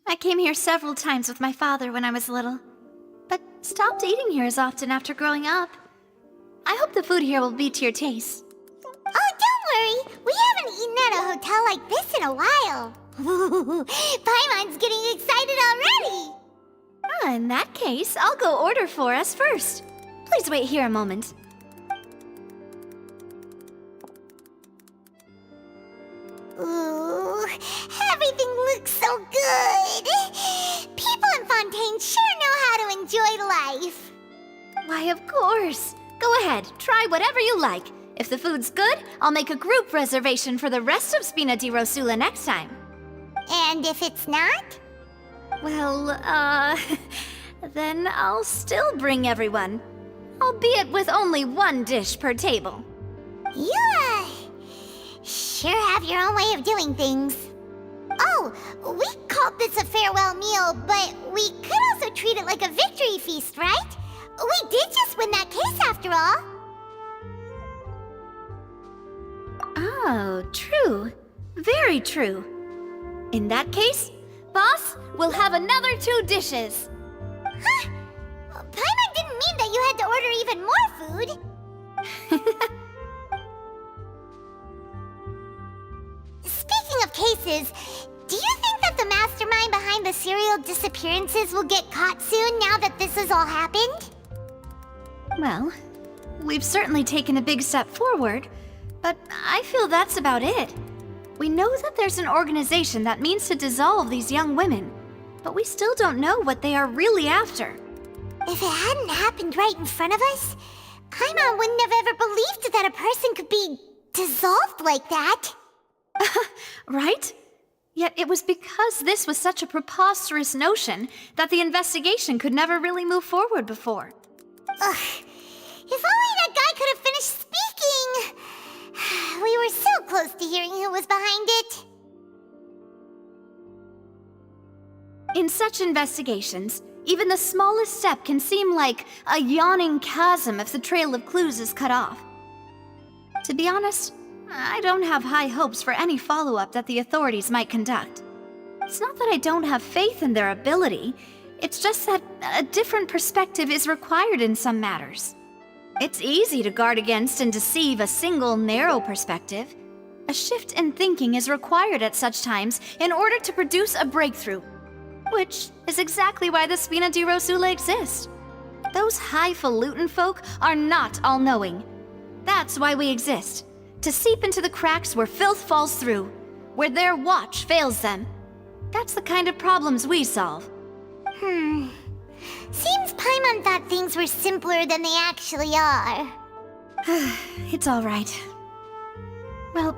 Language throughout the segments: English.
I came here several times with my father when I was little, but stopped eating here as often after growing up. I hope the food here will be to your taste. Oh, don't worry! We haven't eaten at a hotel like this in a while. Paimon's getting excited already! In that case, I'll go order for us first. Please wait here a moment. Ooh, everything looks so good! People in Fontaine sure know how to enjoy life! Why, of course. Go ahead, try whatever you like. If the food's good, I'll make a group reservation for the rest of Spina di Rosula next time. And if it's not? Well, then I'll still bring everyone. Albeit with only one dish per table. You, sure have your own way of doing things. Oh, we called this a farewell meal, but we could also treat it like a victory feast, right? We did just win that case after all. Oh, true. Very true. In that case, boss, we'll have another 2 dishes. Huh? Paimon didn't mean that you had to order even more food. Speaking of cases, do you think that the mastermind behind the serial disappearances will get caught soon now that this has all happened? Well, we've certainly taken a big step forward, but I feel that's about it. We know that there's an organization that means to dissolve these young women, but we still don't know what they are really after. If it hadn't happened right in front of us, Paimon wouldn't have ever believed that a person could be dissolved like that. Right? Yet it was because this was such a preposterous notion that the investigation could never really move forward before. Ugh. If only that guy could have finished speaking! We were so close to hearing who was behind it. In such investigations, even the smallest step can seem like a yawning chasm if the trail of clues is cut off. To be honest, I don't have high hopes for any follow-up that the authorities might conduct. It's not that I don't have faith in their ability, it's just that a different perspective is required in some matters. It's easy to guard against and deceive a single narrow perspective. A shift in thinking is required at such times in order to produce a breakthrough. Which is exactly why the Spina di Rosula exists. Those highfalutin folk are not all-knowing. That's why we exist. To seep into the cracks where filth falls through, where their watch fails them. That's the kind of problems we solve. Seems Paimon thought things were simpler than they actually are. It's all right. Well,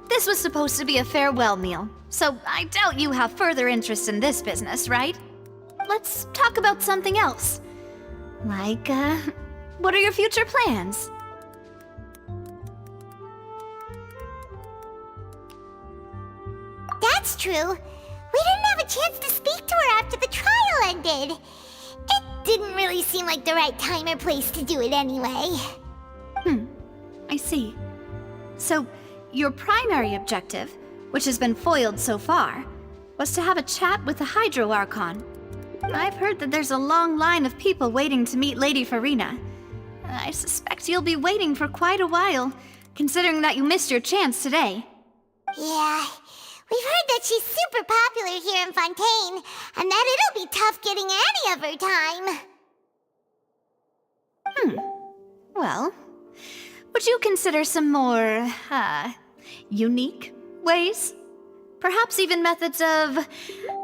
this was supposed to be a farewell meal, so I doubt you have further interest in this business, right? Let's talk about something else. Like, what are your future plans? That's true. We didn't have a chance to speak to her after the trial ended. It didn't really seem like the right time or place to do it anyway. I see. So, your primary objective, which has been foiled so far, was to have a chat with the Hydro Archon. I've heard that there's a long line of people waiting to meet Lady Farina. I suspect you'll be waiting for quite a while, considering that you missed your chance today. Yeah, we've heard that she's super popular here in Fontaine, and that it'll be tough getting any of her time. Well, would you consider some more, unique ways? Perhaps even methods of,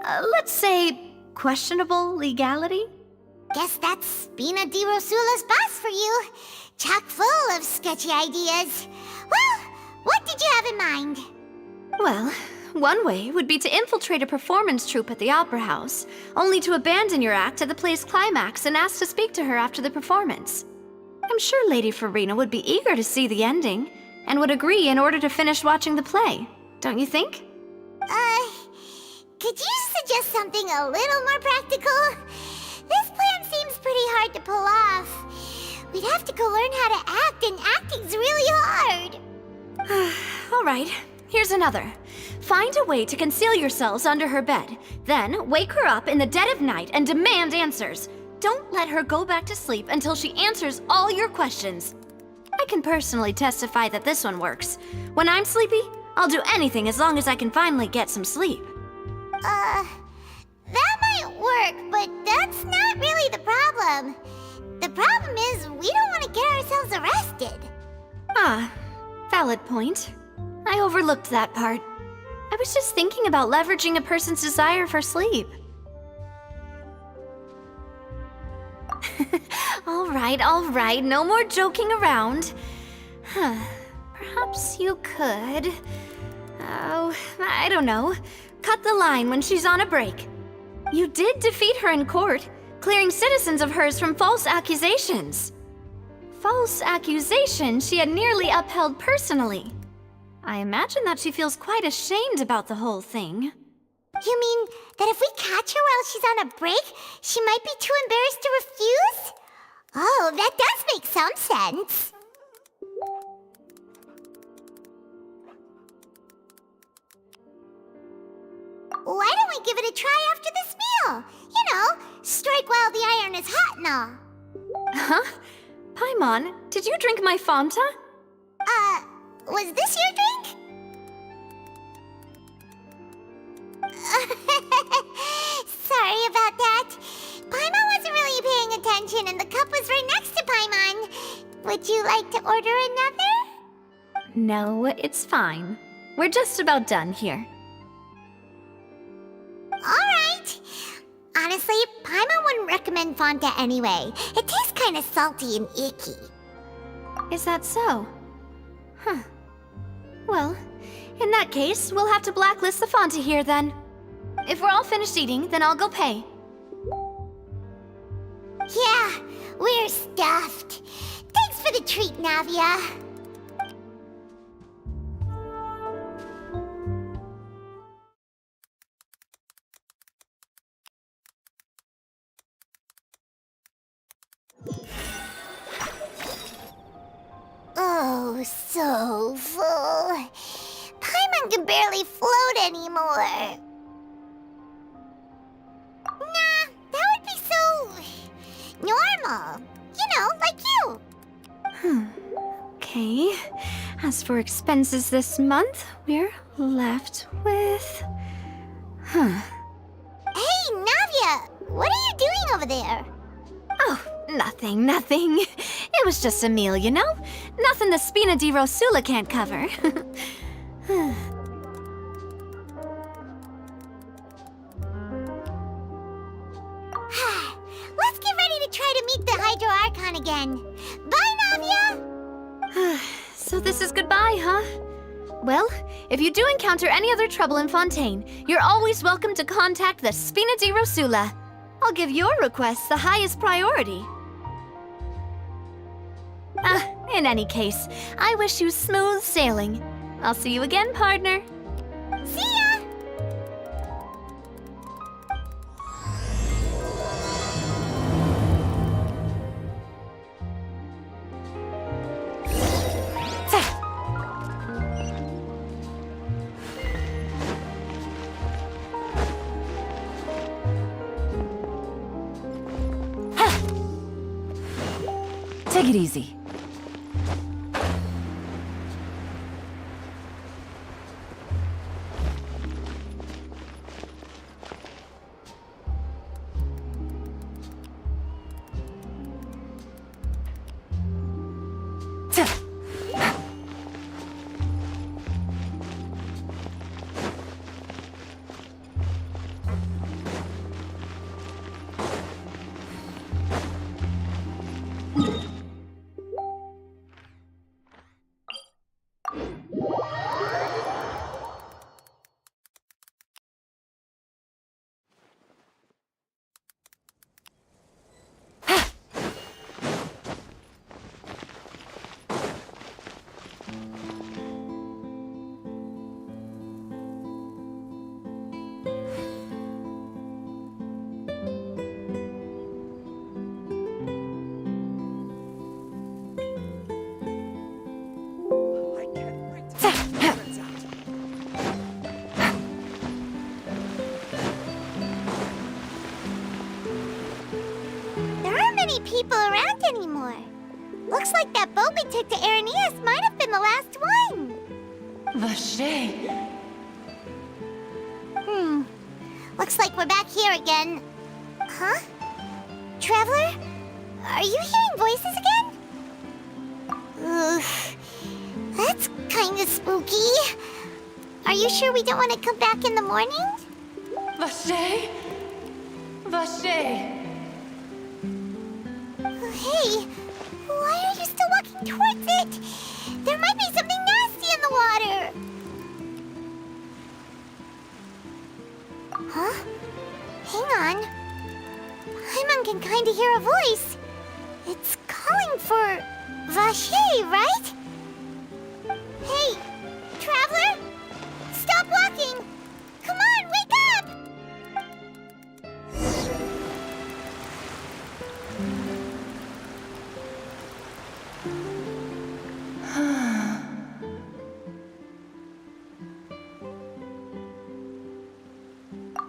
let's say, questionable legality? Guess that's Spina di Rosula's boss for you. Chock full of sketchy ideas. Well, what did you have in mind? Well, one way would be to infiltrate a performance troupe at the Opera House, only to abandon your act at the play's climax and ask to speak to her after the performance. I'm sure Lady Farina would be eager to see the ending, and would agree in order to finish watching the play, don't you think? Could you suggest something a little more practical? This plan seems pretty hard to pull off. We'd have to go learn how to act, and acting's really hard. All right, here's another. Find a way to conceal yourselves under her bed. Then wake her up in the dead of night and demand answers. Don't let her go back to sleep until she answers all your questions. I can personally testify that this one works. When I'm sleepy, I'll do anything as long as I can finally get some sleep. That might work, but that's not really the problem. The problem is we don't want to get ourselves arrested. Ah, valid point. I overlooked that part. I was just thinking about leveraging a person's desire for sleep. All right, no more joking around. Perhaps you could... Oh, I don't know. Cut the line when she's on a break. You did defeat her in court, clearing citizens of hers from false accusations. False accusations she had nearly upheld personally. I imagine that she feels quite ashamed about the whole thing. You mean that if we catch her while she's on a break, she might be too embarrassed to refuse? Oh, that does make some sense. Why don't we give it a try after this meal? You know, strike while the iron is hot and all. Huh? Paimon, did you drink my Fanta? Was this your drink? Sorry about that. Paimon wasn't really paying attention and the cup was right next to Paimon. Would you like to order another? No, it's fine. We're just about done here. Alright. Honestly, Paimon wouldn't recommend Fanta anyway. It tastes kinda salty and icky. Is that so? Huh. Well, in that case, we'll have to blacklist the Fanta here then. If we're all finished eating, then I'll go pay. Yeah, we're stuffed. Thanks for the treat, Navia. Oh, so full. Paimon can barely float anymore. Nah, that would be so... normal. You know, like you. Okay. As for expenses this month, we're left with... Hey, Navia! What are you doing over there? Oh, nothing. It was just a meal, you know? Nothing the Spina di Rosula can't cover. Let's get ready to try to meet the Hydro Archon again. Bye, Navia! So this is goodbye, huh? Well, if you do encounter any other trouble in Fontaine, you're always welcome to contact the Spina di Rosula. I'll give your requests the highest priority. In any case, I wish you smooth sailing. I'll see you again, partner. See ya! Take it easy. There aren't many people around anymore. Looks like that boat we took to Araneas might have been the last one. Vache! Looks like we're back here again. Huh? Traveler? Are you hearing voices again? Ugh. That's kinda spooky. Are you sure we don't want to come back in the morning? Vache! Vache! Hey, why are you still walking towards it? There might be something nasty in the water. Huh? Hang on. Paimon can kinda hear a voice. It's calling for Vache, right? Hey, Traveler! Stop walking! Come on, wake up!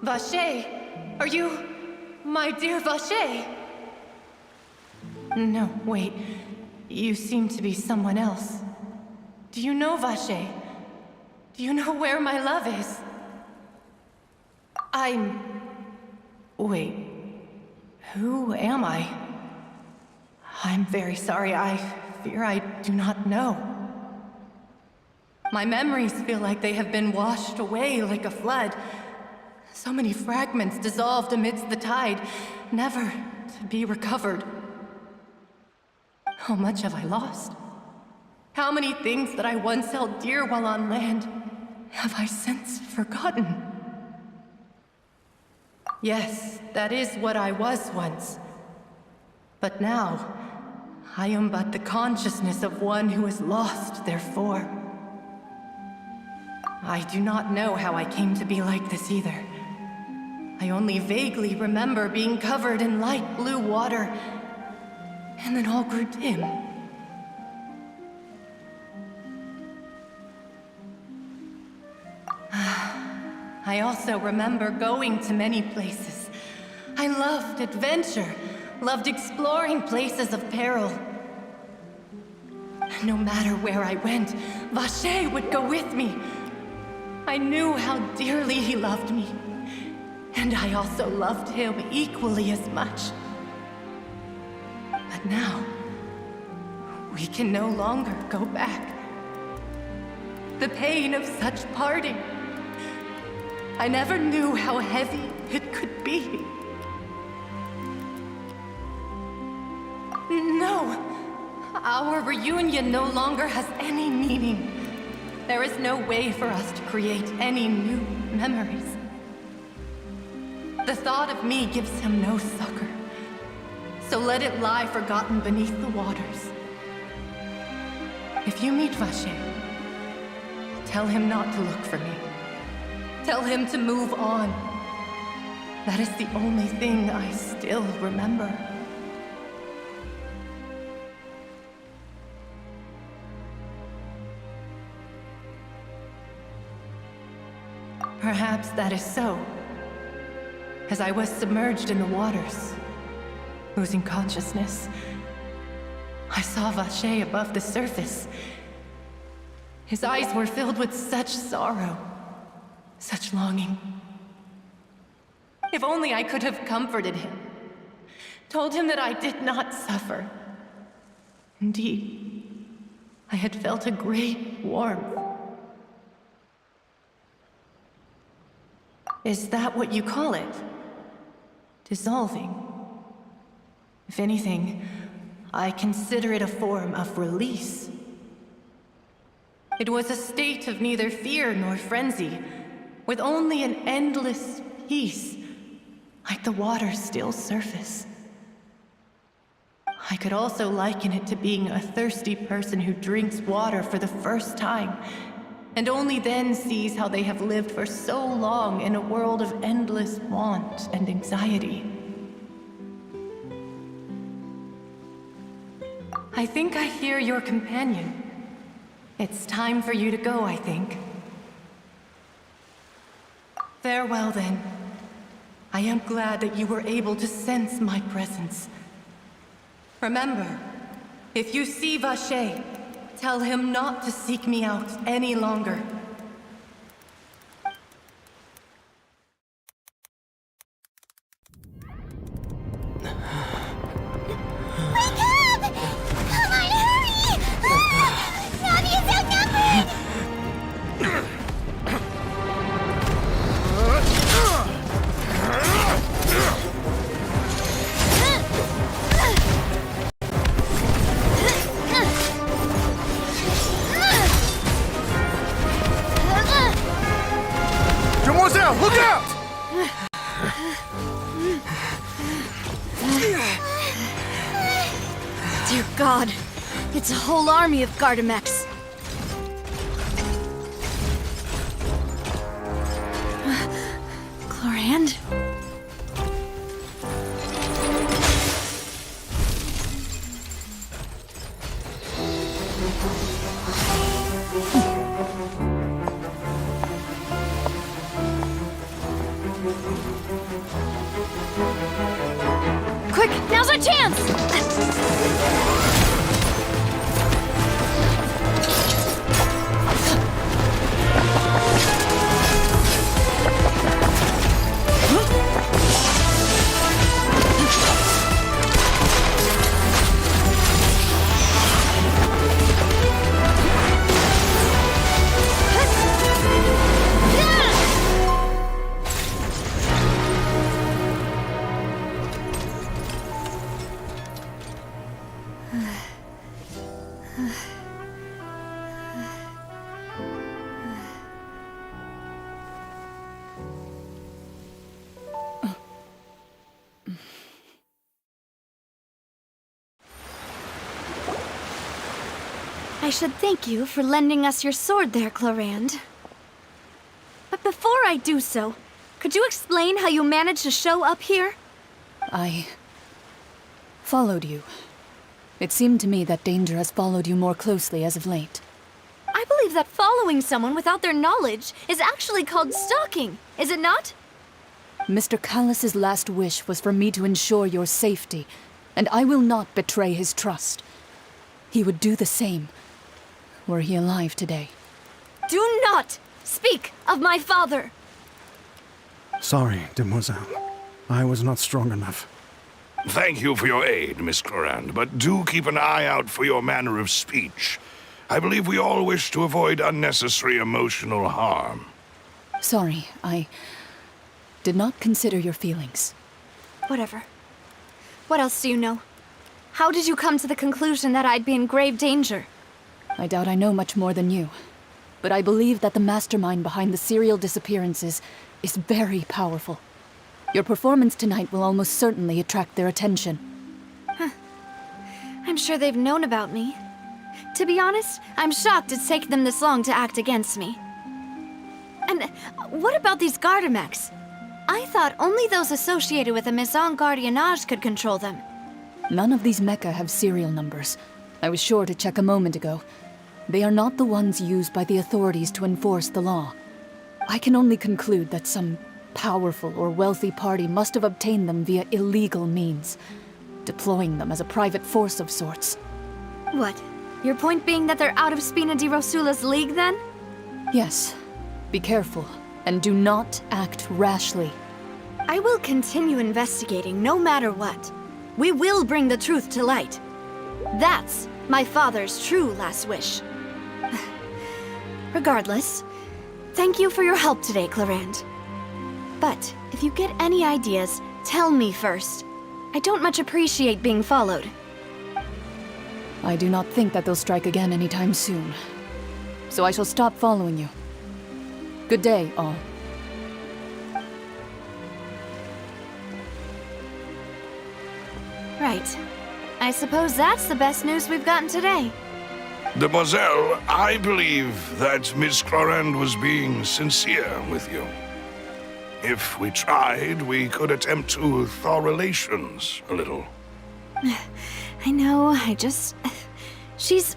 Vache! Are you... my dear Vache? No, wait. You seem to be someone else. Do you know Vache? Do you know where my love is? Wait. Who am I? I'm very sorry. I fear I do not know. My memories feel like they have been washed away like a flood. So many fragments dissolved amidst the tide, never to be recovered. How much have I lost? How many things that I once held dear while on land have I since forgotten? Yes, that is what I was once. But now, I am but the consciousness of one who is lost, therefore. I do not know how I came to be like this either. I only vaguely remember being covered in light blue water, and then all grew dim. I also remember going to many places. I loved adventure, loved exploring places of peril. No matter where I went, Vache would go with me. I knew how dearly he loved me, and I also loved him equally as much. But now, we can no longer go back. The pain of such parting, I never knew how heavy it could be. No, our reunion no longer has any meaning. There is no way for us to create any new memories. The thought of me gives him no succor, so let it lie forgotten beneath the waters. If you meet Vache, tell him not to look for me. Tell him to move on. That is the only thing I still remember. Perhaps that is so, as I was submerged in the waters, losing consciousness. I saw Vache above the surface. His eyes were filled with such sorrow, such longing. If only I could have comforted him, told him that I did not suffer. Indeed, I had felt a great warmth. Is that what you call it? Dissolving? If anything, I consider it a form of release. It was a state of neither fear nor frenzy, with only an endless peace, like the water's still surface. I could also liken it to being a thirsty person who drinks water for the first time, and only then sees how they have lived for so long in a world of endless want and anxiety. I think I hear your companion. It's time for you to go, I think. Farewell, then. I am glad that you were able to sense my presence. Remember, if you see Vache, tell him not to seek me out any longer. Wake up! Come on, hurry! Navi is outnumbered! Demoiselle, look out! Dear God, it's a whole army of Gardamex. Chlorand? Quick, now's our chance! I should thank you for lending us your sword there, Chlorand. But before I do so, could you explain how you managed to show up here? I followed you. It seemed to me that danger has followed you more closely as of late. I believe that following someone without their knowledge is actually called stalking, is it not? Mr. Callus's last wish was for me to ensure your safety, and I will not betray his trust. He would do the same, were he alive today. Do not speak of my father! Sorry, Demoiselle. I was not strong enough. Thank you for your aid, Miss Clorand, but do keep an eye out for your manner of speech. I believe we all wish to avoid unnecessary emotional harm. Sorry, I did not consider your feelings. Whatever. What else do you know? How did you come to the conclusion that I'd be in grave danger? I doubt I know much more than you, but I believe that the mastermind behind the serial disappearances is very powerful. Your performance tonight will almost certainly attract their attention. I'm sure they've known about me. To be honest, I'm shocked it's taken them this long to act against me. And what about these Gardamex? I thought only those associated with the Maison Gardiennage could control them. None of these mecha have serial numbers. I was sure to check a moment ago. They are not the ones used by the authorities to enforce the law. I can only conclude that some powerful or wealthy party must have obtained them via illegal means, deploying them as a private force of sorts. What? Your point being that they're out of Spina di Rosula's league, then? Yes. Be careful, and do not act rashly. I will continue investigating no matter what. We will bring the truth to light. That's my father's true last wish. Regardless, thank you for your help today, Clarand. But if you get any ideas, tell me first. I don't much appreciate being followed. I do not think that they'll strike again anytime soon. So I shall stop following you. Good day, all. Right. I suppose that's the best news we've gotten today. Demoiselle, I believe that Miss Clarand was being sincere with you. If we tried, we could attempt to thaw relations a little. I know, she's...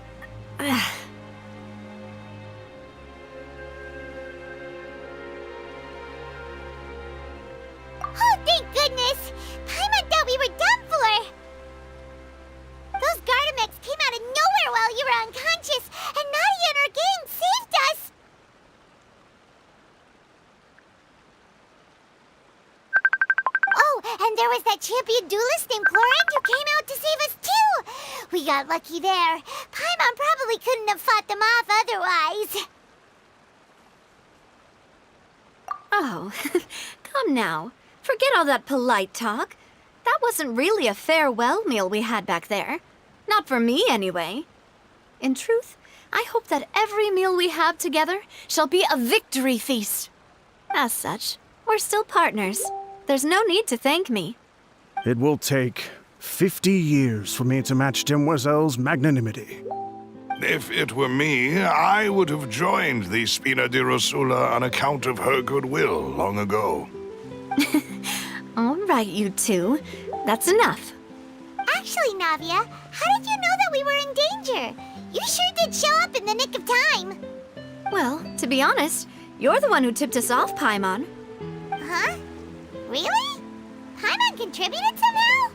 Oh, thank goodness! Paimon thought we were done for! Those Gardamex came out of nowhere while you were unconscious, and Nadia and her gang saved us! Oh, and there was that champion duelist named Clarand who came out to save us too! We got lucky there. Paimon probably couldn't have fought them off otherwise. Oh, come now. Forget all that polite talk. That wasn't really a farewell meal we had back there. Not for me, anyway. In truth, I hope that every meal we have together shall be a victory feast. As such, we're still partners. There's no need to thank me. It will take 50 years for me to match Demoiselle's magnanimity. If it were me, I would have joined the Spina di Rosula on account of her goodwill long ago. All right, you two. That's enough. Actually, Navia, how did you know that we were in danger? You sure did show up in the nick of time. Well, to be honest, you're the one who tipped us off, Paimon. Huh? Really? Paimon contributed somehow?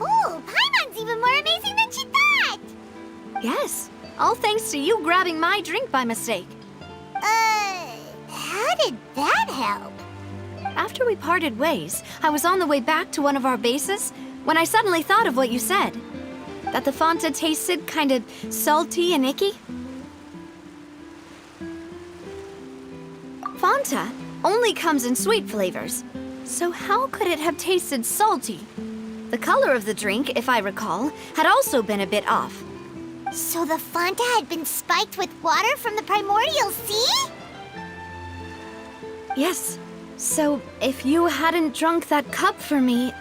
Ooh, Paimon's even more amazing than she thought! Yes, all thanks to you grabbing my drink by mistake. How did that help? After we parted ways, I was on the way back to one of our bases when I suddenly thought of what you said. That the Fanta tasted kind of salty and icky. Fanta only comes in sweet flavors, so how could it have tasted salty? The color of the drink, if I recall, had also been a bit off. So the Fanta had been spiked with water from the primordial sea? Yes. So, if you hadn't drunk that cup for me...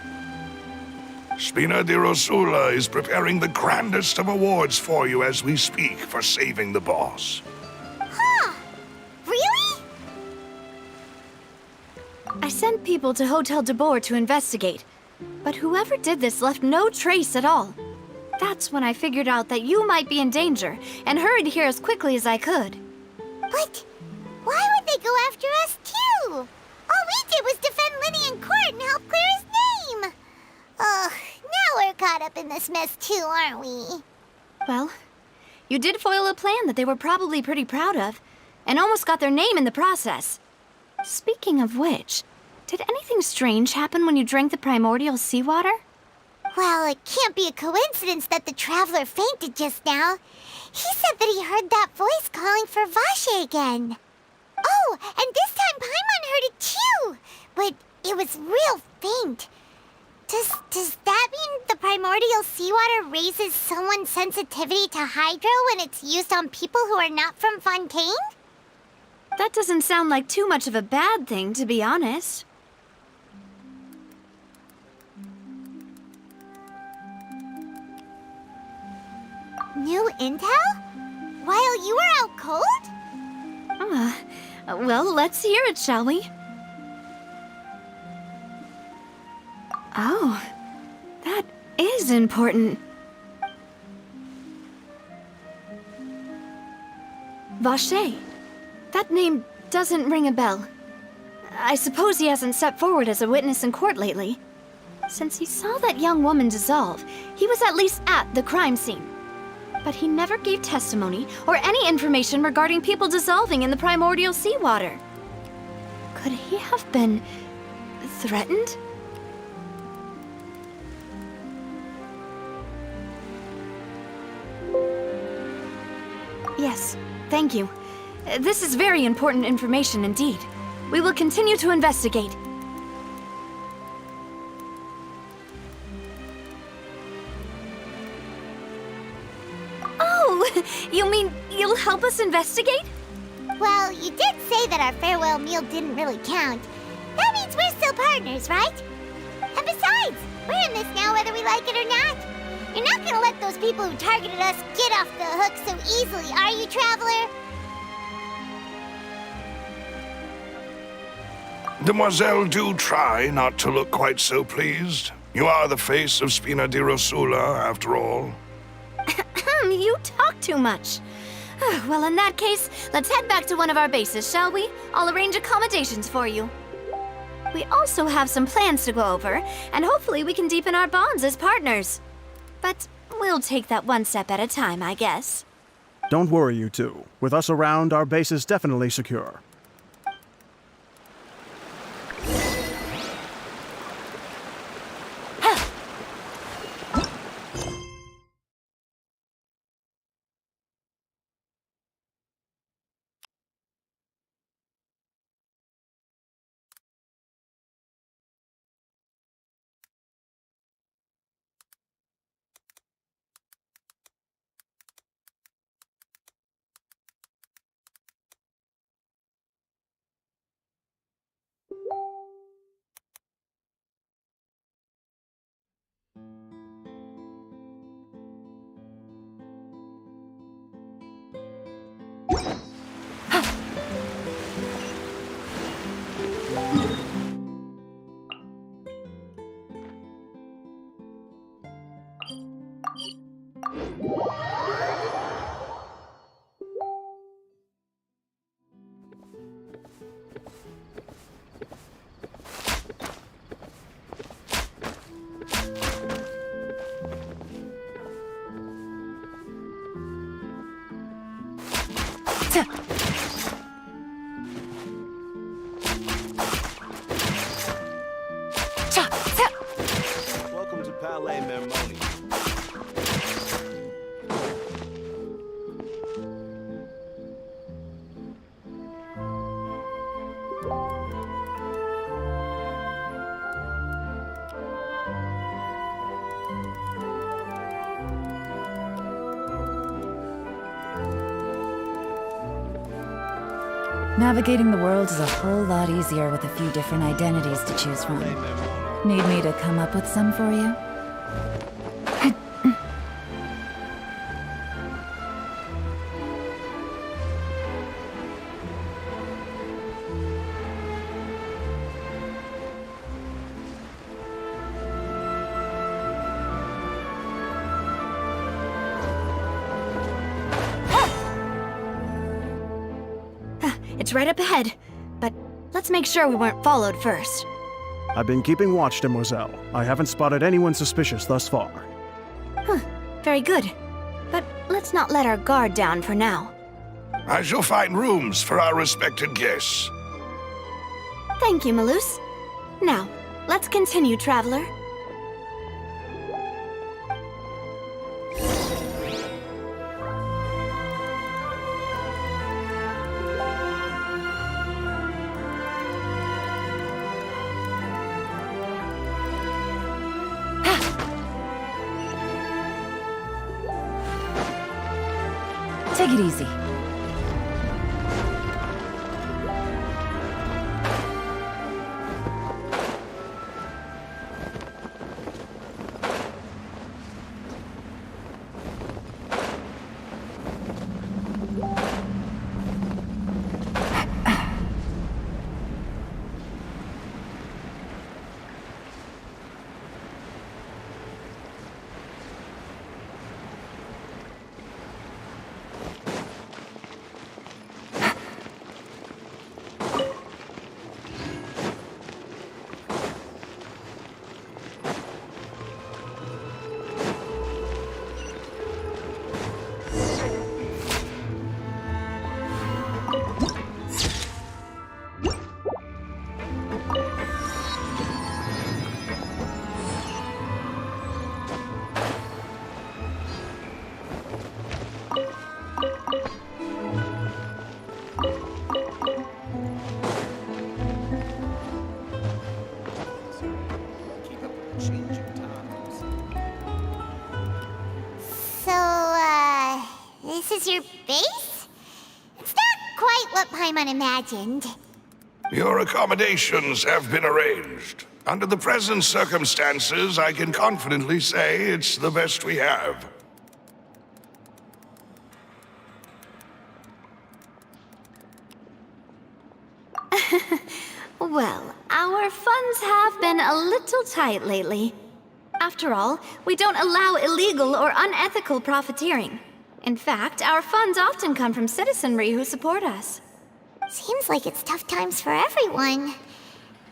Spina di Rosula is preparing the grandest of awards for you as we speak for saving the boss. Huh. Really? I sent people to Hotel de Boer to investigate, but whoever did this left no trace at all. That's when I figured out that you might be in danger, and hurried here as quickly as I could. But why would they go after us too? All we did was defend Linny in court and help clear his name. Ugh, now we're caught up in this mess too, aren't we? Well, you did foil a plan that they were probably pretty proud of, and almost got their name in the process. Speaking of which, did anything strange happen when you drank the primordial seawater? Well, it can't be a coincidence that the Traveler fainted just now. He said that he heard that voice calling for Vache again. Oh, and this time Paimon heard it too, but it was real faint. Does that mean the primordial seawater raises someone's sensitivity to hydro when it's used on people who are not from Fontaine? That doesn't sound like too much of a bad thing, to be honest. New intel? While you were out cold? Well, let's hear it, shall we? Oh, that is important. Vache. That name doesn't ring a bell. I suppose he hasn't stepped forward as a witness in court lately. Since he saw that young woman dissolve, he was at least at the crime scene. But he never gave testimony or any information regarding people dissolving in the primordial seawater. Could he have been threatened? Yes, thank you. This is very important information indeed. We will continue to investigate. Oh, you mean you'll help us investigate? Well, you did say that our farewell meal didn't really count. That means we're still partners, right? And besides, we're in this now whether we like it or not. You're not gonna let those people who targeted us get off the hook so easily, are you, Traveler? Demoiselle, do try not to look quite so pleased. You are the face of Spina di Rosula, after all. You talk too much. Well, in that case, let's head back to one of our bases, shall we? I'll arrange accommodations for you. We also have some plans to go over, and hopefully we can deepen our bonds as partners. But we'll take that one step at a time, I guess. Don't worry, you two. With us around, our base is definitely secure. Welcome to Palais Mermoni. Navigating the world is a whole lot easier with a few different identities to choose from. Need me to come up with some for you? It's right up ahead, but let's make sure we weren't followed first. I've been keeping watch, Demoiselle. I haven't spotted anyone suspicious thus far. Very good. But let's not let our guard down for now. I shall find rooms for our respected guests. Thank you, Malus. Now, let's continue, Traveler. Take it easy. is your base? It's not quite what Paimon imagined. Your accommodations have been arranged. Under the present circumstances, I can confidently say it's the best we have. Well, our funds have been a little tight lately. After all, we don't allow illegal or unethical profiteering. In fact, our funds often come from citizenry who support us. Seems like it's tough times for everyone.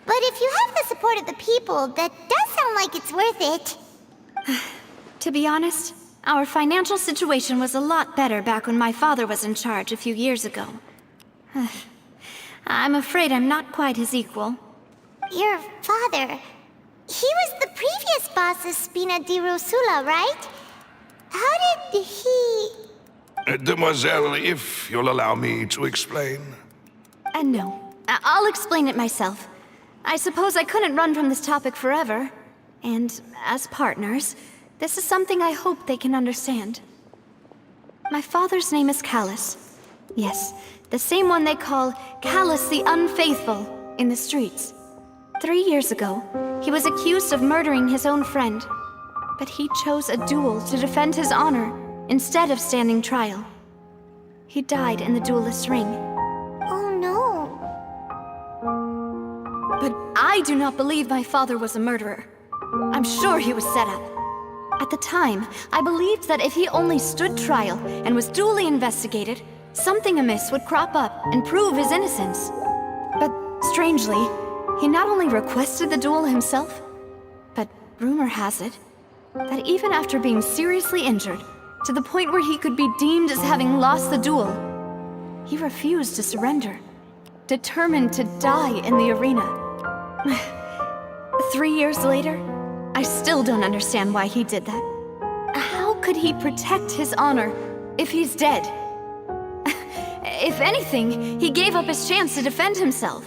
But if you have the support of the people, that does sound like it's worth it. To be honest, our financial situation was a lot better back when my father was in charge a few years ago. I'm afraid I'm not quite his equal. Your father... he was the previous boss of Spina di Rosula, right? How did he... Demoiselle, if you'll allow me to explain. No. I'll explain it myself. I suppose I couldn't run from this topic forever. And as partners, this is something I hope they can understand. My father's name is Callus. Yes, the same one they call Callus the Unfaithful in the streets. 3 years ago, he was accused of murdering his own friend. But he chose a duel to defend his honor instead of standing trial. He died in the duelist's ring. Oh no. But I do not believe my father was a murderer. I'm sure he was set up. At the time, I believed that if he only stood trial and was duly investigated, something amiss would crop up and prove his innocence. But strangely, he not only requested the duel himself, but rumor has it that even after being seriously injured, to the point where he could be deemed as having lost the duel, he refused to surrender, determined to die in the arena. 3 years later, I still don't understand why he did that. How could he protect his honor if he's dead? If anything, he gave up his chance to defend himself.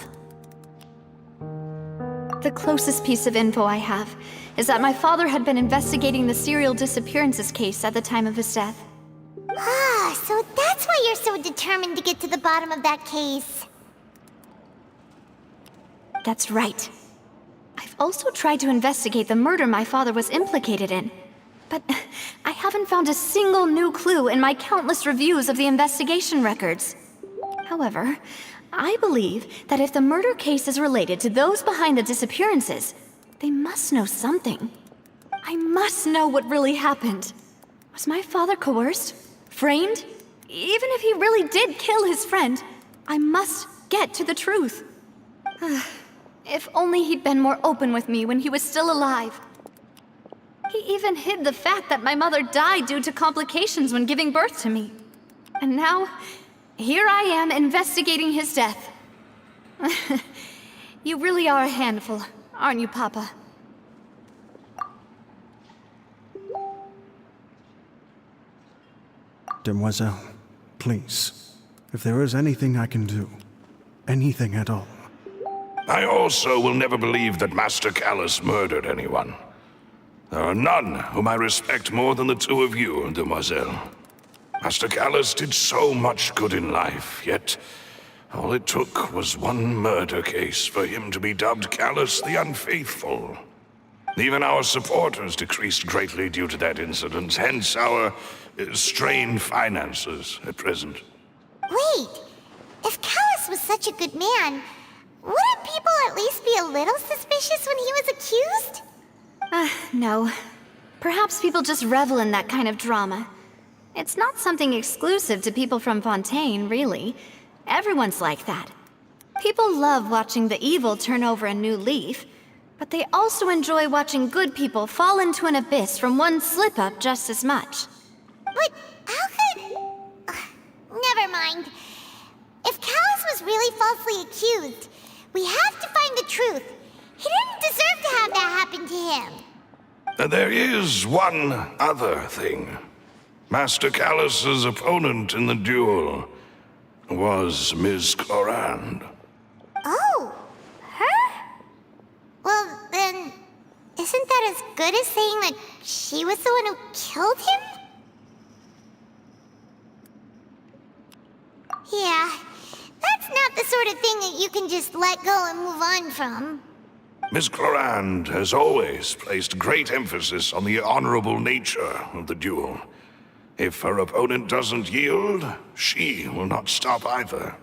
The closest piece of info I have is that my father had been investigating the serial disappearances case at the time of his death. Ah, so that's why you're so determined to get to the bottom of that case. That's right. I've also tried to investigate the murder my father was implicated in, but I haven't found a single new clue in my countless reviews of the investigation records. However, I believe that if the murder case is related to those behind the disappearances, they must know something. I must know what really happened. Was my father coerced? Framed? Even if he really did kill his friend, I must get to the truth. If only he'd been more open with me when he was still alive. He even hid the fact that my mother died due to complications when giving birth to me. And now, here I am investigating his death. You really are a handful, aren't you, Papa? Demoiselle, please, if there is anything I can do, anything at all. I also will never believe that Master Callus murdered anyone. There are none whom I respect more than the two of you, Demoiselle. Master Callus did so much good in life, yet all it took was one murder case for him to be dubbed Callus the Unfaithful. Even our supporters decreased greatly due to that incident, hence our strained finances at present. Wait, if Callus was such a good man, wouldn't people at least be a little suspicious when he was accused? No. Perhaps people just revel in that kind of drama. It's not something exclusive to people from Fontaine, really. Everyone's like that. People love watching the evil turn over a new leaf, but they also enjoy watching good people fall into an abyss from one slip-up just as much. But how could... never mind. If Callus was really falsely accused, we have to find the truth. He didn't deserve to have that happen to him. There is one other thing. Master Callus's opponent in the duel was Ms. Clorand. Oh, her? Well, then, isn't that as good as saying that she was the one who killed him? sort of thing that you can just let go and move on from. Miss Clorand has always placed great emphasis on the honorable nature of the duel. If her opponent doesn't yield, she will not stop either.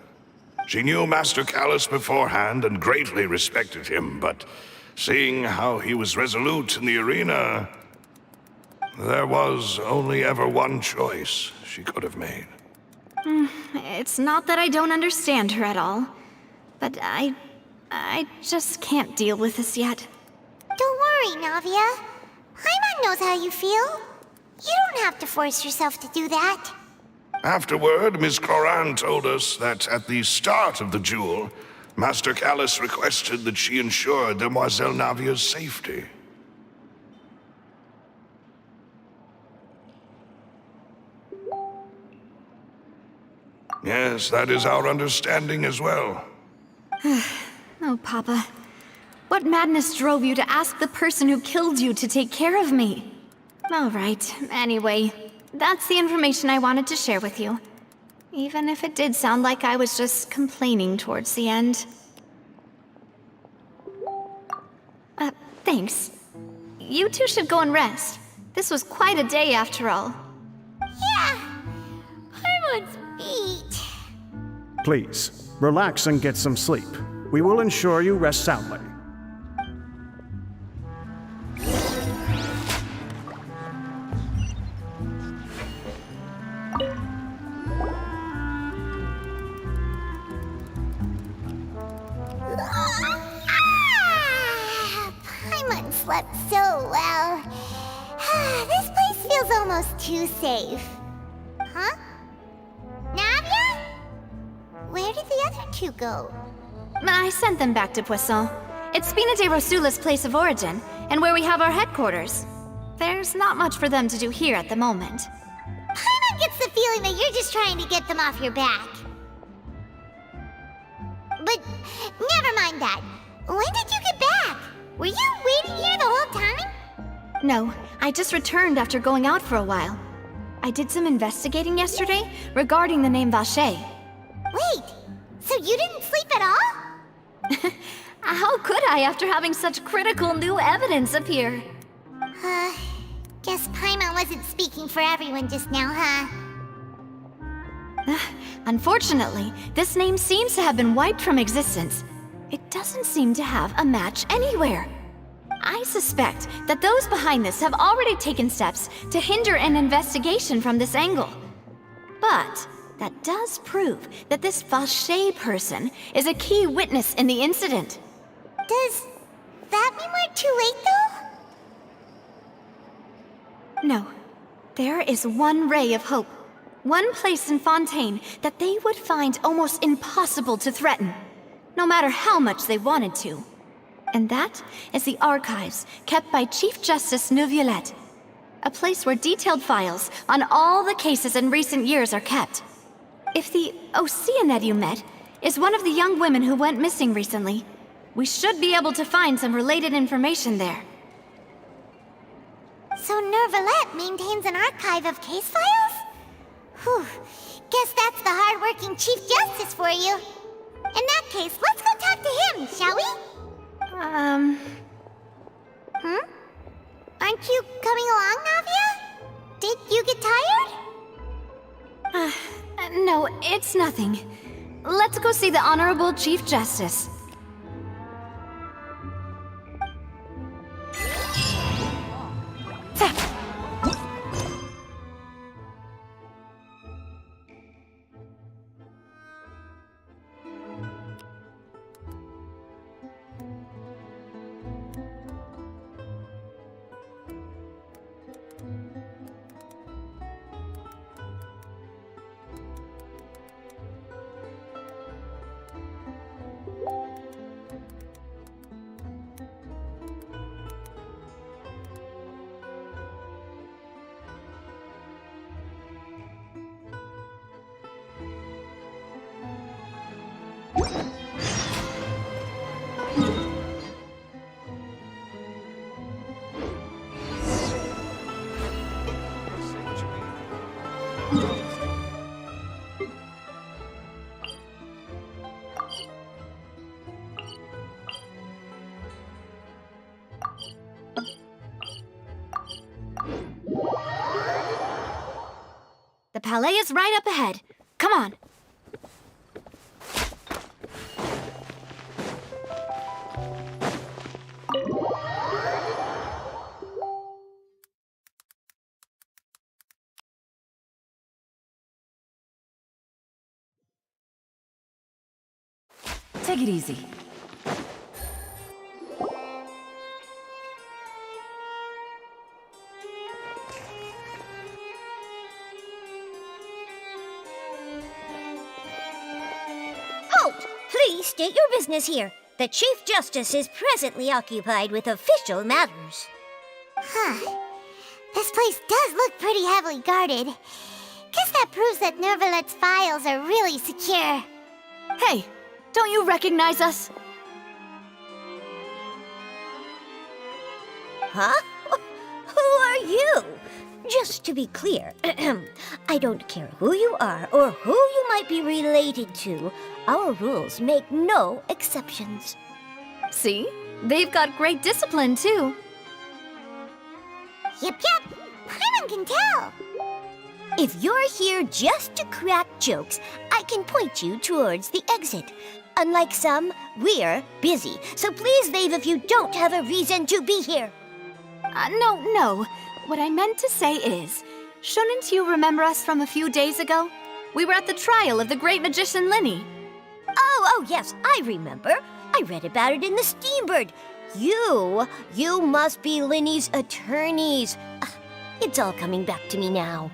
She knew Master Callus beforehand and greatly respected him, but seeing how he was resolute in the arena, there was only ever one choice she could have made. It's not that I don't understand her at all, but I just can't deal with this yet. Don't worry, Navia. Paimon knows how you feel. You don't have to force yourself to do that. Afterward, Miss Clorand told us that at the start of the duel, Master Callus requested that she ensure Demoiselle Navia's safety. Yes, that is our understanding as well. Oh, Papa. What madness drove you to ask the person who killed you to take care of me? All right, anyway, that's the information I wanted to share with you. Even if it did sound like I was just complaining towards the end. Thanks. You two should go and rest. This was quite a day after all. Yeah, Paimon's beat. Please, relax and get some sleep. We will ensure you rest soundly. Paimon slept so well. This place feels almost too safe. Huh? Navia? Where did the other two go? I sent them back to Poisson. It's Spina de Rosula's place of origin, and where we have our headquarters. There's not much for them to do here at the moment. Paimon gets the feeling that you're just trying to get them off your back. But never mind that. When did you get back? Were you waiting here the whole time? No, I just returned after going out for a while. I did some investigating yesterday regarding the name Vache. Wait, so you didn't sleep at all? How could I after having such critical new evidence appear? Guess Paimon wasn't speaking for everyone just now, huh? Unfortunately, this name seems to have been wiped from existence. It doesn't seem to have a match anywhere. I suspect that those behind this have already taken steps to hinder an investigation from this angle. But that does prove that this Vache person is a key witness in the incident. Does that mean we're too late, though? No. There is one ray of hope. One place in Fontaine that they would find almost impossible to threaten, no matter how much they wanted to. And that is the archives kept by Chief Justice Neuvillette, a place where detailed files on all the cases in recent years are kept. If the Oceanette you met is one of the young women who went missing recently, we should be able to find some related information there. So Neuvillette maintains an archive of case files? Whew, guess that's the hard-working Chief Justice for you. In that case, let's go talk to him, shall we? Aren't you coming along, Navia? Did you get tired? No, it's nothing. Let's go see the Honorable Chief Justice. The palais is right up ahead. Come on. Take it easy. Halt! Please state your business here. The Chief Justice is presently occupied with official matters. Huh. This place does look pretty heavily guarded. Guess that proves that Nervalet's files are really secure. Hey, don't you recognize us? Huh? Who are you? Just to be clear, I don't care who you are or who you might be related to. Our rules make no exceptions. See? They've got great discipline, too. Yep. Paimon can tell. If you're here just to crack jokes, I can point you towards the exit. Unlike some, we're busy, so please leave if you don't have a reason to be here. No. What I meant to say is, shouldn't you remember us from a few days ago? We were at the trial of the great magician Linny. Oh, yes, I remember. I read about it in the Steambird. You must be Linny's attorneys. It's all coming back to me now.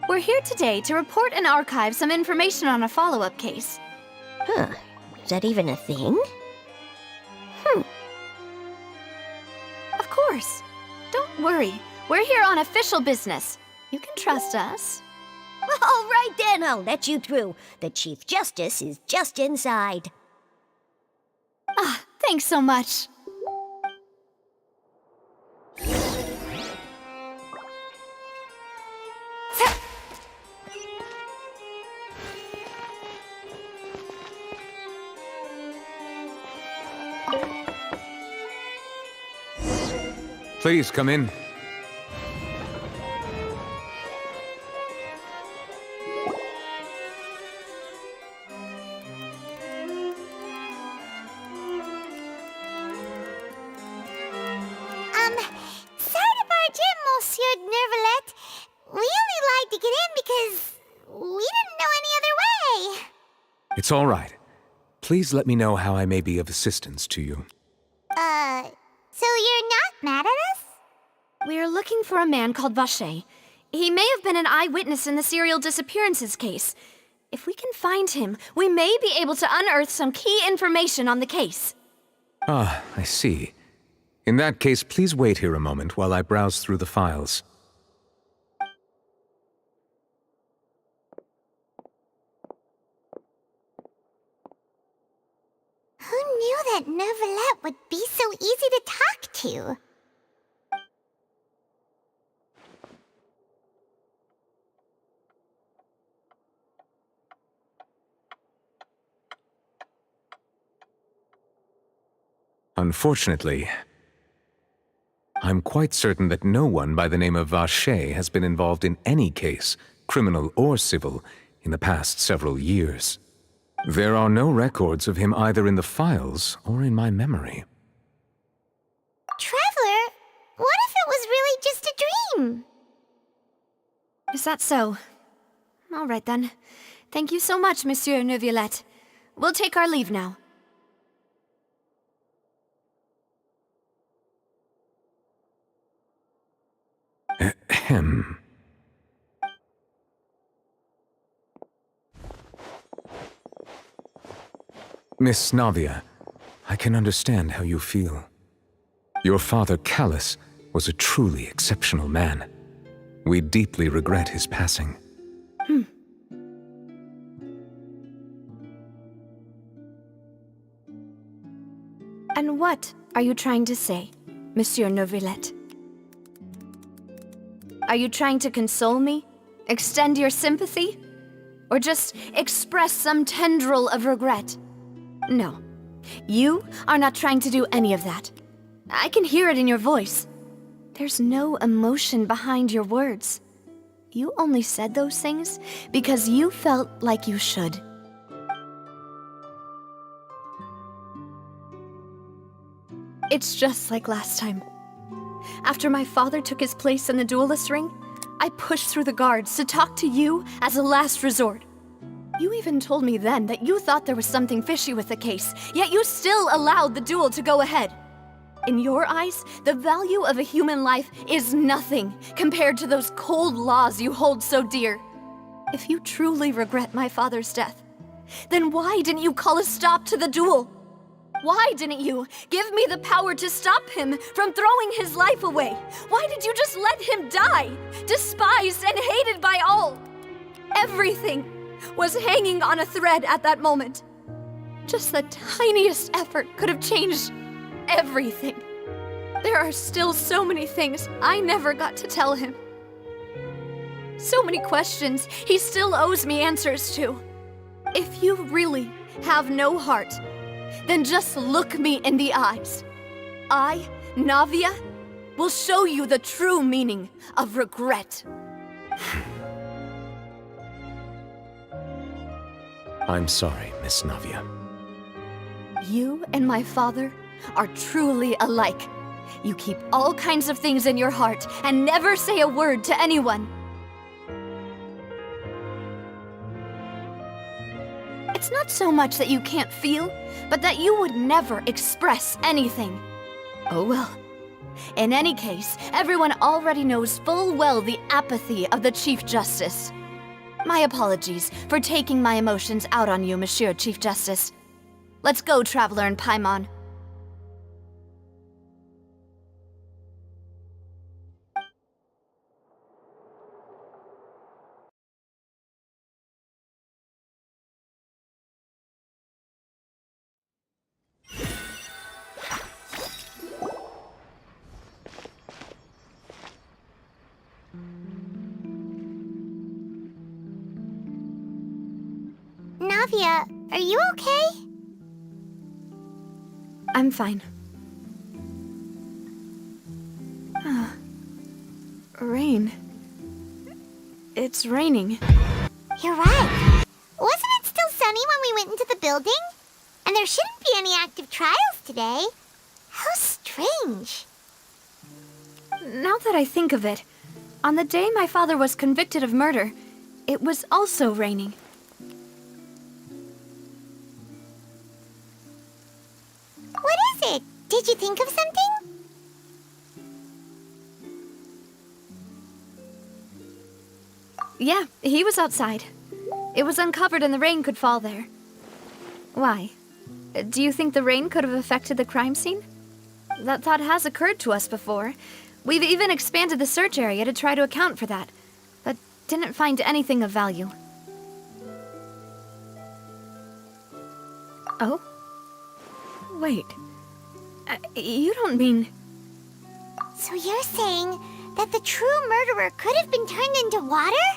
We're here today to report and archive some information on a follow-up case. Huh, is that even a thing? Of course. Don't worry. We're here on official business. You can trust us. All right then, I'll let you through. The Chief Justice is just inside. Thanks so much. Please come in. Sorry to barge in, Monsieur Nervalet. We only lied to get in because we didn't know any other way. It's all right. Please let me know how I may be of assistance to you. So you're not mad at us? We're looking for a man called Vacher. He may have been an eyewitness in the serial disappearances case. If we can find him, we may be able to unearth some key information on the case. Ah, I see. In that case, please wait here a moment while I browse through the files. Who knew that Nervalet would be so easy to talk to? Unfortunately, I'm quite certain that no one by the name of Vacher has been involved in any case, criminal or civil, in the past several years. There are no records of him either in the files or in my memory. Traveler, what if it was really just a dream? Is that so? All right then. Thank you so much, Monsieur Neuvillette. We'll take our leave now. Ahem. Miss Navia, I can understand how you feel. Your father, Callus, was a truly exceptional man. We deeply regret his passing. And what are you trying to say, Monsieur Neuvillette? Are you trying to console me? Extend your sympathy? Or just express some tendril of regret? No. You are not trying to do any of that. I can hear it in your voice. There's no emotion behind your words. You only said those things because you felt like you should. It's just like last time. After my father took his place in the duelist ring, I pushed through the guards to talk to you as a last resort. You even told me then that you thought there was something fishy with the case, yet you still allowed the duel to go ahead. In your eyes, the value of a human life is nothing compared to those cold laws you hold so dear. If you truly regret my father's death, then why didn't you call a stop to the duel? Why didn't you give me the power to stop him from throwing his life away? Why did you just let him die, despised and hated by all? Everything was hanging on a thread at that moment. Just the tiniest effort could have changed everything. There are still so many things I never got to tell him. So many questions he still owes me answers to. If you really have no heart, then just look me in the eyes. I, Navia, will show you the true meaning of regret. I'm sorry, Miss Navia. You and my father are truly alike. You keep all kinds of things in your heart and never say a word to anyone. It's not so much that you can't feel, but that you would never express anything. Oh well. In any case, everyone already knows full well the apathy of the Chief Justice. My apologies for taking my emotions out on you, Monsieur Chief Justice. Let's go, Traveler and Paimon. Navia, are you okay? I'm fine. Rain. It's raining. You're right. Wasn't it still sunny when we went into the building? And there shouldn't be any active trials today. How strange. Now that I think of it, on the day my father was convicted of murder, it was also raining. What is it? Did you think of something? Yeah, he was outside. It was uncovered and the rain could fall there. Why? Do you think the rain could have affected the crime scene? That thought has occurred to us before. We've even expanded the search area to try to account for that, but didn't find anything of value. Oh? Wait. You don't mean... So you're saying that the true murderer could have been turned into water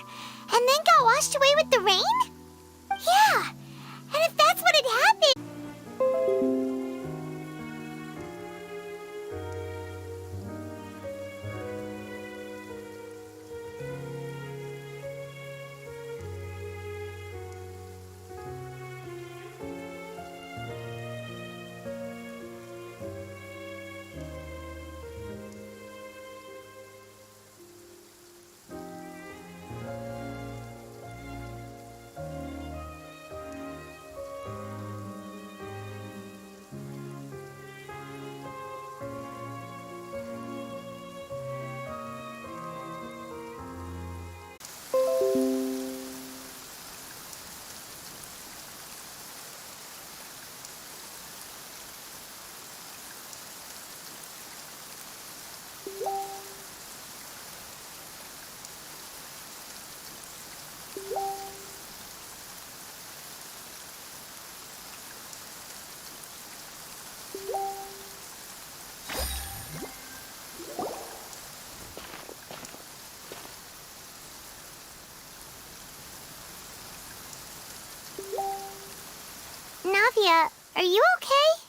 and then got washed away with the rain? Yeah, and if that's what had happened... Navia, are you okay?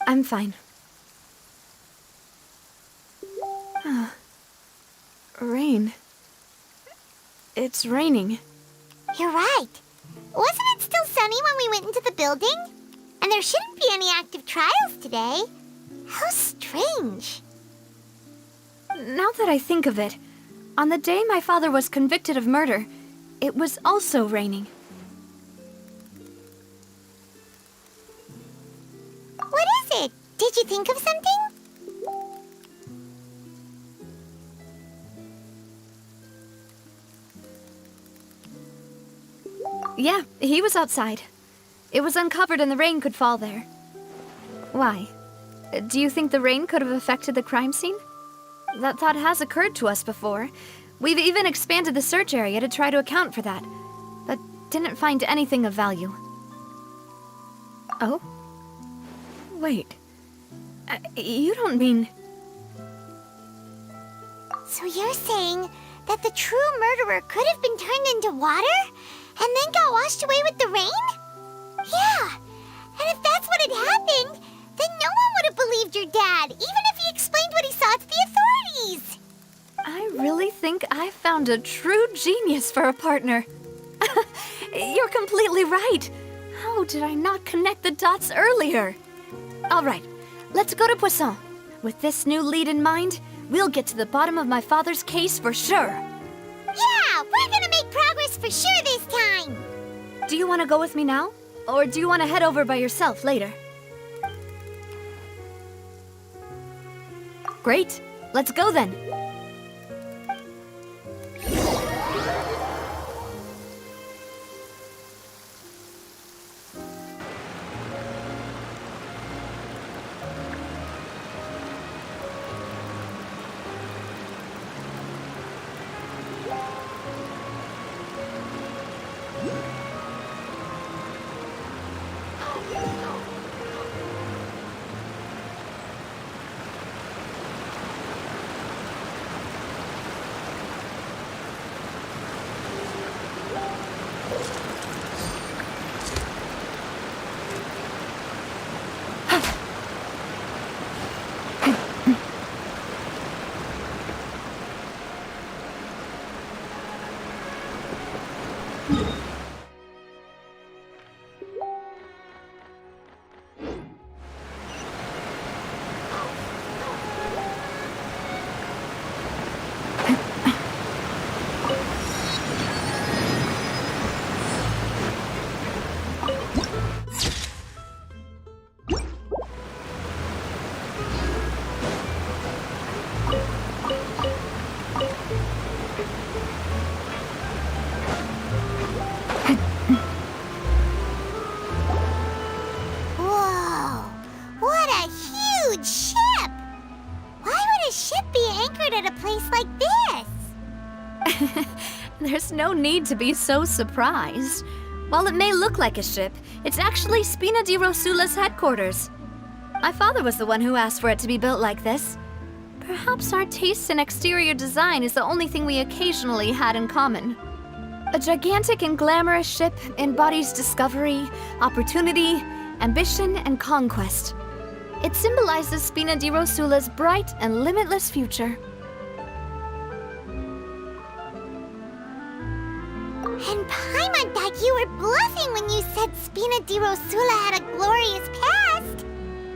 I'm fine. it's raining. You're right. Wasn't it still sunny when we went into the building? And there shouldn't be any active trials today. How strange. Now that I think of it, on the day my father was convicted of murder, it was also raining. What is it? Did you think of something? Yeah, he was outside. It was uncovered and the rain could fall there. Why? Do you think the rain could have affected the crime scene? That thought has occurred to us before. We've even expanded the search area to try to account for that, but didn't find anything of value. Oh? Wait. You don't mean... So you're saying that the true murderer could have been turned into water and then got washed away with the rain? Yeah, and if that's what had happened, then no one would have believed your dad, even if he explained what he saw to the authorities. I really think I found a true genius for a partner. You're completely right. How did I not connect the dots earlier? All right, let's go to Poisson. With this new lead in mind, we'll get to the bottom of my father's case for sure. Yeah, we're gonna make progress for sure this time. Do you want to go with me now? Or do you want to head over by yourself later? Great. Let's go then. Whoa, what a huge ship! Why would a ship be anchored at a place like this? There's no need to be so surprised. While it may look like a ship, it's actually Spina di Rosula's headquarters. My father was the one who asked for it to be built like this. Perhaps our taste in exterior design is the only thing we occasionally had in common. A gigantic and glamorous ship embodies discovery, opportunity, ambition, and conquest. It symbolizes Spina di Rosula's bright and limitless future. And Paimon thought you were bluffing when you said Spina di Rosula had a glorious past.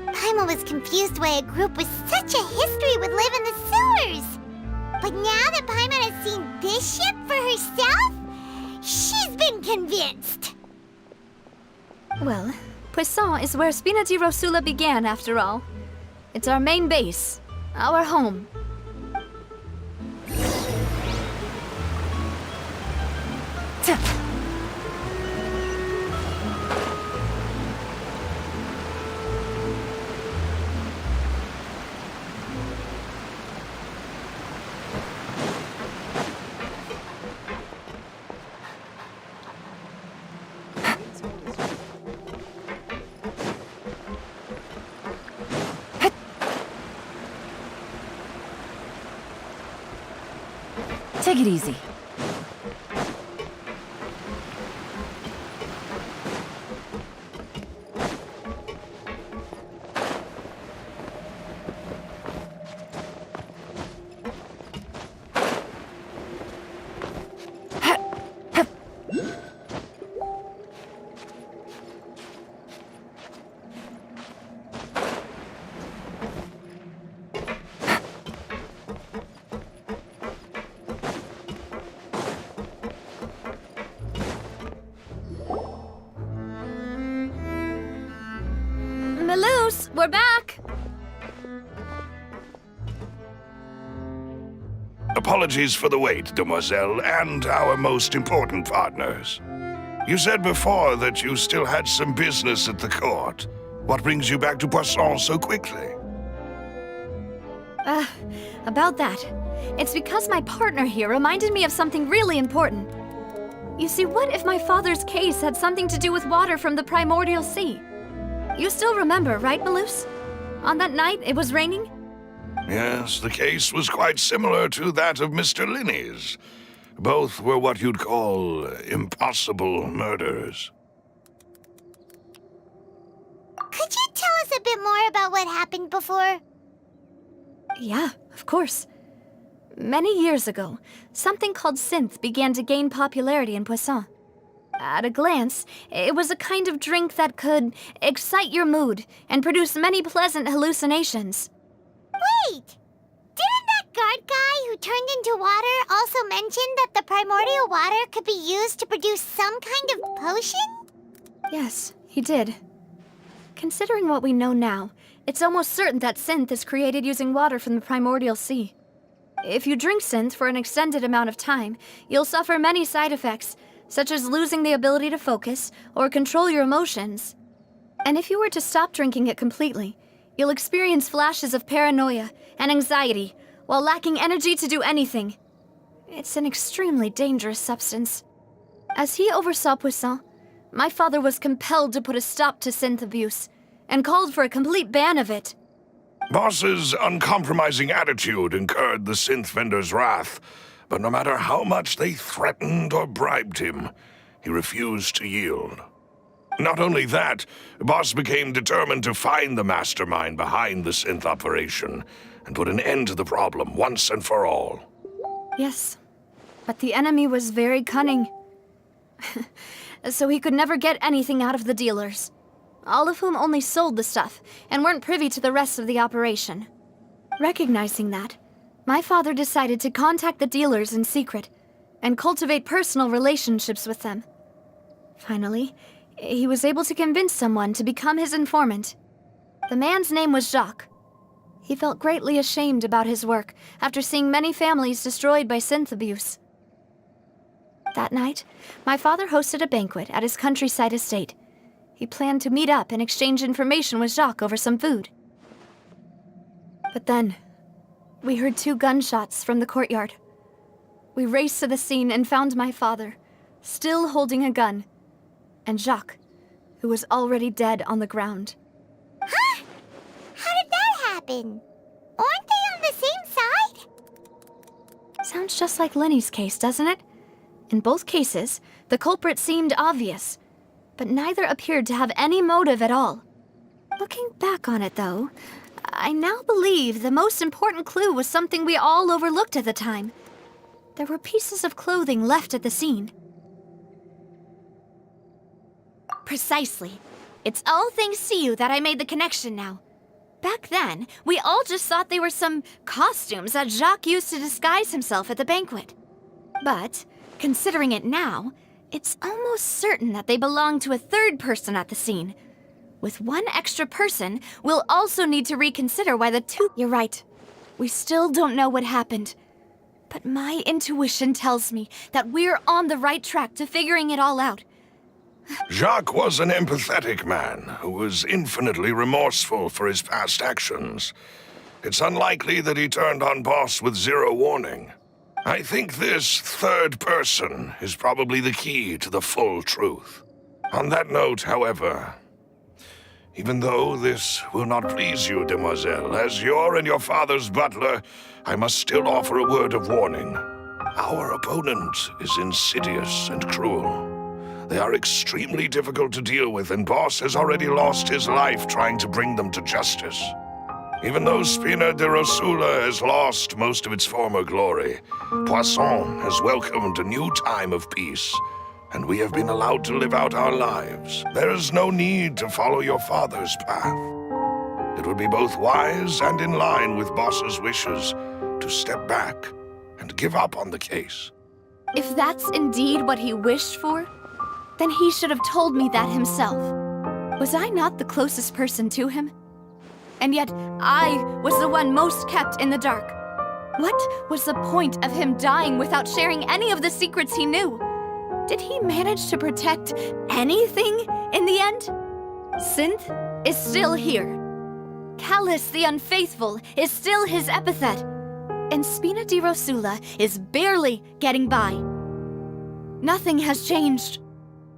Paimon was confused why a group with such a history would live in the sewers. But now that Paimon has seen this ship for herself, she's been convinced. Well, Poisson is where Spina di Rosula began, after all. It's our main base, our home. Take it easy. we're back! Apologies for the wait, demoiselle, and our most important partners. You said before that you still had some business at the court. What brings you back to Poisson so quickly? About that. It's because my partner here reminded me of something really important. You see, what if my father's case had something to do with water from the primordial sea? You still remember, right, Malus? On that night, it was raining? Yes, the case was quite similar to that of Mr. Linney's. Both were what you'd call impossible murders. Could you tell us a bit more about what happened before? Yeah, of course. Many years ago, something called synth began to gain popularity in Poisson. At a glance, it was a kind of drink that could excite your mood and produce many pleasant hallucinations. Wait! Didn't that guard guy who turned into water also mention that the primordial water could be used to produce some kind of potion? Yes, he did. Considering what we know now, it's almost certain that synth is created using water from the primordial sea. If you drink synth for an extended amount of time, you'll suffer many side effects, such as losing the ability to focus or control your emotions. And if you were to stop drinking it completely, you'll experience flashes of paranoia and anxiety while lacking energy to do anything. It's an extremely dangerous substance. As he oversaw Poisson, my father was compelled to put a stop to synth abuse and called for a complete ban of it. Boss's uncompromising attitude incurred the synth vendor's wrath, but no matter how much they threatened or bribed him, he refused to yield. Not only that, Boss became determined to find the mastermind behind the synth operation and put an end to the problem once and for all. Yes, but the enemy was very cunning. So he could never get anything out of the dealers, all of whom only sold the stuff and weren't privy to the rest of the operation. Recognizing that, my father decided to contact the dealers in secret and cultivate personal relationships with them. Finally, he was able to convince someone to become his informant. The man's name was Jacques. He felt greatly ashamed about his work after seeing many families destroyed by synth abuse. That night, my father hosted a banquet at his countryside estate. He planned to meet up and exchange information with Jacques over some food. But then, we heard 2 gunshots from the courtyard. We raced to the scene and found my father, still holding a gun, and Jacques, who was already dead on the ground. Huh? How did that happen? Aren't they on the same side? Sounds just like Lenny's case, doesn't it? In both cases, the culprit seemed obvious, but neither appeared to have any motive at all. Looking back on it, though, I now believe the most important clue was something we all overlooked at the time. There were pieces of clothing left at the scene. Precisely. It's all thanks to you that I made the connection now. Back then, we all just thought they were some costumes that Jacques used to disguise himself at the banquet. But, considering it now, it's almost certain that they belong to a third person at the scene. With one extra person, we'll also need to reconsider why the 2... You're right. We still don't know what happened. But my intuition tells me that we're on the right track to figuring it all out. Jacques was an empathetic man who was infinitely remorseful for his past actions. It's unlikely that he turned on Boss with 0 warning. I think this third person is probably the key to the full truth. On that note, however, even though this will not please you, demoiselle, as your and your father's butler, I must still offer a word of warning. Our opponent is insidious and cruel. They are extremely difficult to deal with, and Boss has already lost his life trying to bring them to justice. Even though Spina de Rosula has lost most of its former glory, Poisson has welcomed a new time of peace, and we have been allowed to live out our lives. There is no need to follow your father's path. It would be both wise and in line with Boss's wishes to step back and give up on the case. If that's indeed what he wished for, then he should have told me that himself. Was I not the closest person to him? And yet, I was the one most kept in the dark. What was the point of him dying without sharing any of the secrets he knew? Did he manage to protect anything in the end? Synth is still here. Callus the Unfaithful is still his epithet. And Spina di Rosula is barely getting by. Nothing has changed.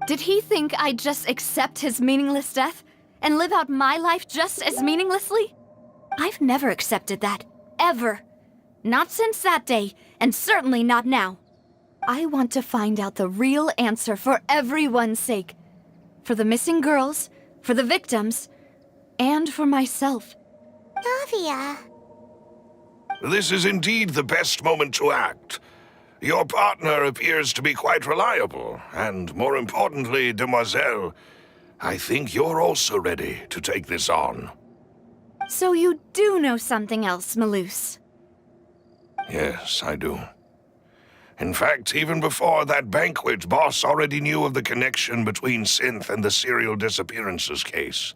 Did he think I'd just accept his meaningless death and live out my life just as meaninglessly? I've never accepted that, ever. Not since that day, and certainly not now. I want to find out the real answer for everyone's sake. For the missing girls, for the victims, and for myself. Navia. This is indeed the best moment to act. Your partner appears to be quite reliable, and more importantly, Demoiselle, I think you're also ready to take this on. So you do know something else, Malus? Yes, I do. In fact, even before that banquet, Boss already knew of the connection between Synth and the serial disappearances case.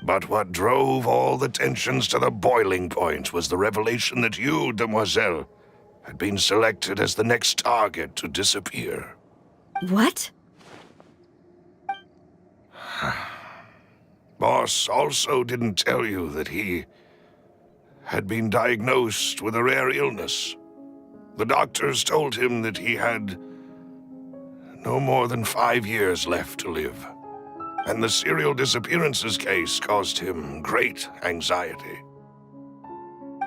But what drove all the tensions to the boiling point was the revelation that you, Demoiselle, had been selected as the next target to disappear. What? Boss also didn't tell you that he had been diagnosed with a rare illness. The doctors told him that he had no more than 5 years left to live. And the serial disappearances case caused him great anxiety.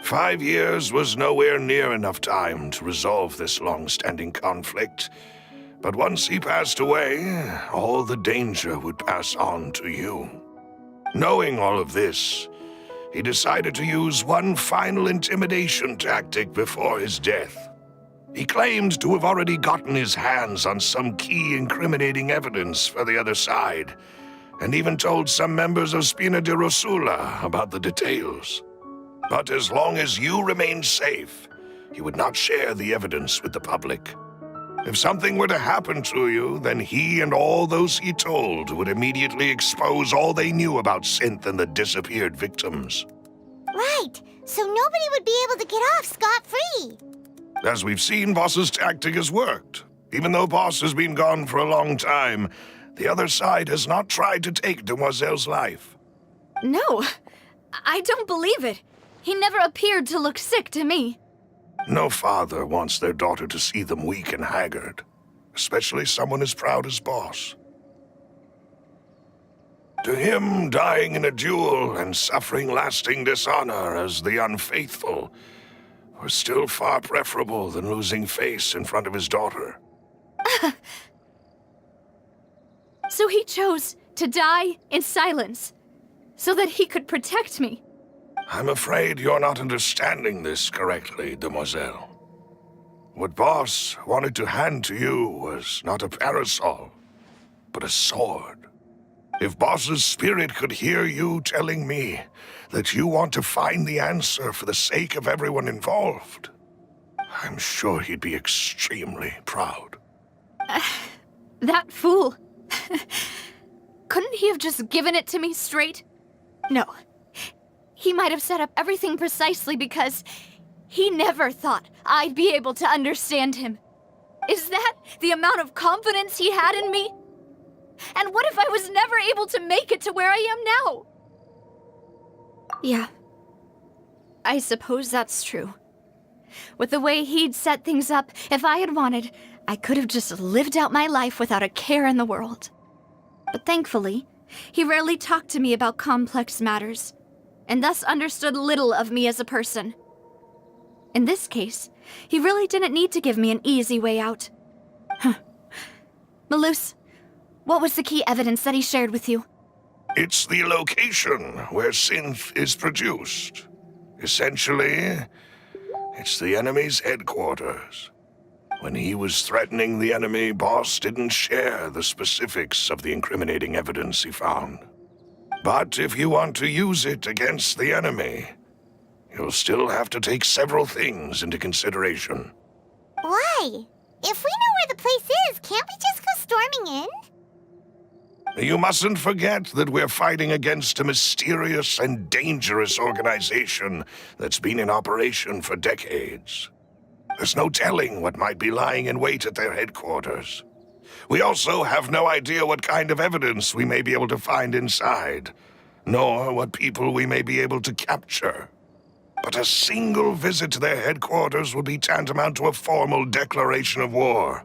5 years was nowhere near enough time to resolve this long-standing conflict. But once he passed away, all the danger would pass on to you. Knowing all of this, he decided to use one final intimidation tactic before his death. He claimed to have already gotten his hands on some key incriminating evidence for the other side, and even told some members of Spina di Rosula about the details. But as long as you remained safe, he would not share the evidence with the public. If something were to happen to you, then he and all those he told would immediately expose all they knew about Synth and the disappeared victims. Right, so nobody would be able to get off scot-free. As we've seen, Boss's tactic has worked. Even though Boss has been gone for a long time, the other side has not tried to take Demoiselle's life. No, I don't believe it. He never appeared to look sick to me. No father wants their daughter to see them weak and haggard, especially someone as proud as Boss. To him, dying in a duel and suffering lasting dishonor as the Unfaithful was still far preferable than losing face in front of his daughter. So he chose to die in silence, so that he could protect me. I'm afraid you're not understanding this correctly, Demoiselle. What Boss wanted to hand to you was not a parasol, but a sword. If Boss's spirit could hear you telling me that you want to find the answer for the sake of everyone involved, I'm sure he'd be extremely proud. That fool. Couldn't he have just given it to me straight? No. He might have set up everything precisely because he never thought I'd be able to understand him. Is that the amount of confidence he had in me? And what if I was never able to make it to where I am now? Yeah. I suppose that's true. With the way he'd set things up, if I had wanted, I could have just lived out my life without a care in the world. But thankfully, he rarely talked to me about complex matters, and thus understood little of me as a person. In this case, he really didn't need to give me an easy way out. Malus, what was the key evidence that he shared with you? It's the location where Synth is produced. Essentially, it's the enemy's headquarters. When he was threatening the enemy, Boss didn't share the specifics of the incriminating evidence he found. But if you want to use it against the enemy, you'll still have to take several things into consideration. Why? If we know where the place is, can't we just go storming in? You mustn't forget that we're fighting against a mysterious and dangerous organization that's been in operation for decades. There's no telling what might be lying in wait at their headquarters. We also have no idea what kind of evidence we may be able to find inside, nor what people we may be able to capture. But a single visit to their headquarters would be tantamount to a formal declaration of war.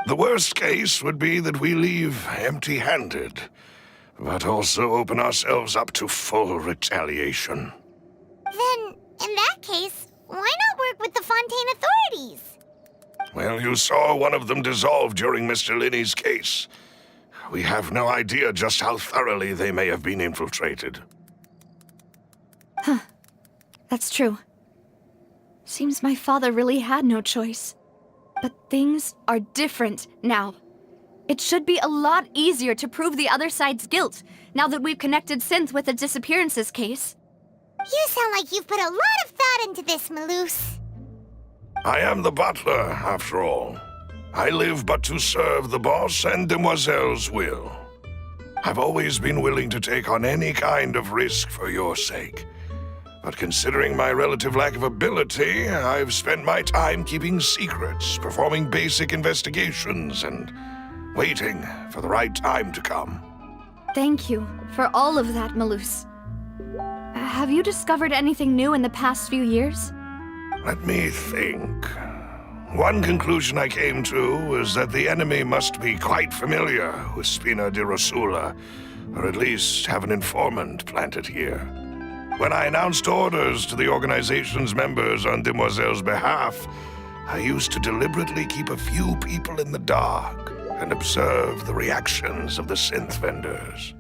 The worst case would be that we leave empty-handed, but also open ourselves up to full retaliation. Then, in that case, why not work with the Fontaine authorities? Well, you saw one of them dissolve during Mr. Linney's case. We have no idea just how thoroughly they may have been infiltrated. That's true. Seems my father really had no choice. But things are different now. It should be a lot easier to prove the other side's guilt, now that we've connected Synth with the disappearances case. You sound like you've put a lot of thought into this, Maloose. I am the butler, after all. I live but to serve the boss and Demoiselle's will. I've always been willing to take on any kind of risk for your sake. But considering my relative lack of ability, I've spent my time keeping secrets, performing basic investigations, and waiting for the right time to come. Thank you for all of that, Maloose. Have you discovered anything new in the past few years? Let me think. One conclusion I came to was that the enemy must be quite familiar with Spina di Rosula, or at least have an informant planted here. When I announced orders to the organization's members on Demoiselle's behalf, I used to deliberately keep a few people in the dark and observe the reactions of the synth vendors.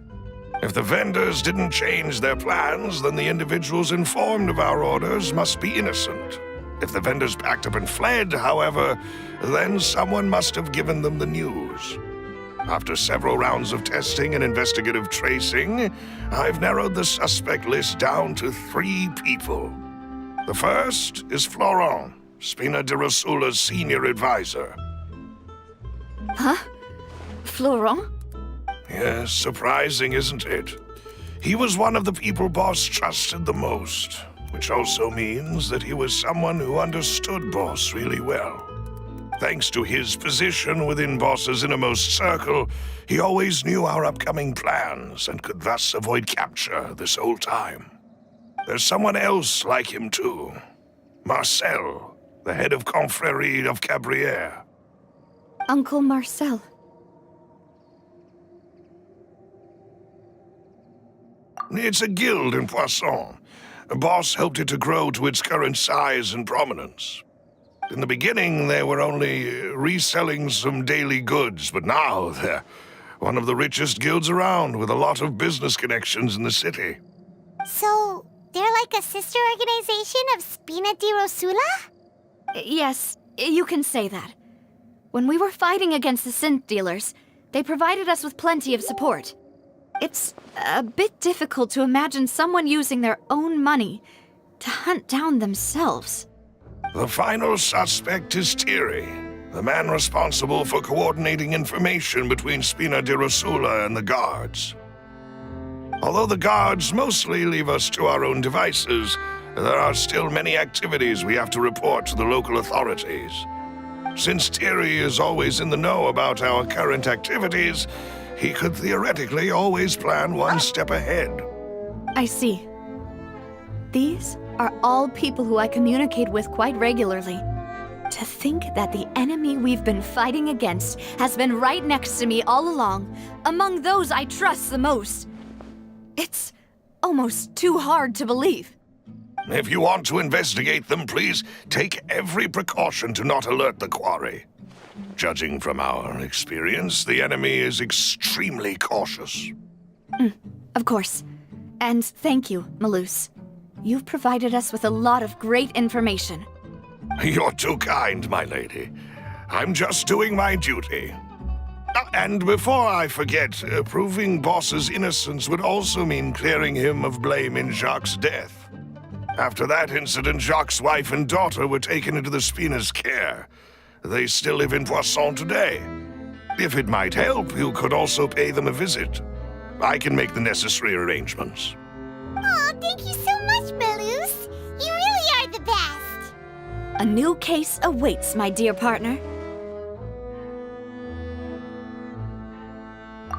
If the vendors didn't change their plans, then the individuals informed of our orders must be innocent. If the vendors packed up and fled, however, then someone must have given them the news. After several rounds of testing and investigative tracing, I've narrowed the suspect list down to 3 people. The first is Florent, Spina di Rosula's senior advisor. Huh? Florent? Yes, surprising, isn't it? He was one of the people Boss trusted the most, which also means that he was someone who understood Boss really well. Thanks to his position within Boss's innermost circle, he always knew our upcoming plans and could thus avoid capture this whole time. There's someone else like him too. Marcel, the head of Confrérie of Cabrières. Uncle Marcel. It's a guild in Poisson. Boss helped it to grow to its current size and prominence. In the beginning, they were only reselling some daily goods, but now they're one of the richest guilds around with a lot of business connections in the city. So, they're like a sister organization of Spina di Rosula? Yes, you can say that. When we were fighting against the synth dealers, they provided us with plenty of support. It's a bit difficult to imagine someone using their own money to hunt down themselves. The final suspect is Thierry, the man responsible for coordinating information between Spina di Rosula and the guards. Although the guards mostly leave us to our own devices, there are still many activities we have to report to the local authorities. Since Thierry is always in the know about our current activities, he could theoretically always plan one step ahead. I see. These are all people who I communicate with quite regularly. To think that the enemy we've been fighting against has been right next to me all along, among those I trust the most. It's almost too hard to believe. If you want to investigate them, please take every precaution to not alert the quarry. Judging from our experience, the enemy is extremely cautious. Of course. And thank you, Maloose. You've provided us with a lot of great information. You're too kind, my lady. I'm just doing my duty. And before I forget, proving Boss's innocence would also mean clearing him of blame in Jacques' death. After that incident, Jacques' wife and daughter were taken into the Spina's care. They still live in Poisson today. If it might help, you could also pay them a visit. I can make the necessary arrangements. Oh, thank you so much, Balloos. You really are the best. A new case awaits, my dear partner.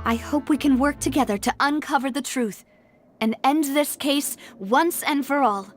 I hope we can work together to uncover the truth and end this case once and for all.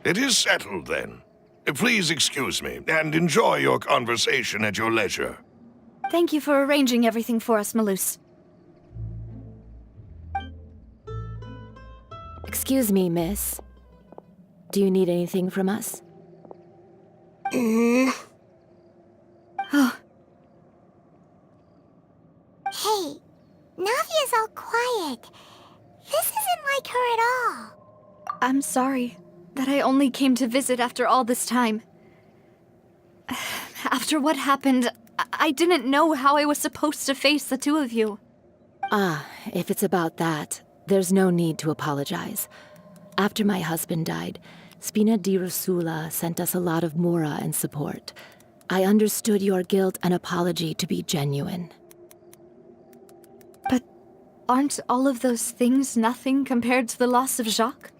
It is settled, then. Please excuse me, and enjoy your conversation at your leisure. Thank you for arranging everything for us, Maloose. Excuse me, miss. Do you need anything from us? Oh, Hey, Navia's all quiet. This isn't like her at all. I'm sorry that I only came to visit after all this time. After what happened, I didn't know how I was supposed to face the two of you. Ah, if it's about that, there's no need to apologize. After my husband died, Spina di Rusula sent us a lot of mora and support. I understood your guilt and apology to be genuine. But aren't all of those things nothing compared to the loss of Jacques?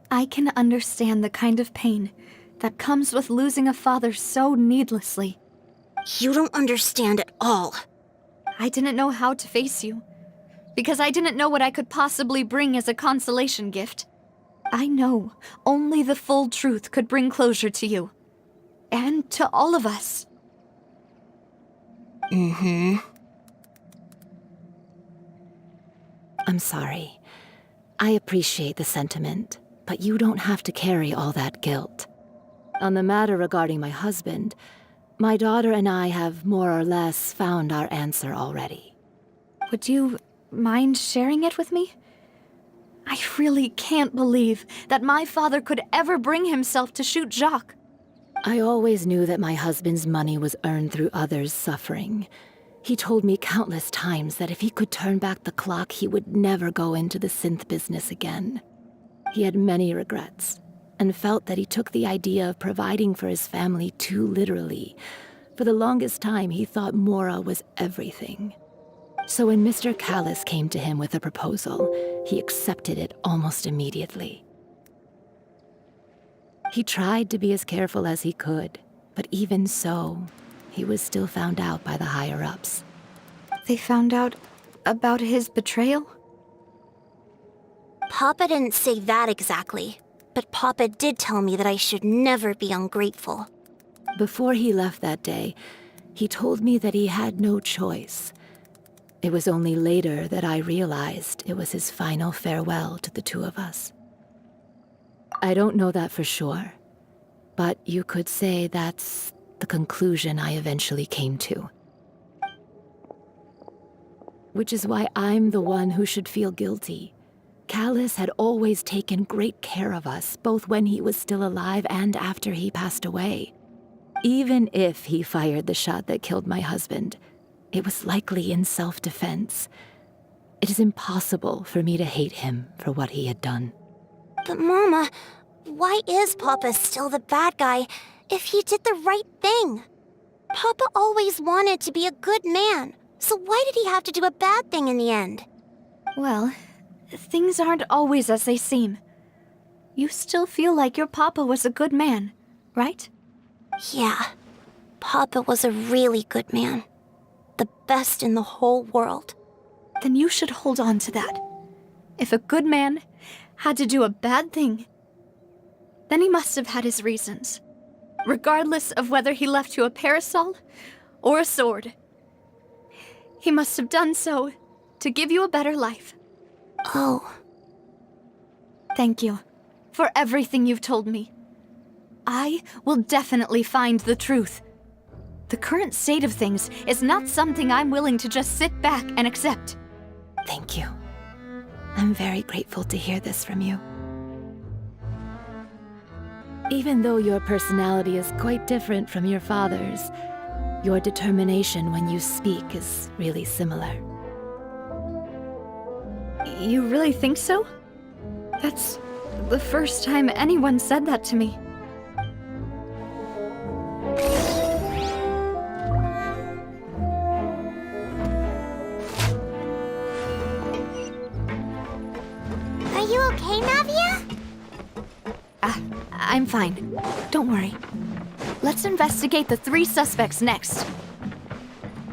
I can understand the kind of pain that comes with losing a father so needlessly. You don't understand at all. I didn't know how to face you, because I didn't know what I could possibly bring as a consolation gift. I know only the full truth could bring closure to you, and to all of us. Mm-hmm. I'm sorry. I appreciate the sentiment, but you don't have to carry all that guilt. On the matter regarding my husband, my daughter and I have more or less found our answer already. Would you mind sharing it with me? I really can't believe that my father could ever bring himself to shoot Jacques. I always knew that my husband's money was earned through others' suffering. He told me countless times that if he could turn back the clock, he would never go into the synth business again. He had many regrets, and felt that he took the idea of providing for his family too literally. For the longest time, he thought Mora was everything. So when Mr. Callis came to him with a proposal, he accepted it almost immediately. He tried to be as careful as he could, but even so, he was still found out by the higher-ups. They found out about his betrayal? Papa didn't say that exactly, but Papa did tell me that I should never be ungrateful. Before he left that day, he told me that he had no choice. It was only later that I realized it was his final farewell to the two of us. I don't know that for sure, but you could say that's the conclusion I eventually came to. Which is why I'm the one who should feel guilty. Callis had always taken great care of us, both when he was still alive and after he passed away. Even if he fired the shot that killed my husband, it was likely in self-defense. It is impossible for me to hate him for what he had done. But Mama, why is Papa still the bad guy if he did the right thing? Papa always wanted to be a good man, so why did he have to do a bad thing in the end? Well, things aren't always as they seem. You still feel like your papa was a good man, right? Yeah, Papa was a really good man. The best in the whole world. Then you should hold on to that. If a good man had to do a bad thing, then he must have had his reasons. Regardless of whether he left you a parasol or a sword. He must have done so to give you a better life. Oh. Thank you for everything you've told me. I will definitely find the truth. The current state of things is not something I'm willing to just sit back and accept. Thank you. I'm very grateful to hear this from you. Even though your personality is quite different from your father's, your determination when you speak is really similar. You really think so? That's the first time anyone said that to me. Are you okay, Navia? I'm fine. Don't worry. Let's investigate the 3 suspects next.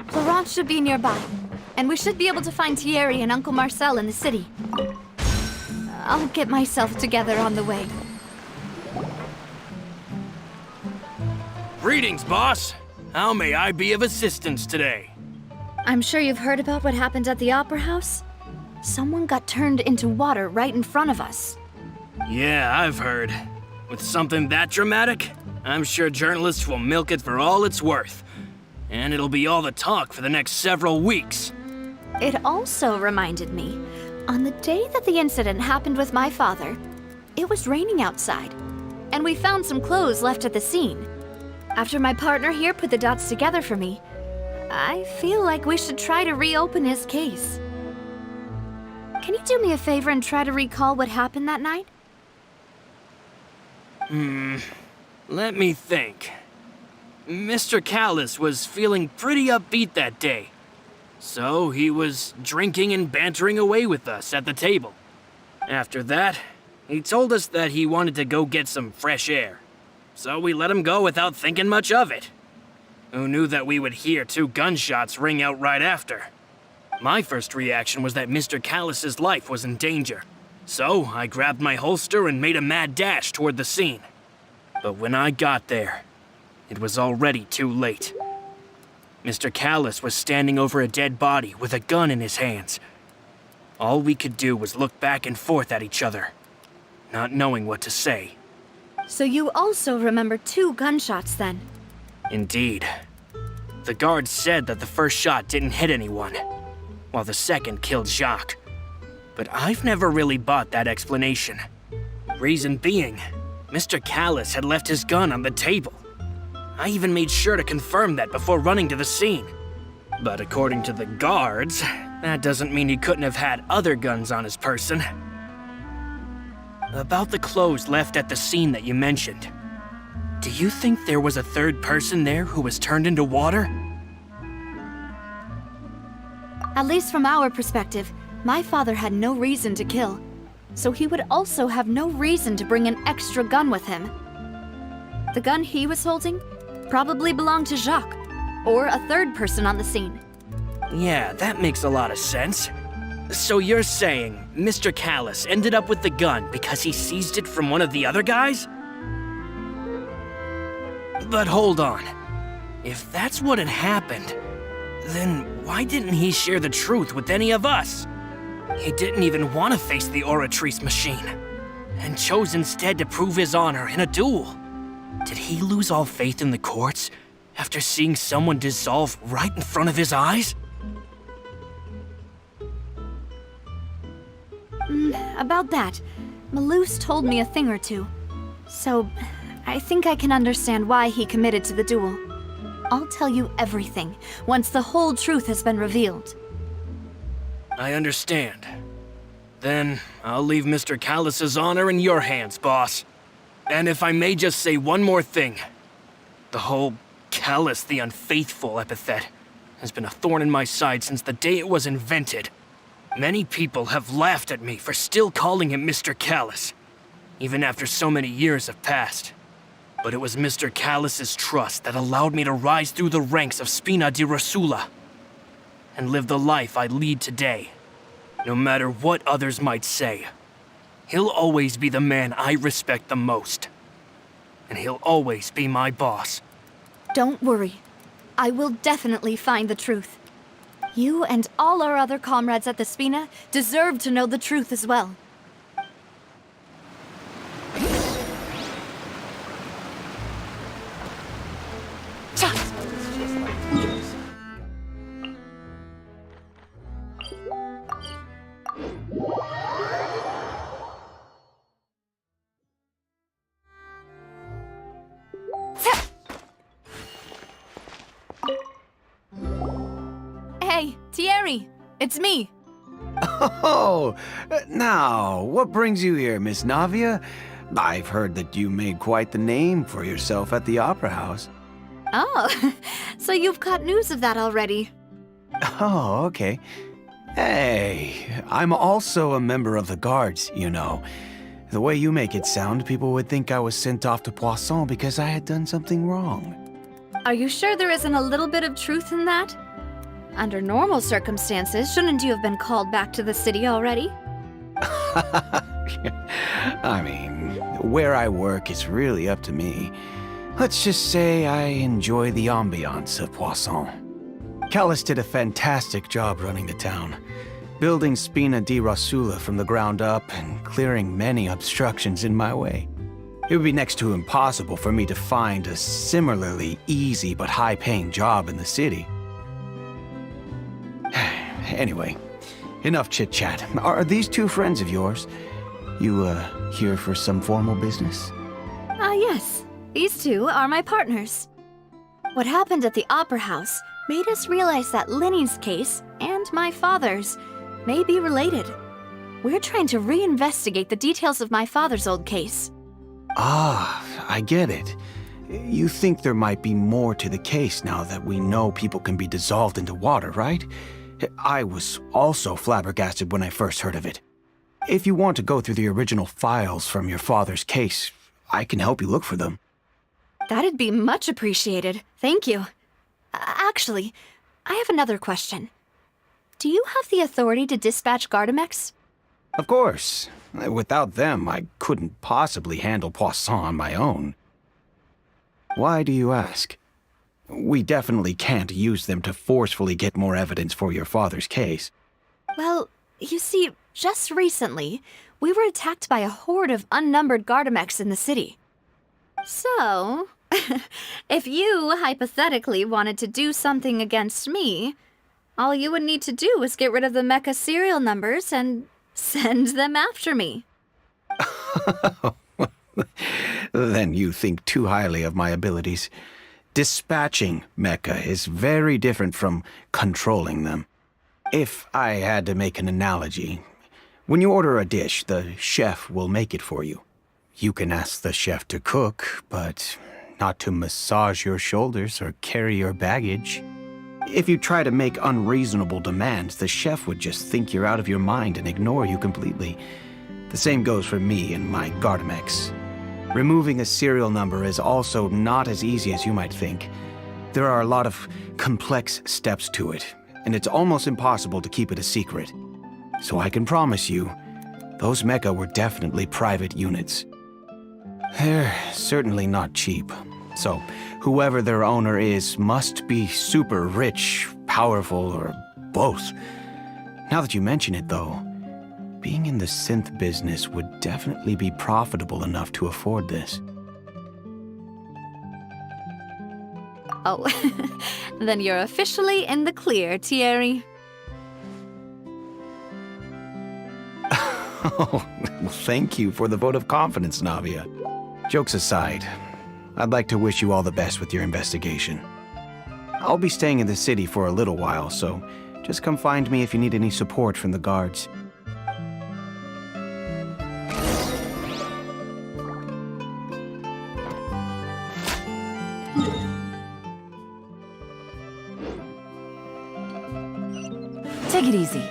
Florence should be nearby, and we should be able to find Thierry and Uncle Marcel in the city. I'll get myself together on the way. Greetings, boss. How may I be of assistance today? I'm sure you've heard about what happened at the Opera House. Someone got turned into water right in front of us. Yeah, I've heard. With something that dramatic, I'm sure journalists will milk it for all it's worth. And it'll be all the talk for the next several weeks. It also reminded me, on the day that the incident happened with my father, it was raining outside, and we found some clothes left at the scene. After my partner here put the dots together for me, I feel like we should try to reopen his case. Can you do me a favor and try to recall what happened that night? Let me think. Mr. Callis was feeling pretty upbeat that day. So he was drinking and bantering away with us at the table. After that, he told us that he wanted to go get some fresh air. So we let him go without thinking much of it. Who knew that we would hear 2 gunshots ring out right after? My first reaction was that Mr. Callis's life was in danger. So I grabbed my holster and made a mad dash toward the scene. But when I got there, it was already too late. Mr. Callis was standing over a dead body with a gun in his hands. All we could do was look back and forth at each other, not knowing what to say. So you also remember 2 gunshots then? Indeed. The guard said that the first shot didn't hit anyone, while the second killed Jacques. But I've never really bought that explanation. Reason being, Mr. Callis had left his gun on the table. I even made sure to confirm that before running to the scene. But according to the guards, that doesn't mean he couldn't have had other guns on his person. About the clothes left at the scene that you mentioned, do you think there was a 3rd person there who was turned into water? At least from our perspective, my father had no reason to kill, so he would also have no reason to bring an extra gun with him. The gun he was holding probably belonged to Jacques, or a 3rd person on the scene. Yeah, that makes a lot of sense. So you're saying Mr. Callis ended up with the gun because he seized it from one of the other guys? But hold on. If that's what had happened, then why didn't he share the truth with any of us? He didn't even want to face the Oratrice machine, and chose instead to prove his honor in a duel. Did he lose all faith in the courts after seeing someone dissolve right in front of his eyes? About that, Malouse told me a thing or two. So, I think I can understand why he committed to the duel. I'll tell you everything once the whole truth has been revealed. I understand. Then I'll leave Mr. Callis's honor in your hands, boss. And if I may just say one more thing. The whole Callis the Unfaithful epithet has been a thorn in my side since the day it was invented. Many people have laughed at me for still calling him Mr. Callis, even after so many years have passed. But it was Mr. Callis's trust that allowed me to rise through the ranks of Spina di Rosula and live the life I lead today. No matter what others might say, he'll always be the man I respect the most. And he'll always be my boss. Don't worry. I will definitely find the truth. You and all our other comrades at the Spina deserve to know the truth as well. Hey, Thierry, it's me. Oh, now, what brings you here, Miss Navia? I've heard that you made quite the name for yourself at the Opera House. Oh, so you've got news of that already. Oh, okay. Hey, I'm also a member of the Guards, you know. The way you make it sound, people would think I was sent off to Poisson because I had done something wrong. Are you sure there isn't a little bit of truth in that? Under normal circumstances, shouldn't you have been called back to the city already? I mean, where I work is really up to me. Let's just say I enjoy the ambiance of Poisson. Callus did a fantastic job running the town, building Spina di Rosula from the ground up and clearing many obstructions in my way. It would be next to impossible for me to find a similarly easy but high-paying job in the city. Anyway, enough chit-chat. Are these two friends of yours? You, here for some formal business? Yes. These two are my partners. What happened at the Opera House made us realize that Linny's case and my father's may be related. We're trying to reinvestigate the details of my father's old case. Ah, I get it. You think there might be more to the case now that we know people can be dissolved into water, right? I was also flabbergasted when I first heard of it. If you want to go through the original files from your father's case, I can help you look for them. That'd be much appreciated. Thank you. Actually, I have another question. Do you have the authority to dispatch Gardamex? Of course. Without them, I couldn't possibly handle Poisson on my own. Why do you ask? We definitely can't use them to forcefully get more evidence for your father's case. Well, you see, just recently, we were attacked by a horde of unnumbered Gardamex in the city. So, if you hypothetically wanted to do something against me, all you would need to do is get rid of the mecha serial numbers and send them after me. Then you think too highly of my abilities. Dispatching mecha is very different from controlling them. If I had to make an analogy, when you order a dish, the chef will make it for you. You can ask the chef to cook, but not to massage your shoulders or carry your baggage. If you try to make unreasonable demands, the chef would just think you're out of your mind and ignore you completely. The same goes for me and my Gardamex. Removing a serial number is also not as easy as you might think. There are a lot of complex steps to it, and it's almost impossible to keep it a secret. So I can promise you, those mecha were definitely private units. They're certainly not cheap. So, whoever their owner is must be super rich, powerful, or both. Now that you mention it, though, being in the synth business would definitely be profitable enough to afford this. Oh, then you're officially in the clear, Thierry. Oh, well, thank you for the vote of confidence, Navia. Jokes aside, I'd like to wish you all the best with your investigation. I'll be staying in the city for a little while, so just come find me if you need any support from the guards. Take it easy.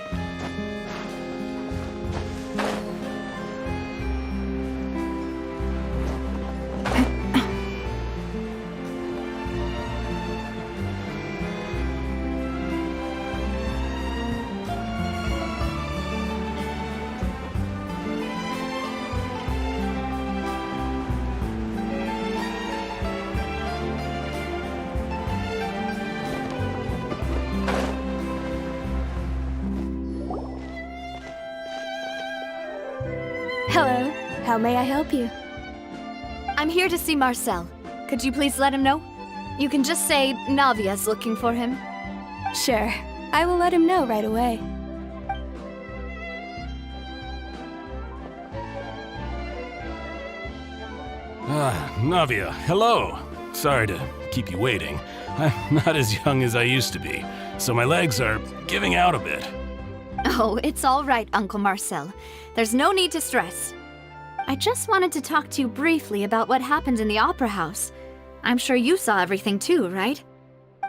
Hello. How may I help you? I'm here to see Marcel. Could you please let him know? You can just say Navia's looking for him. Sure. I will let him know right away. Navia, hello. Sorry to keep you waiting. I'm not as young as I used to be, so my legs are giving out a bit. Oh, it's all right, Uncle Marcel. There's no need to stress. I just wanted to talk to you briefly about what happened in the Opera House. I'm sure you saw everything too, right?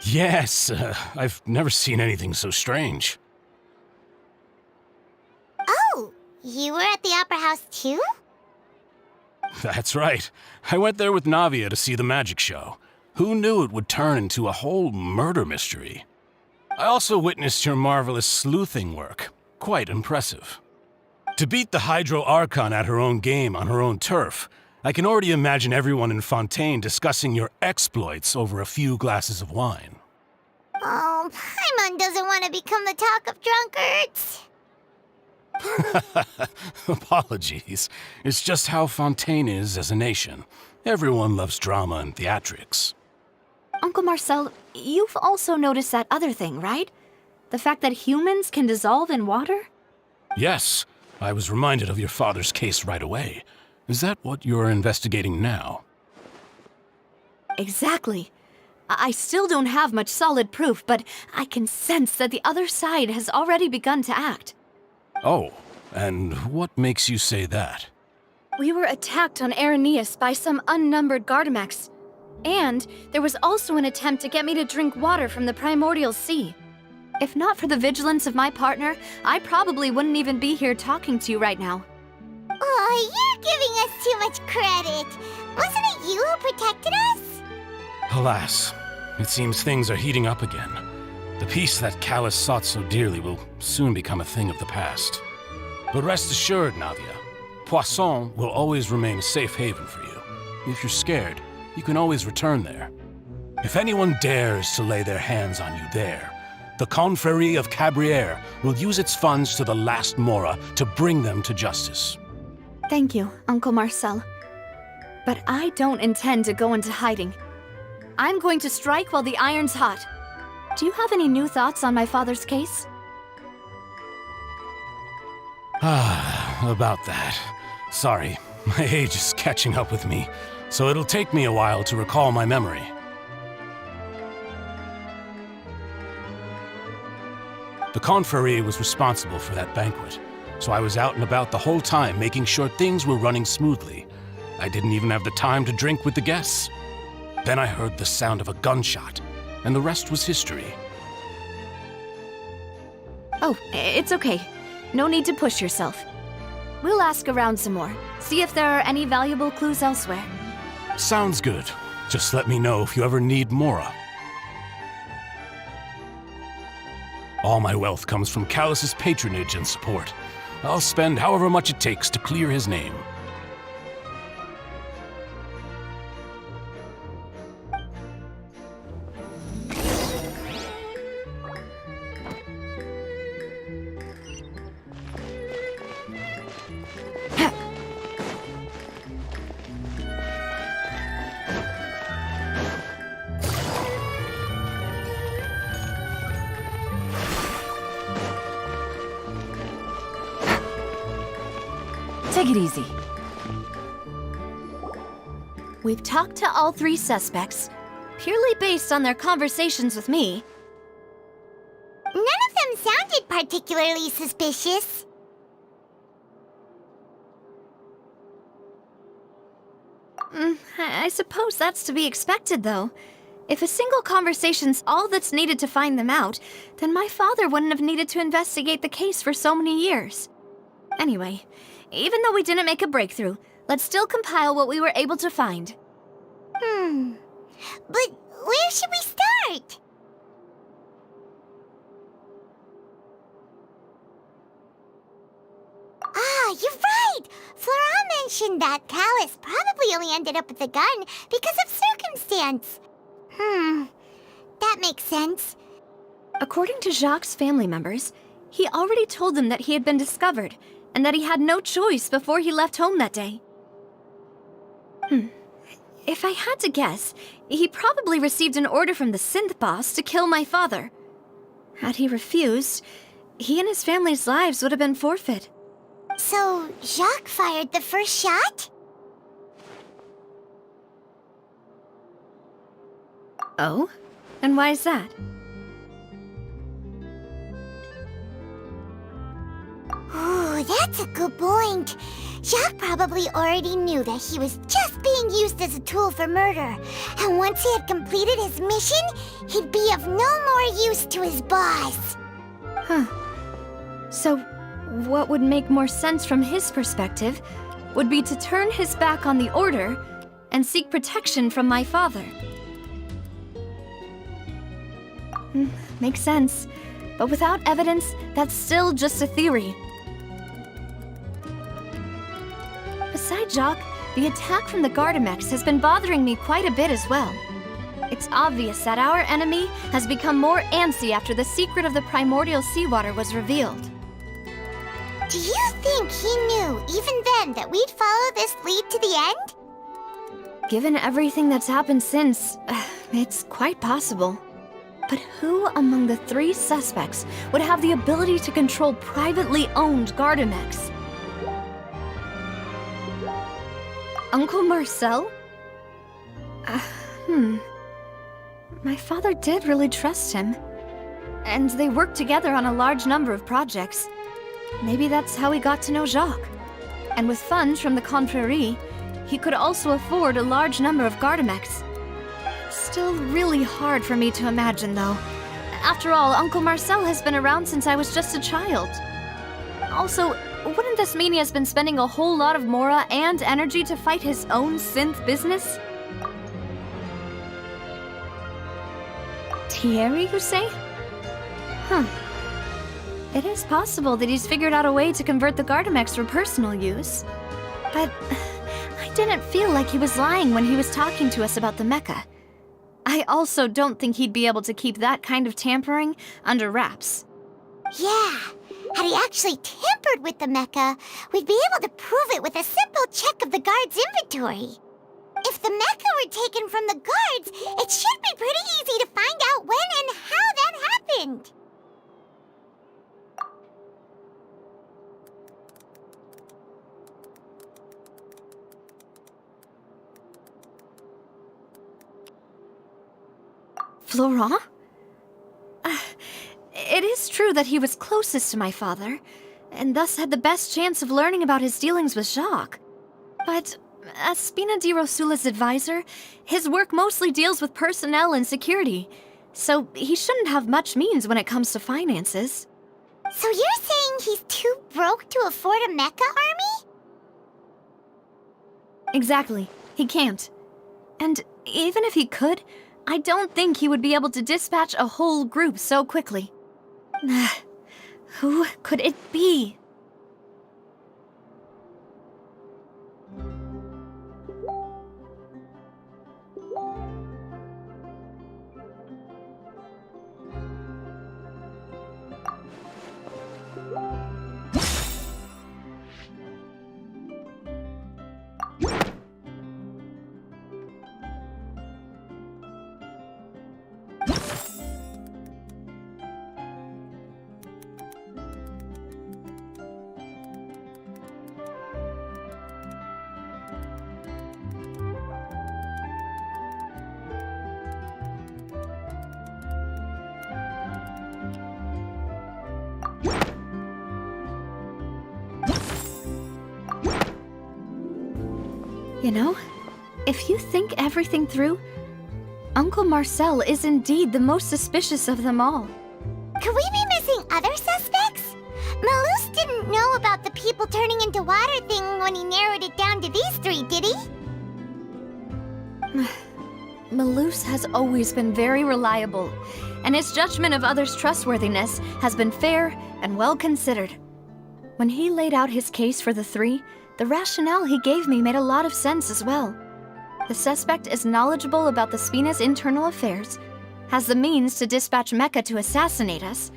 Yes, I've never seen anything so strange. Oh, you were at the Opera House too? That's right. I went there with Navia to see the magic show. Who knew it would turn into a whole murder mystery? I also witnessed your marvelous sleuthing work. Quite impressive. To beat the Hydro Archon at her own game on her own turf, I can already imagine everyone in Fontaine discussing your exploits over a few glasses of wine. Oh, Paimon doesn't want to become the talk of drunkards. Apologies. It's just how Fontaine is as a nation. Everyone loves drama and theatrics. Uncle Marcel, you've also noticed that other thing, right? The fact that humans can dissolve in water? Yes, I was reminded of your father's case right away. Is that what you're investigating now? Exactly. I still don't have much solid proof, but I can sense that the other side has already begun to act. Oh, and what makes you say that? We were attacked on Araneus by some unnumbered Gardamex. And there was also an attempt to get me to drink water from the primordial sea. If not for the vigilance of my partner, I probably wouldn't even be here talking to you right now. Oh, you're giving us too much credit. Wasn't it you who protected us? Alas, it seems things are heating up again. The peace that Callus sought so dearly will soon become a thing of the past. But rest assured, Navia, Poisson will always remain a safe haven for you. If you're scared, you can always return there. If anyone dares to lay their hands on you there, the Confrérie of Cabrières will use its funds to the last Mora to bring them to justice. Thank you, Uncle Marcel. But I don't intend to go into hiding. I'm going to strike while the iron's hot. Do you have any new thoughts on my father's case? About that. Sorry, my age is catching up with me, so it'll take me a while to recall my memory. The Confrérie was responsible for that banquet, so I was out and about the whole time making sure things were running smoothly. I didn't even have the time to drink with the guests. Then I heard the sound of a gunshot, and the rest was history. Oh, it's okay. No need to push yourself. We'll ask around some more, see if there are any valuable clues elsewhere. Sounds good. Just let me know if you ever need Mora. All my wealth comes from Callus's patronage and support. I'll spend however much it takes to clear his name. Take it easy. We've talked to all three suspects, purely based on their conversations with me. None of them sounded particularly suspicious. I suppose that's to be expected, though. If a single conversation's all that's needed to find them out, then my father wouldn't have needed to investigate the case for so many years. Anyway, even though we didn't make a breakthrough, let's still compile what we were able to find. But where should we start? Ah, you're right! Flora mentioned that Callus probably only ended up with the gun because of circumstance. That makes sense. According to Jacques' family members, he already told them that he had been discovered, and that he had no choice before he left home that day. If I had to guess, he probably received an order from the synth boss to kill my father. Had he refused, he and his family's lives would have been forfeit. So, Jacques fired the first shot? Oh? And why is that? Ooh, that's a good point. Jacques probably already knew that he was just being used as a tool for murder. And once he had completed his mission, he'd be of no more use to his boss. Huh. So, what would make more sense from his perspective would be to turn his back on the Order and seek protection from my father. Makes sense. But without evidence, that's still just a theory. Besides Jacques, the attack from the Gardamex has been bothering me quite a bit as well. It's obvious that our enemy has become more antsy after the secret of the primordial seawater was revealed. Do you think he knew, even then, that we'd follow this lead to the end? Given everything that's happened since, it's quite possible. But who among the 3 suspects would have the ability to control privately owned Gardamex? Uncle Marcel? My father did really trust him. And they worked together on a large number of projects. Maybe that's how he got to know Jacques. And with funds from the Confrérie, he could also afford a large number of Gardamex. Still really hard for me to imagine, though. After all, Uncle Marcel has been around since I was just a child. Also, wouldn't this mean he has been spending a whole lot of mora and energy to fight his own synth business? Thierry, you say? Huh. It is possible that he's figured out a way to convert the Gardamex for personal use. But I didn't feel like he was lying when he was talking to us about the mecha. I also don't think he'd be able to keep that kind of tampering under wraps. Yeah, had he actually tampered with the mecha, we'd be able to prove it with a simple check of the guard's inventory. If the mecha were taken from the guards, it should be pretty easy to find out when and how that happened. Florent? It is true that he was closest to my father, and thus had the best chance of learning about his dealings with Jacques. But as Spina di Rosula's advisor, his work mostly deals with personnel and security, so he shouldn't have much means when it comes to finances. So you're saying he's too broke to afford a mecha army? Exactly. He can't. And even if he could, I don't think he would be able to dispatch a whole group so quickly. Who could it be? You know, if you think everything through, Uncle Marcel is indeed the most suspicious of them all. Could we be missing other suspects? Malus didn't know about the people turning into water thing when he narrowed it down to these 3, did he? Malus has always been very reliable, and his judgment of others' trustworthiness has been fair and well considered. When he laid out his case for the 3, the rationale he gave me made a lot of sense as well. The suspect is knowledgeable about the Spina's internal affairs, has the means to dispatch mecha to assassinate us,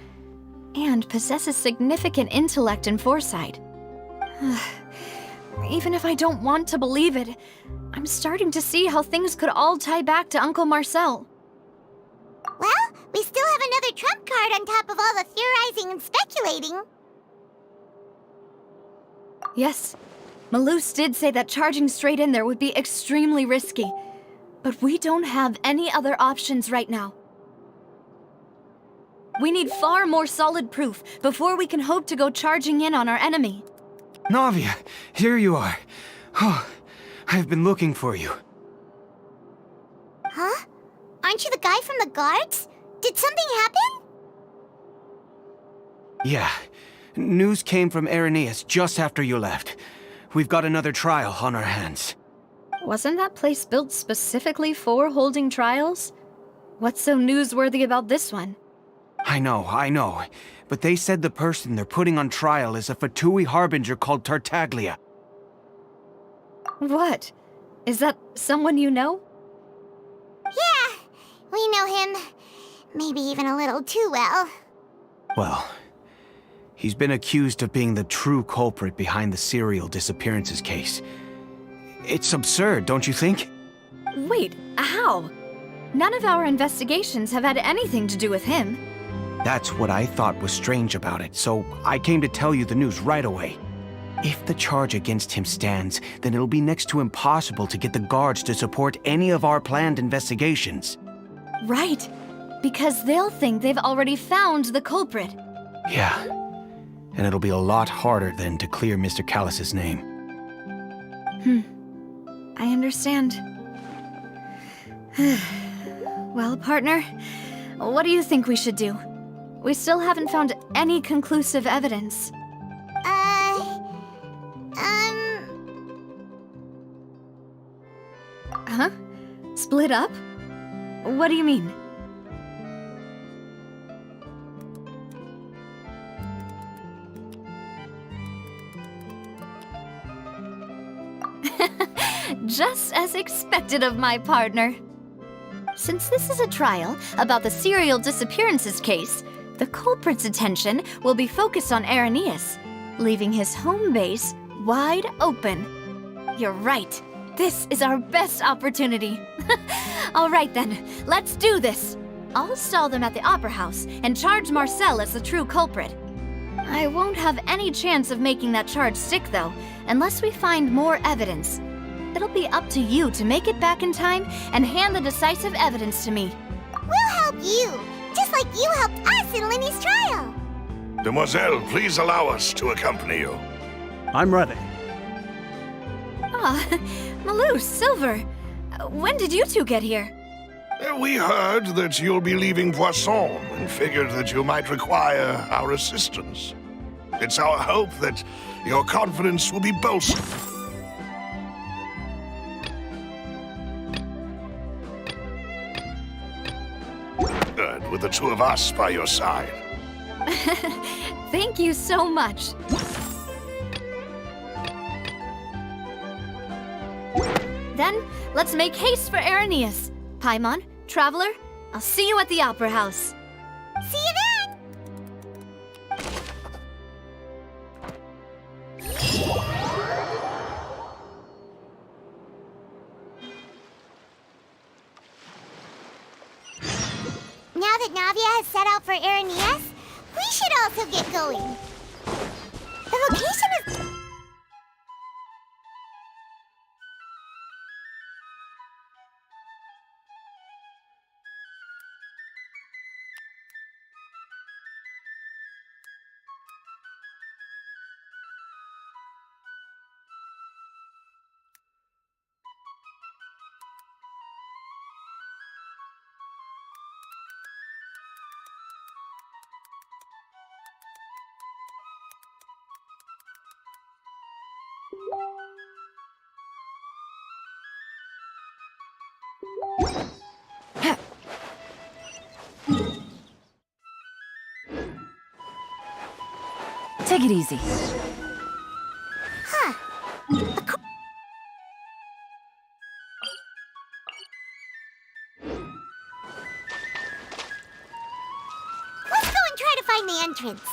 and possesses significant intellect and foresight. Even if I don't want to believe it, I'm starting to see how things could all tie back to Uncle Marcel. Well, we still have another trump card on top of all the theorizing and speculating. Yes, Malus did say that charging straight in there would be extremely risky. But we don't have any other options right now. We need far more solid proof before we can hope to go charging in on our enemy. Navia, here you are. Oh, I've been looking for you. Huh? Aren't you the guy from the guards? Did something happen? Yeah. News came from Irenaeus just after you left. We've got another trial on our hands. Wasn't that place built specifically for holding trials? What's so newsworthy about this one? I know. But they said the person they're putting on trial is a Fatui harbinger called Tartaglia. What? Is that someone you know? Yeah, we know him. Maybe even a little too well. Well, he's been accused of being the true culprit behind the serial disappearances case. It's absurd, don't you think? Wait, how? None of our investigations have had anything to do with him. That's what I thought was strange about it, so I came to tell you the news right away. If the charge against him stands, then it'll be next to impossible to get the guards to support any of our planned investigations. Right, because they'll think they've already found the culprit. Yeah, and it'll be a lot harder then to clear Mr. Callus's name. I understand. Well, partner, what do you think we should do? We still haven't found any conclusive evidence. Huh? Split up? What do you mean? Just as expected of my partner. Since this is a trial about the serial disappearances case, the culprit's attention will be focused on Irenaeus, leaving his home base wide open. You're right. This is our best opportunity. All right then, let's do this. I'll stall them at the Opera House and charge Marcel as the true culprit. I won't have any chance of making that charge stick, though, unless we find more evidence. It'll be up to you to make it back in time and hand the decisive evidence to me. We'll help you, just like you helped us in Linny's trial. Demoiselle, please allow us to accompany you. I'm ready. Ah, Malou, Silver, when did you two get here? We heard that you'll be leaving Poisson and figured that you might require our assistance. It's our hope that your confidence will be bolstered. Good, with the two of us by your side. Thank you so much. Then, let's make haste for Irenaeus. Paimon, Traveler, I'll see you at the Opera House. See you then! Now that Navia has set out for Irenaeus, we should also get going. The location is... Take it easy. Huh. Let's go and try to find the entrance.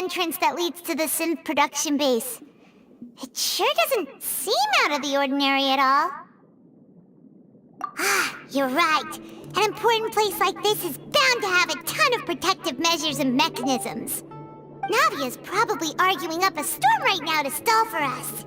entrance that leads to the synth production base. It sure doesn't seem out of the ordinary at all. Ah, you're right. An important place like this is bound to have a ton of protective measures and mechanisms. Navia's probably arguing up a storm right now to stall for us.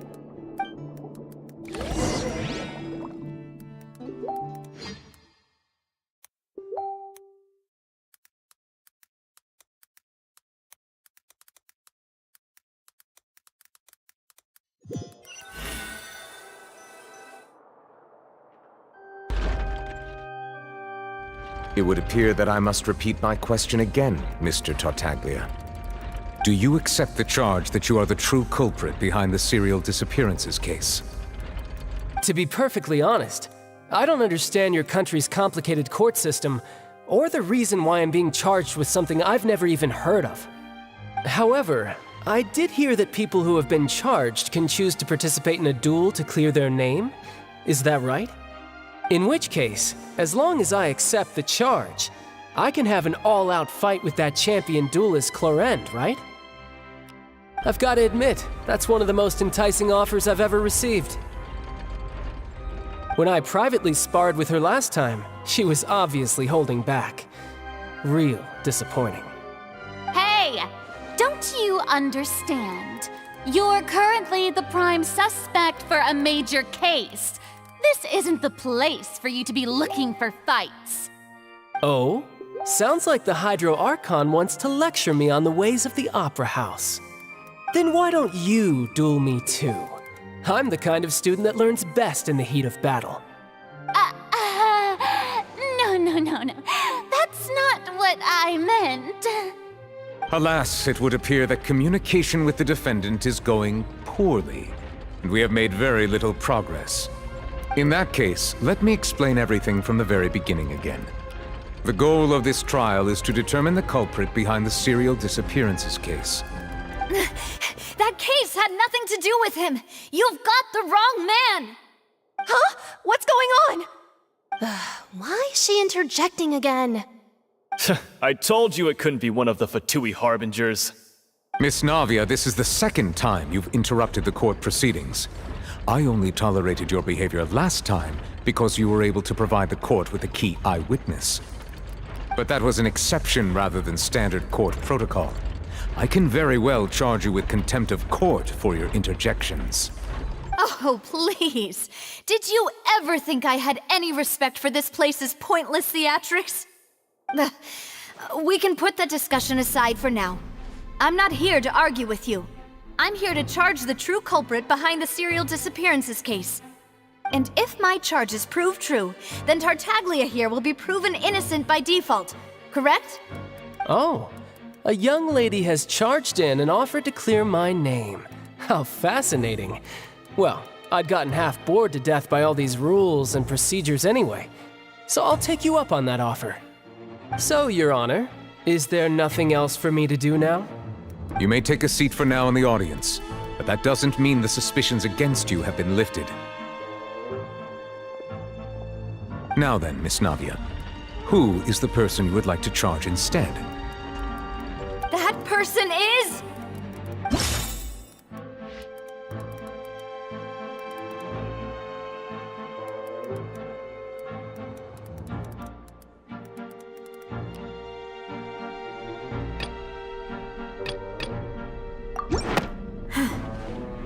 It would appear that I must repeat my question again, Mr. Tartaglia. Do you accept the charge that you are the true culprit behind the serial disappearances case? To be perfectly honest, I don't understand your country's complicated court system, or the reason why I'm being charged with something I've never even heard of. However, I did hear that people who have been charged can choose to participate in a duel to clear their name. Is that right? In which case, as long as I accept the charge, I can have an all-out fight with that champion duelist Clorend, right? I've got to admit, that's one of the most enticing offers I've ever received. When I privately sparred with her last time, she was obviously holding back. Real disappointing. Hey! Don't you understand? You're currently the prime suspect for a major case. This isn't the place for you to be looking for fights. Oh? Sounds like the Hydro Archon wants to lecture me on the ways of the Opera House. Then why don't you duel me too? I'm the kind of student that learns best in the heat of battle. No. That's not what I meant. Alas, it would appear that communication with the defendant is going poorly, and we have made very little progress. In that case, let me explain everything from the very beginning again. The goal of this trial is to determine the culprit behind the serial disappearances case. That case had nothing to do with him. You've got the wrong man. Huh? What's going on? Why is she interjecting again? I told you it couldn't be one of the Fatui Harbingers. Miss Navia, this is the second time you've interrupted the court proceedings. I only tolerated your behavior last time because you were able to provide the court with a key eyewitness. But that was an exception rather than standard court protocol. I can very well charge you with contempt of court for your interjections. Oh, please. Did you ever think I had any respect for this place's pointless theatrics? We can put that discussion aside for now. I'm not here to argue with you. I'm here to charge the true culprit behind the serial disappearances case. And if my charges prove true, then Tartaglia here will be proven innocent by default, correct? Oh, a young lady has charged in and offered to clear my name. How fascinating. Well, I'd gotten half bored to death by all these rules and procedures anyway, so I'll take you up on that offer. So, Your Honor, is there nothing else for me to do now? You may take a seat for now in the audience, but that doesn't mean the suspicions against you have been lifted. Now then, Miss Navia, who is the person you would like to charge instead? That person is...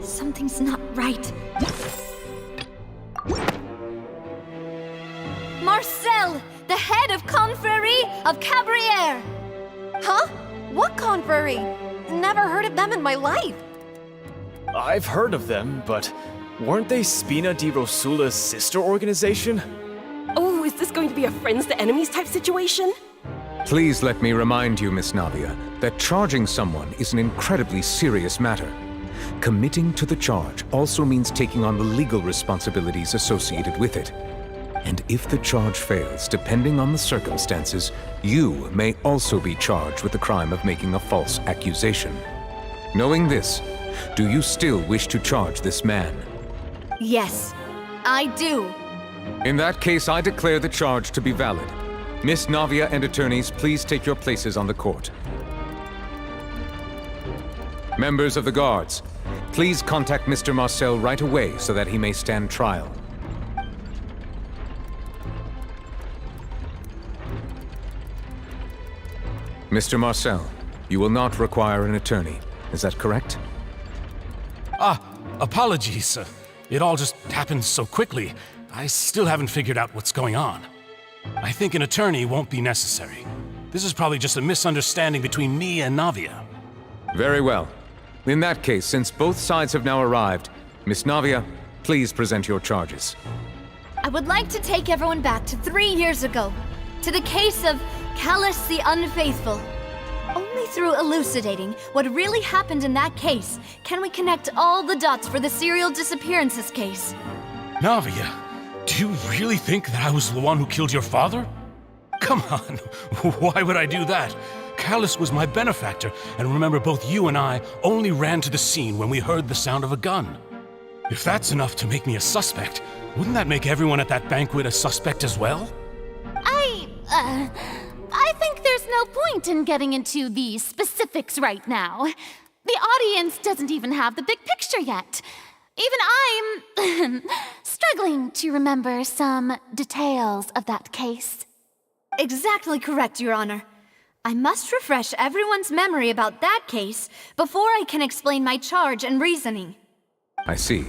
Something's not right. Marcel, the head of Confrérie of Cabrières! Huh? What confrérie? Never heard of them in my life. I've heard of them, but weren't they Spina di Rosula's sister organization? Oh, is this going to be a friends to enemies type situation? Please let me remind you, Miss Navia, that charging someone is an incredibly serious matter. Committing to the charge also means taking on the legal responsibilities associated with it. And if the charge fails, depending on the circumstances, you may also be charged with the crime of making a false accusation. Knowing this, do you still wish to charge this man? Yes, I do. In that case, I declare the charge to be valid. Miss Navia and attorneys, please take your places on the court. Members of the guards, please contact Mr. Marcel right away so that he may stand trial. Mr. Marcel, you will not require an attorney. Is that correct? Apologies. It all just happened so quickly. I still haven't figured out what's going on. I think an attorney won't be necessary. This is probably just a misunderstanding between me and Navia. Very well. In that case, since both sides have now arrived, Miss Navia, please present your charges. I would like to take everyone back to 3 years ago, to the case of Callus the Unfaithful. Only through elucidating what really happened in that case can we connect all the dots for the serial disappearances case. Navia, do you really think that I was the one who killed your father? Come on, why would I do that? Callus was my benefactor, and remember, both you and I only ran to the scene when we heard the sound of a gun. If that's enough to make me a suspect, wouldn't that make everyone at that banquet a suspect as well? I think there's no point in getting into the specifics right now. The audience doesn't even have the big picture yet. Even I'm struggling to remember some details of that case. Exactly correct, Your Honor. I must refresh everyone's memory about that case before I can explain my charge and reasoning. I see.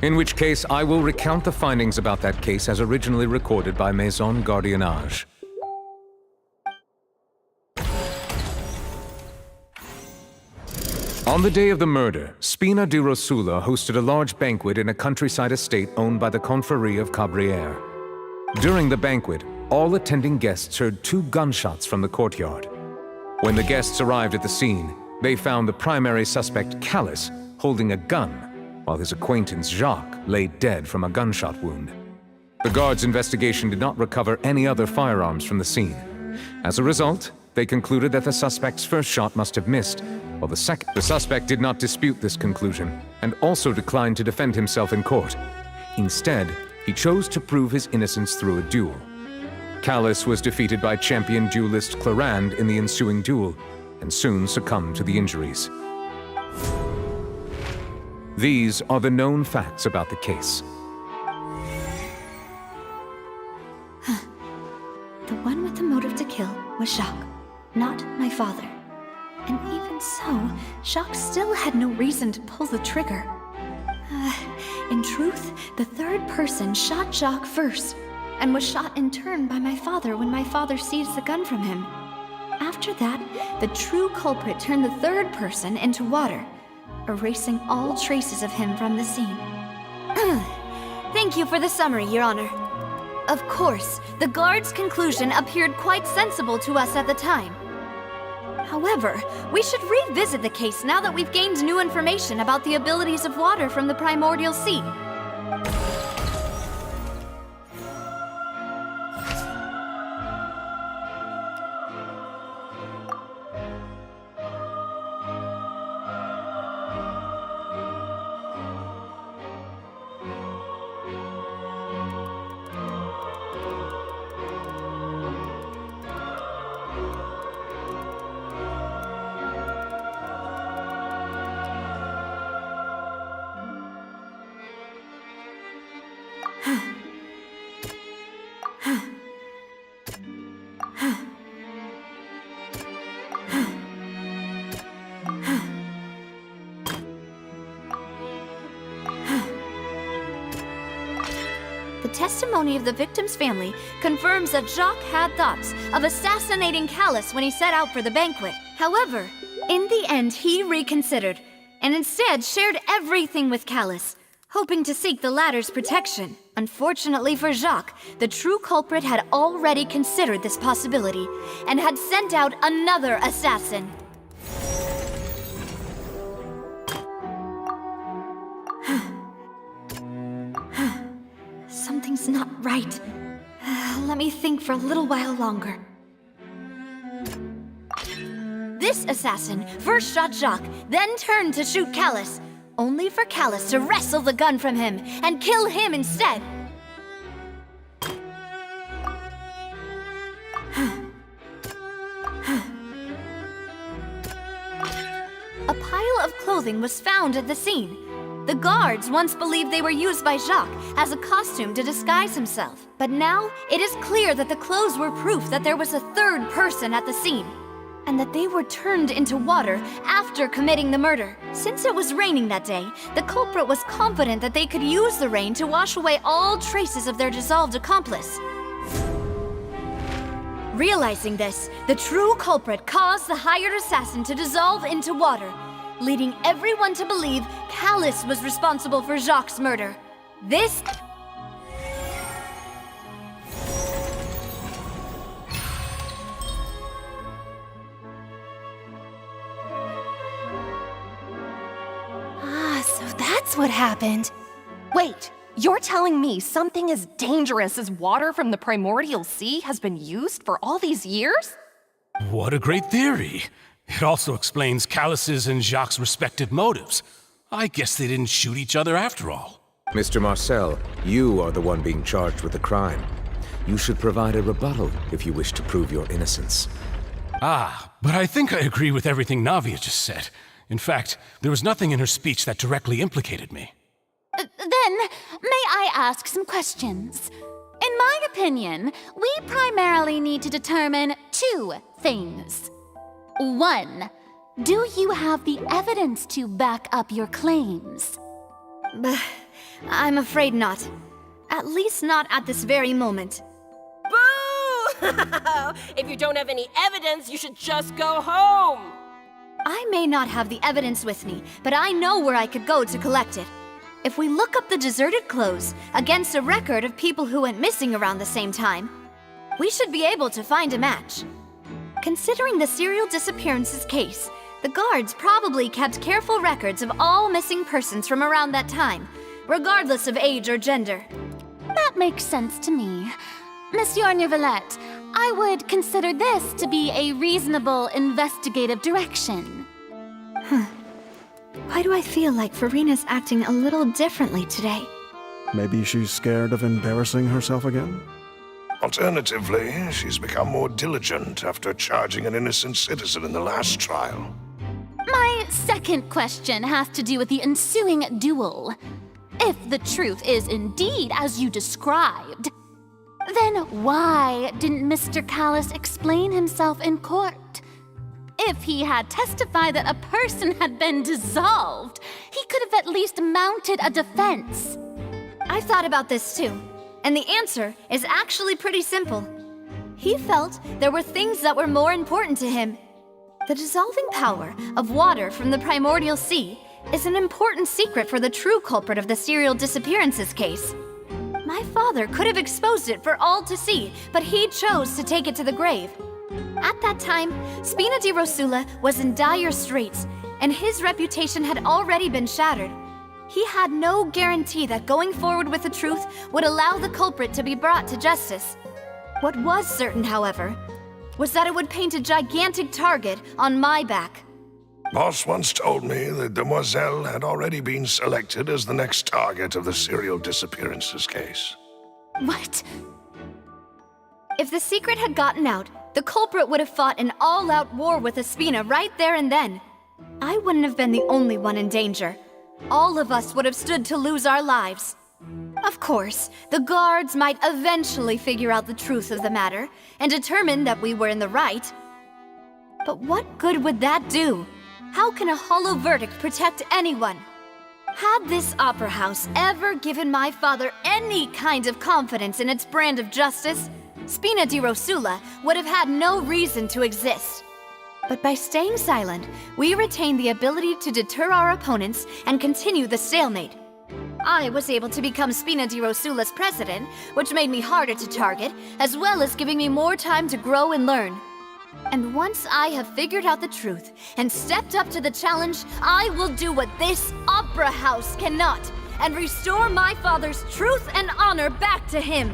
In which case, I will recount the findings about that case as originally recorded by Maison Gardiennage. On the day of the murder, Spina di Rosula hosted a large banquet in a countryside estate owned by the Confrérie of Cabrières. During the banquet, all attending guests heard 2 gunshots from the courtyard. When the guests arrived at the scene, they found the primary suspect, Callus, holding a gun, while his acquaintance, Jacques, lay dead from a gunshot wound. The guards' investigation did not recover any other firearms from the scene. As a result, they concluded that the suspect's first shot must have missed, while the suspect did not dispute this conclusion, and also declined to defend himself in court. Instead, he chose to prove his innocence through a duel. Callus was defeated by champion duelist Clarand in the ensuing duel, and soon succumbed to the injuries. These are the known facts about the case. The one with the motive to kill was Jacques, not my father. And even so, Jacques still had no reason to pull the trigger. In truth, the third person shot Jacques first, and was shot in turn by my father when my father seized the gun from him. After that, the true culprit turned the third person into water, erasing all traces of him from the scene. Thank you for the summary, Your Honor. Of course, the guard's conclusion appeared quite sensible to us at the time. However, we should revisit the case now that we've gained new information about the abilities of water from the primordial sea. The testimony of the victim's family confirms that Jacques had thoughts of assassinating Callus when he set out for the banquet. However, in the end, he reconsidered, and instead shared everything with Callus, hoping to seek the latter's protection. Unfortunately for Jacques, the true culprit had already considered this possibility, and had sent out another assassin. Something's not right. Let me think for a little while longer. This assassin first shot Jacques, then turned to shoot Callus, only for Callus to wrestle the gun from him and kill him instead. A pile of clothing was found at the scene. The guards once believed they were used by Jacques as a costume to disguise himself. But now, it is clear that the clothes were proof that there was a third person at the scene, and that they were turned into water after committing the murder. Since it was raining that day, the culprit was confident that they could use the rain to wash away all traces of their dissolved accomplice. Realizing this, the true culprit caused the hired assassin to dissolve into water, leading everyone to believe Callus was responsible for Jacques' murder. This... So that's what happened. Wait, you're telling me something as dangerous as water from the primordial sea has been used for all these years? What a great theory. It also explains Callus's and Jacques' respective motives. I guess they didn't shoot each other after all. Mr. Marcel, you are the one being charged with the crime. You should provide a rebuttal if you wish to prove your innocence. But I think I agree with everything Navia just said. In fact, there was nothing in her speech that directly implicated me. Then, may I ask some questions? In my opinion, we primarily need to determine two things. One, do you have the evidence to back up your claims? I'm afraid not. At least not at this very moment. Boo! If you don't have any evidence, you should just go home! I may not have the evidence with me, but I know where I could go to collect it. If we look up the deserted clothes against a record of people who went missing around the same time, we should be able to find a match. Considering the serial disappearances case, the guards probably kept careful records of all missing persons from around that time, regardless of age or gender. That makes sense to me. Monsieur Neuvillette, I would consider this to be a reasonable investigative direction. Why do I feel like Farina's acting a little differently today? Maybe she's scared of embarrassing herself again? Alternatively, she's become more diligent after charging an innocent citizen in the last trial. My second question has to do with the ensuing duel. If the truth is indeed as you described, then why didn't Mr. Callus explain himself in court? If he had testified that a person had been dissolved, he could have at least mounted a defense. I've thought about this too, and the answer is actually pretty simple. He felt there were things that were more important to him. The dissolving power of water from the primordial sea is an important secret for the true culprit of the serial disappearances case. My father could have exposed it for all to see, but he chose to take it to the grave. At that time, Spina di Rosula was in dire straits, and his reputation had already been shattered. He had no guarantee that going forward with the truth would allow the culprit to be brought to justice. What was certain, however, was that it would paint a gigantic target on my back. Boss once told me that Demoiselle had already been selected as the next target of the serial disappearances case. What? If the secret had gotten out, the culprit would have fought an all-out war with Espina right there and then. I wouldn't have been the only one in danger. All of us would have stood to lose our lives. Of course, the guards might eventually figure out the truth of the matter and determine that we were in the right. But what good would that do? How can a hollow verdict protect anyone? Had this opera house ever given my father any kind of confidence in its brand of justice, Spina di Rosula would have had no reason to exist. But by staying silent, we retained the ability to deter our opponents and continue the stalemate. I was able to become Spina di Rosula's president, which made me harder to target, as well as giving me more time to grow and learn. And once I have figured out the truth and stepped up to the challenge, I will do what this opera house cannot, and restore my father's truth and honor back to him.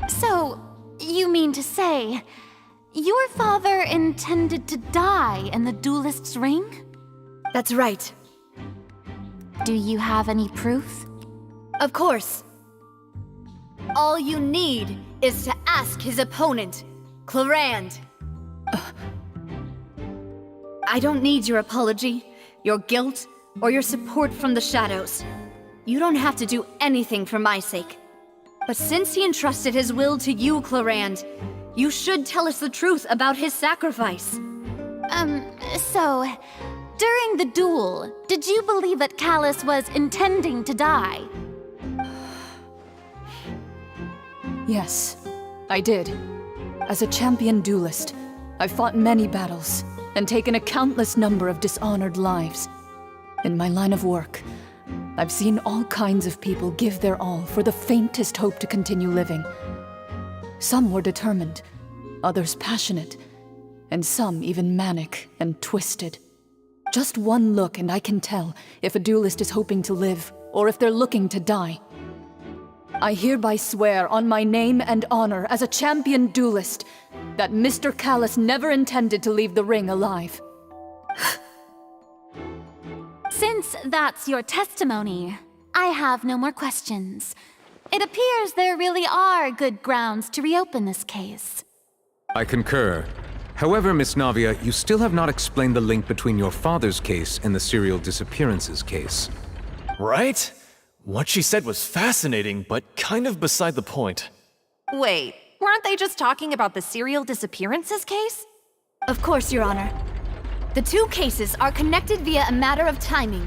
So, you mean to say, your father intended to die in the duelist's ring? That's right. Do you have any proof? Of course. All you need is to ask his opponent, Clorand. I don't need your apology, your guilt, or your support from the shadows. You don't have to do anything for my sake. But since he entrusted his will to you, Clorand, you should tell us the truth about his sacrifice. So, during the duel, did you believe that Callus was intending to die? Yes, I did. As a champion duelist, I've fought many battles and taken a countless number of dishonored lives. In my line of work, I've seen all kinds of people give their all for the faintest hope to continue living. Some were determined, others passionate, and some even manic and twisted. Just one look and I can tell if a duelist is hoping to live or if they're looking to die. I hereby swear on my name and honor as a champion duelist that Mr. Callus never intended to leave the ring alive. Since that's your testimony, I have no more questions. It appears there really are good grounds to reopen this case. I concur. However, Miss Navia, you still have not explained the link between your father's case and the serial disappearances case. Right? What she said was fascinating, but kind of beside the point. Wait, weren't they just talking about the serial disappearances case? Of course, Your Honor. The two cases are connected via a matter of timing.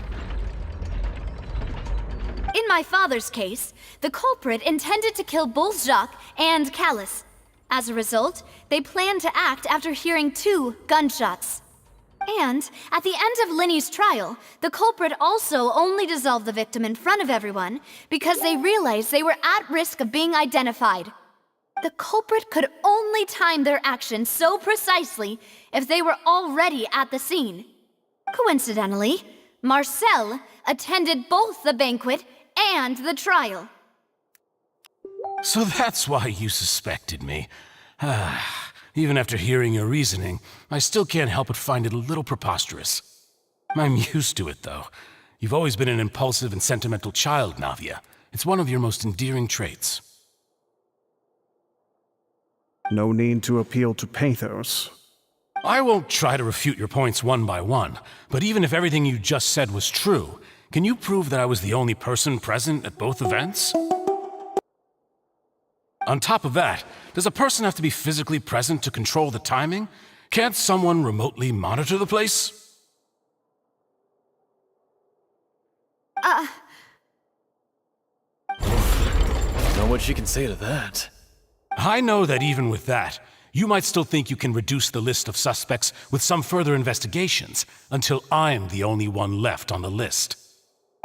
In my father's case, the culprit intended to kill both Jacques and Callus. As a result, they planned to act after hearing 2 gunshots. And at the end of Linny's trial, the culprit also only dissolved the victim in front of everyone because they realized they were at risk of being identified. The culprit could only time their actions so precisely if they were already at the scene. Coincidentally, Marcel attended both the banquet and the trial. So that's why you suspected me. Even after hearing your reasoning, I still can't help but find it a little preposterous. I'm used to it, though. You've always been an impulsive and sentimental child, Navia. It's one of your most endearing traits. No need to appeal to pathos. I won't try to refute your points one by one, but even if everything you just said was true, can you prove that I was the only person present at both events? On top of that, does a person have to be physically present to control the timing? Can't someone remotely monitor the place? Don't know what she can say to that. I know that even with that, you might still think you can reduce the list of suspects with some further investigations until I'm the only one left on the list.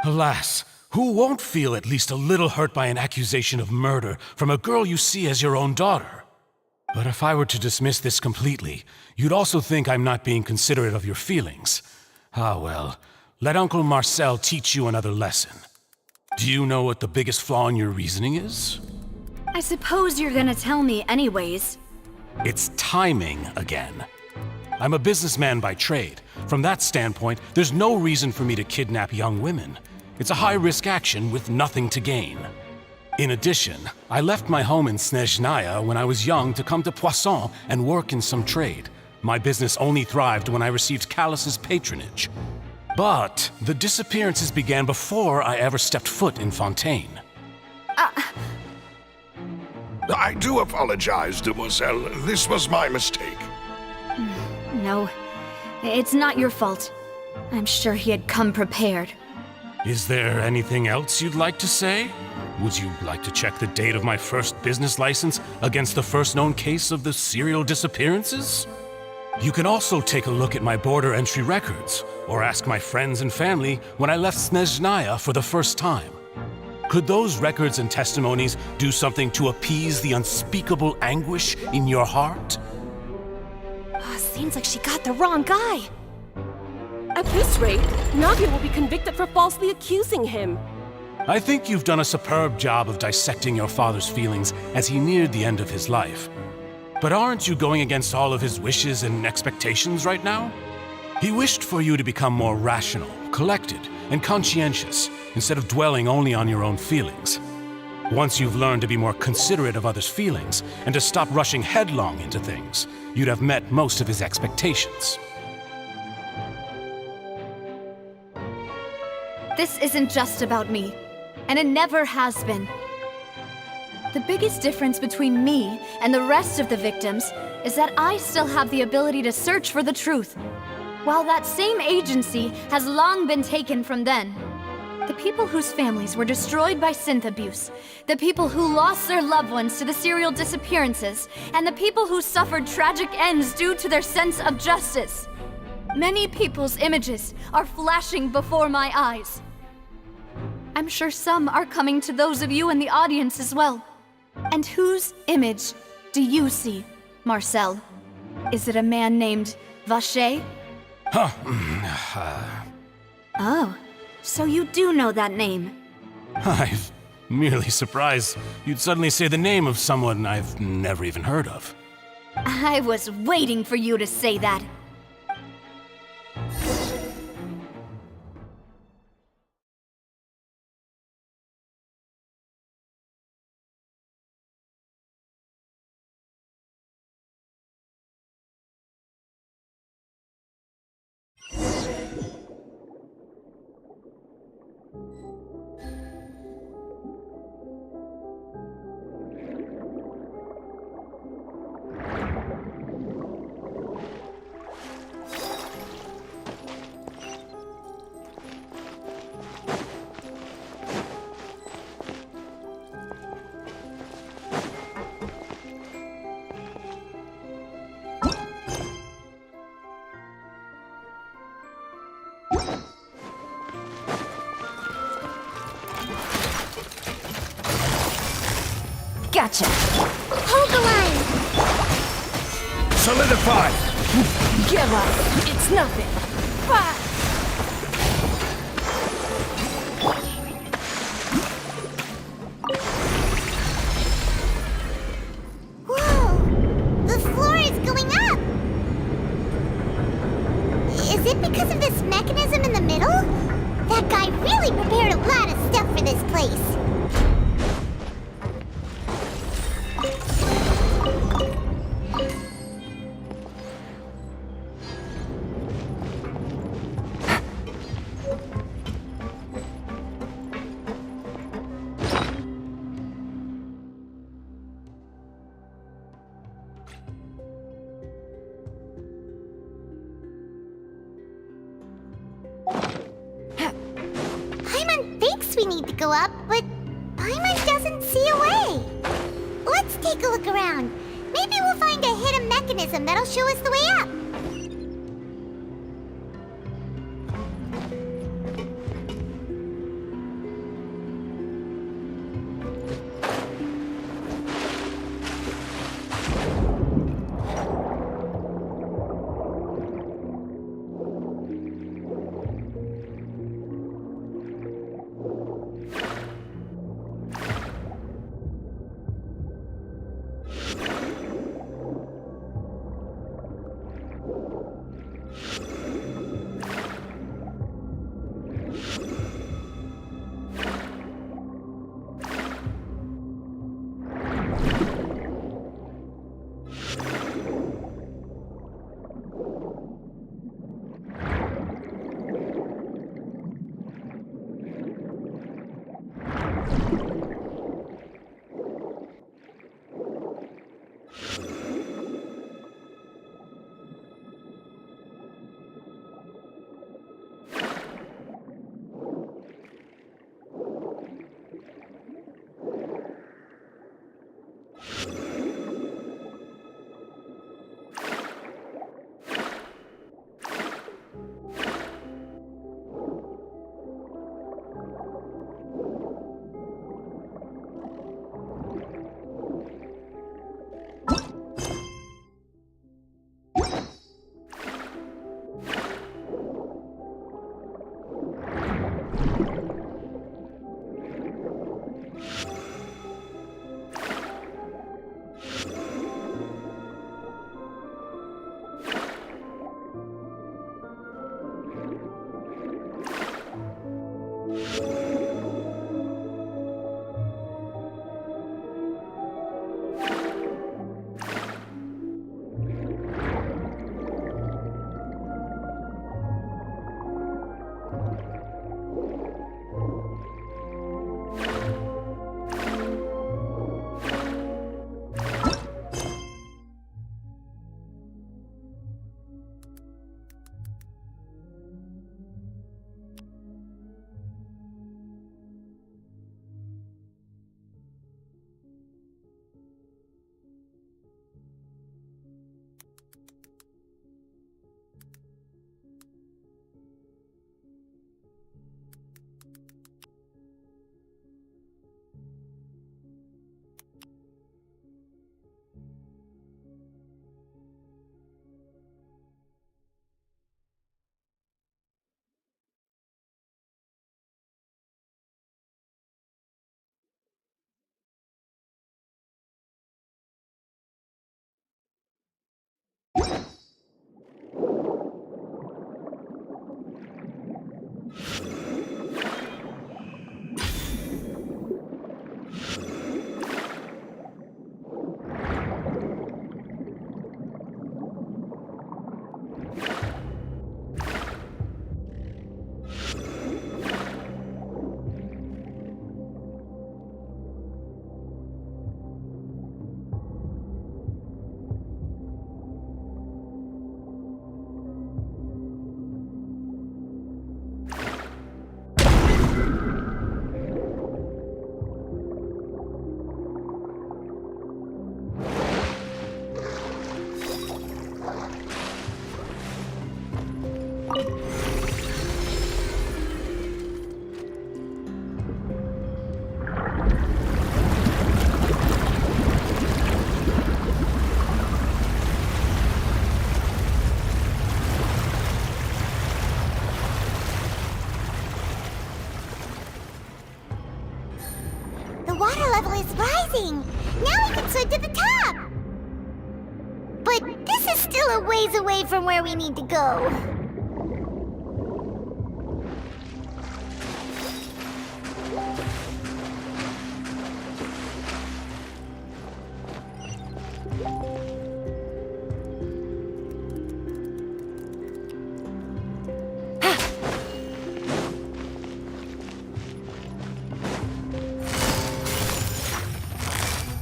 Alas, who won't feel at least a little hurt by an accusation of murder from a girl you see as your own daughter? But if I were to dismiss this completely, you'd also think I'm not being considerate of your feelings. Ah well, let Uncle Marcel teach you another lesson. Do you know what the biggest flaw in your reasoning is? I suppose you're gonna tell me anyways. It's timing again. I'm a businessman by trade. From that standpoint, there's no reason for me to kidnap young women. It's a high-risk action with nothing to gain. In addition, I left my home in Snezhnaya when I was young to come to Poisson and work in some trade. My business only thrived when I received Callus's patronage. But the disappearances began before I ever stepped foot in Fontaine. I do apologize, demoiselle. This was my mistake. No, it's not your fault. I'm sure he had come prepared. Is there anything else you'd like to say? Would you like to check the date of my first business license against the first known case of the serial disappearances? You can also take a look at my border entry records, or ask my friends and family when I left Snezhnaya for the first time. Could those records and testimonies do something to appease the unspeakable anguish in your heart? Seems like she got the wrong guy. At this rate, Navia will be convicted for falsely accusing him. I think you've done a superb job of dissecting your father's feelings as he neared the end of his life. But aren't you going against all of his wishes and expectations right now? He wished for you to become more rational, collected, and conscientious, instead of dwelling only on your own feelings. Once you've learned to be more considerate of others' feelings, and to stop rushing headlong into things, you'd have met most of his expectations. this isn't just about me, and it never has been. The biggest difference between me and the rest of the victims is that I still have the ability to search for the truth, while that same agency has long been taken from them. The people whose families were destroyed by synth abuse, the people who lost their loved ones to the serial disappearances, and the people who suffered tragic ends due to their sense of justice. Many people's images are flashing before my eyes. I'm sure some are coming to those of you in the audience as well. And whose image do you see, Marcel? Is it a man named Vacher? Oh, so you do know that name. I'm merely surprised you'd suddenly say the name of someone I've never even heard of. I was waiting for you to say that. Gotcha. Hold the line. Solidify! Give up. It's nothing. Ah. Whoa! The floor is going up! Is it because of this mechanism in the middle? That guy really prepared a lot of stuff for this place. We need to go up, but Paimon doesn't see a way. Let's take a look around. Maybe we'll find a hidden mechanism that'll show us the way up. level is rising. Now we can swim to the top. But this is still a ways away from where we need to go.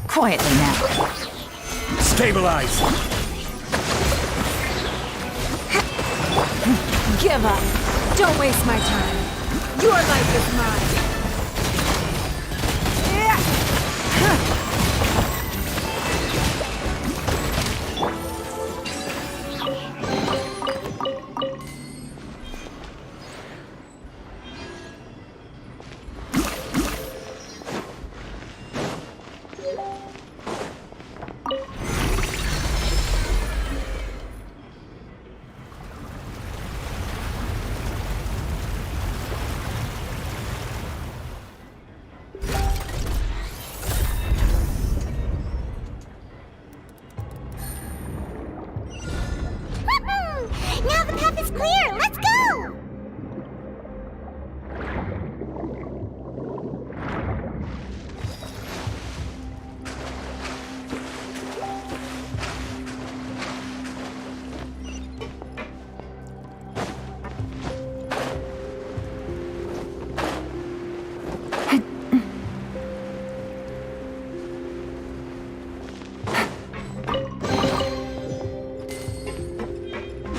Quietly now. Stabilize! Give up. Don't waste my time. Your life is mine. Now the path is clear! Let's go!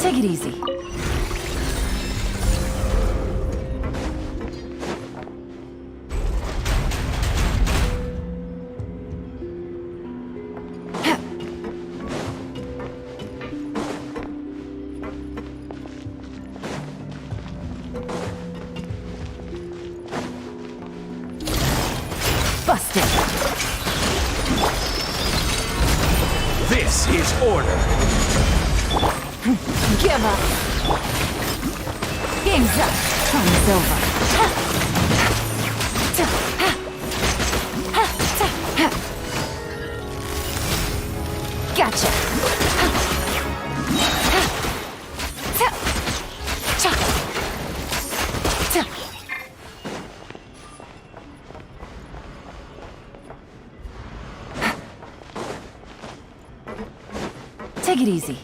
Take it easy. Busted. This is order. Give up. Game's up. Time's over. Gotcha. Take it easy.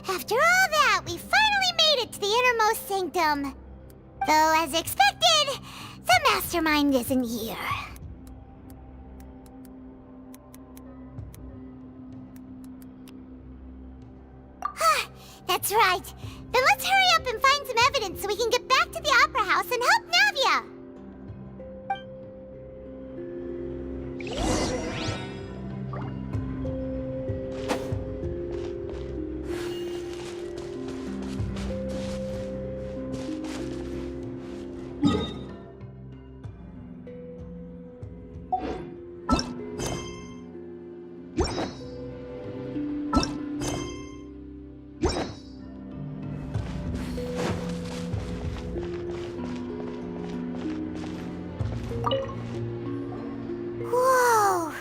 After all that, we finally made it to the innermost sanctum. Though, as expected, the mastermind isn't here. That's right. Then let's hurry up and find some evidence so we can get back to the Opera House and help Navia. Whoa!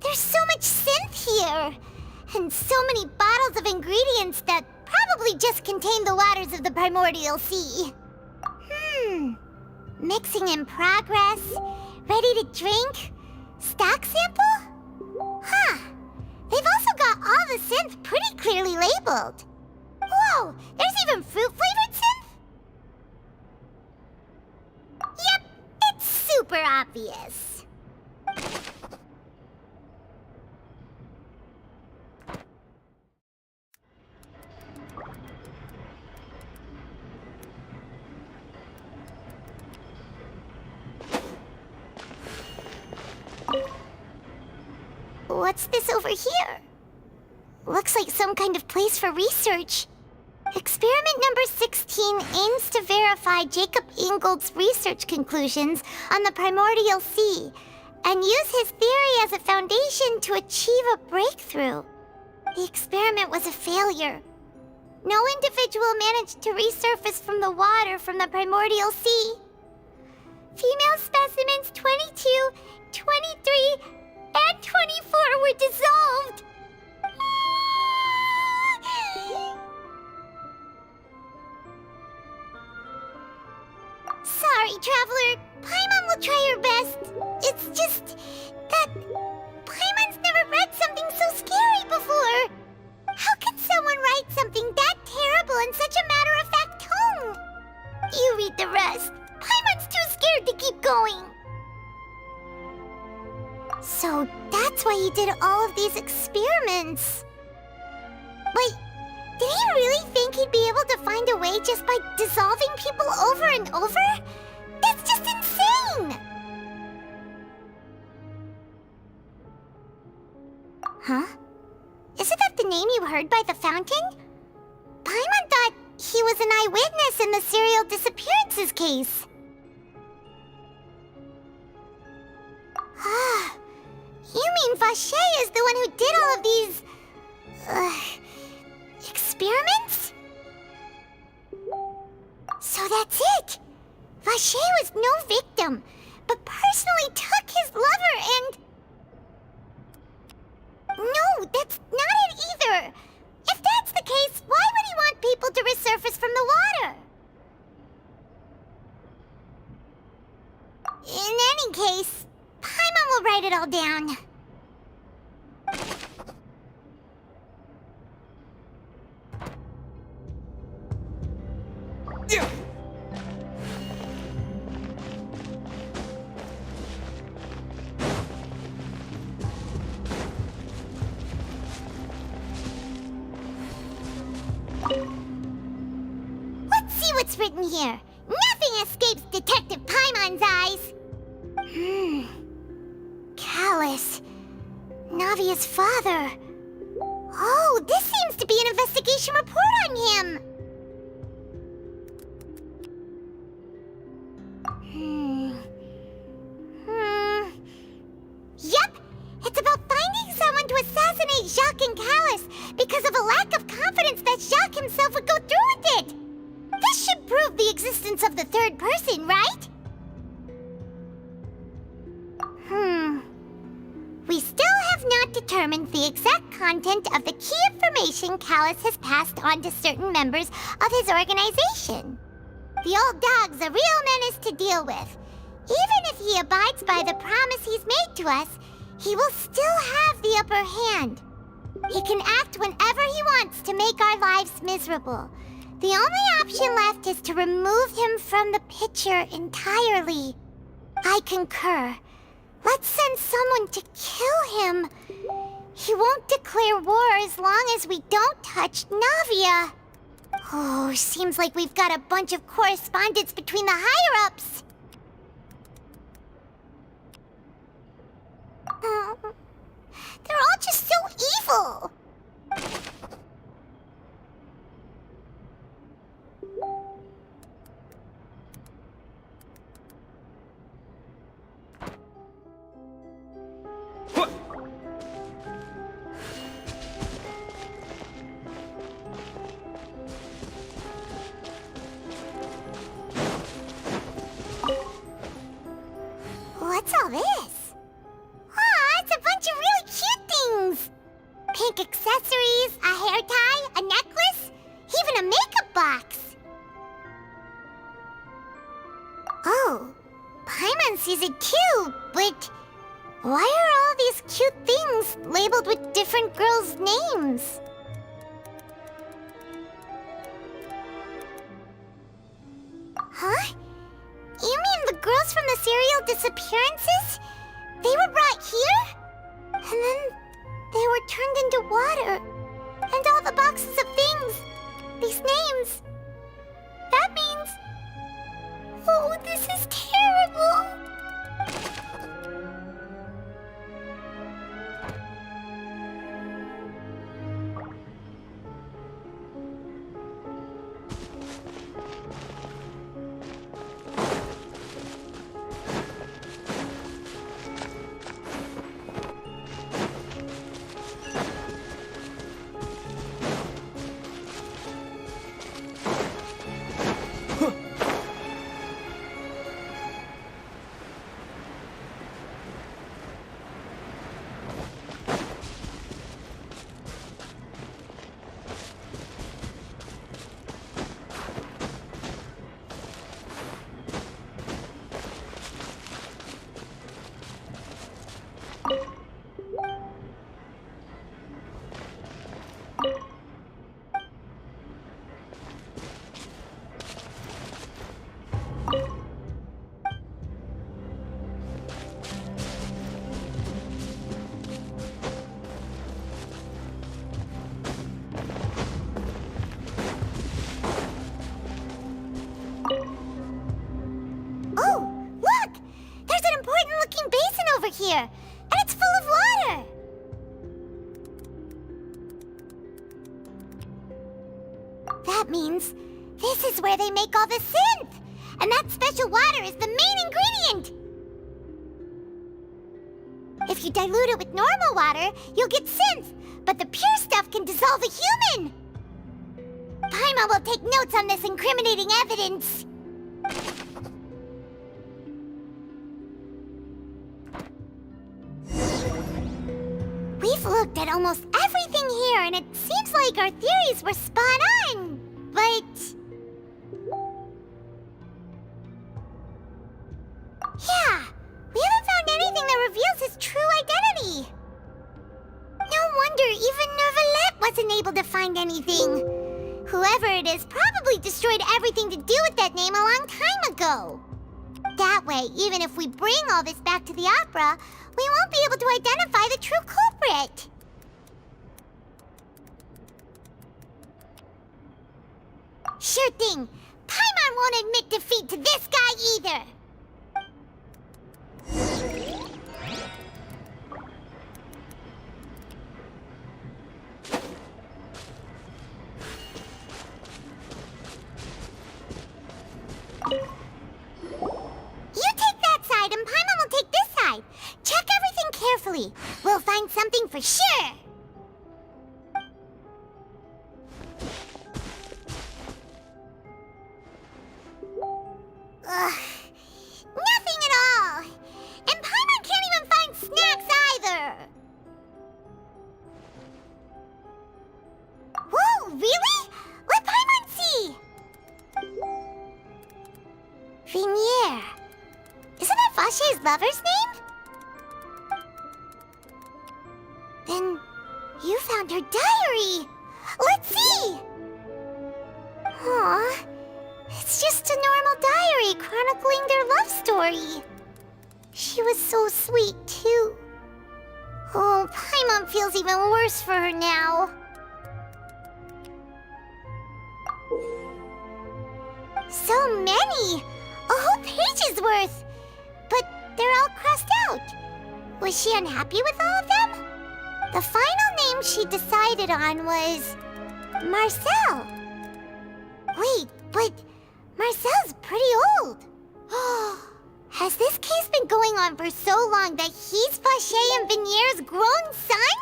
There's so much synth here! And so many bottles of ingredients that probably just contain the waters of the primordial sea. Mixing in progress, ready to drink, stock sample? Huh. They've also got all the synth pretty clearly labeled. Whoa! There's even fruit-flavored synth? Yep, it's super obvious. What's this over here? Looks like some kind of place for research. Experiment number 16 aims to verify Jacob Ingold's research conclusions on the primordial sea and use his theory as a foundation to achieve a breakthrough. The experiment was a failure. No individual managed to resurface from the water from the primordial sea. Female specimens 22, 23, and 24 were dissolved. Sorry, Traveler. Paimon will try her best. It's just that Paimon's never read something so scary before. How could someone write something that terrible in such a matter-of-fact tone? You read the rest. Paimon's too scared to keep going. So that's why he did all of these experiments. But did he really think he'd be able to find a way just by dissolving people over and over? That's just insane! Huh? Isn't that the name you heard by the fountain? Paimon thought he was an eyewitness in the serial disappearances case. Ah, you mean Vache is the one who did all of these... experiments? So that's it! Vache was no victim, but personally took his lover and... No, that's not it either! If that's the case, why would he want people to resurface from the water? In any case, Paimon will write it all down. Let's see what's written here. Nothing escapes Detective Paimon's eyes. Callus. Navia's father. Oh, this seems to be an investigation report on him. Yep, it's about finding someone to assassinate Jacques and Callus because of a lack of confidence that Jacques himself would go through with it. This should prove the existence of the third person, right? We still have not determined the exact content of the key information Callus has passed on to certain members of his organization. The old dog's a real menace to deal with. Even if he abides by the promise he's made to us, he will still have the upper hand. He can act whenever he wants to make our lives miserable. The only option left is to remove him from the picture entirely. I concur. Let's send someone to kill him. He won't declare war as long as we don't touch Navia. Oh, seems like we've got a bunch of correspondence between the higher-ups. They're all just so evil. What's all this? Aw, it's a bunch of really cute things. Pink accessories, a hair tie, a necklace, even a makeup box. Oh, Paimon sees it too, but why are all these cute things labeled with different girls' names? Huh? You mean the girls from the serial disappearances? They were brought here? And then they were turned into water. And all the boxes of things. These names. That means... Oh, this is terrible. That means this is where they make all the synth! And that special water is the main ingredient! If you dilute it with normal water, you'll get synth, but the pure stuff can dissolve a human! Paimon will take notes on this incriminating evidence. We've looked at almost everything here, and it seems like our theories were spot on, but... Yeah, we haven't found anything that reveals his true identity. No wonder even Neuvillette wasn't able to find anything. Whoever it is probably destroyed everything to do with that name a long time ago. That way, even if we bring all this back to the opera, we won't be able to identify the true culprit. Sure thing. Paimon won't admit defeat to this guy either. You take that side and Paimon will take this side. Check everything carefully. We'll find something for sure. Ugh. Nothing at all. And Paimon can't even find snacks either. Whoa, really? Let Paimon see. Venier. Isn't that Vache's lover's name? Then you found her diary. Let's see. Aw, it's just a normal diary chronicling their love story. She was so sweet, too. Oh, Paimon feels even worse for her now. So many! A whole page's worth! But they're all crossed out. Was she unhappy with all of them? The final name she decided on was... Marcel. Wait, but Marcel's pretty old. Has this case been going on for so long that he's Vache and Venier's grown son?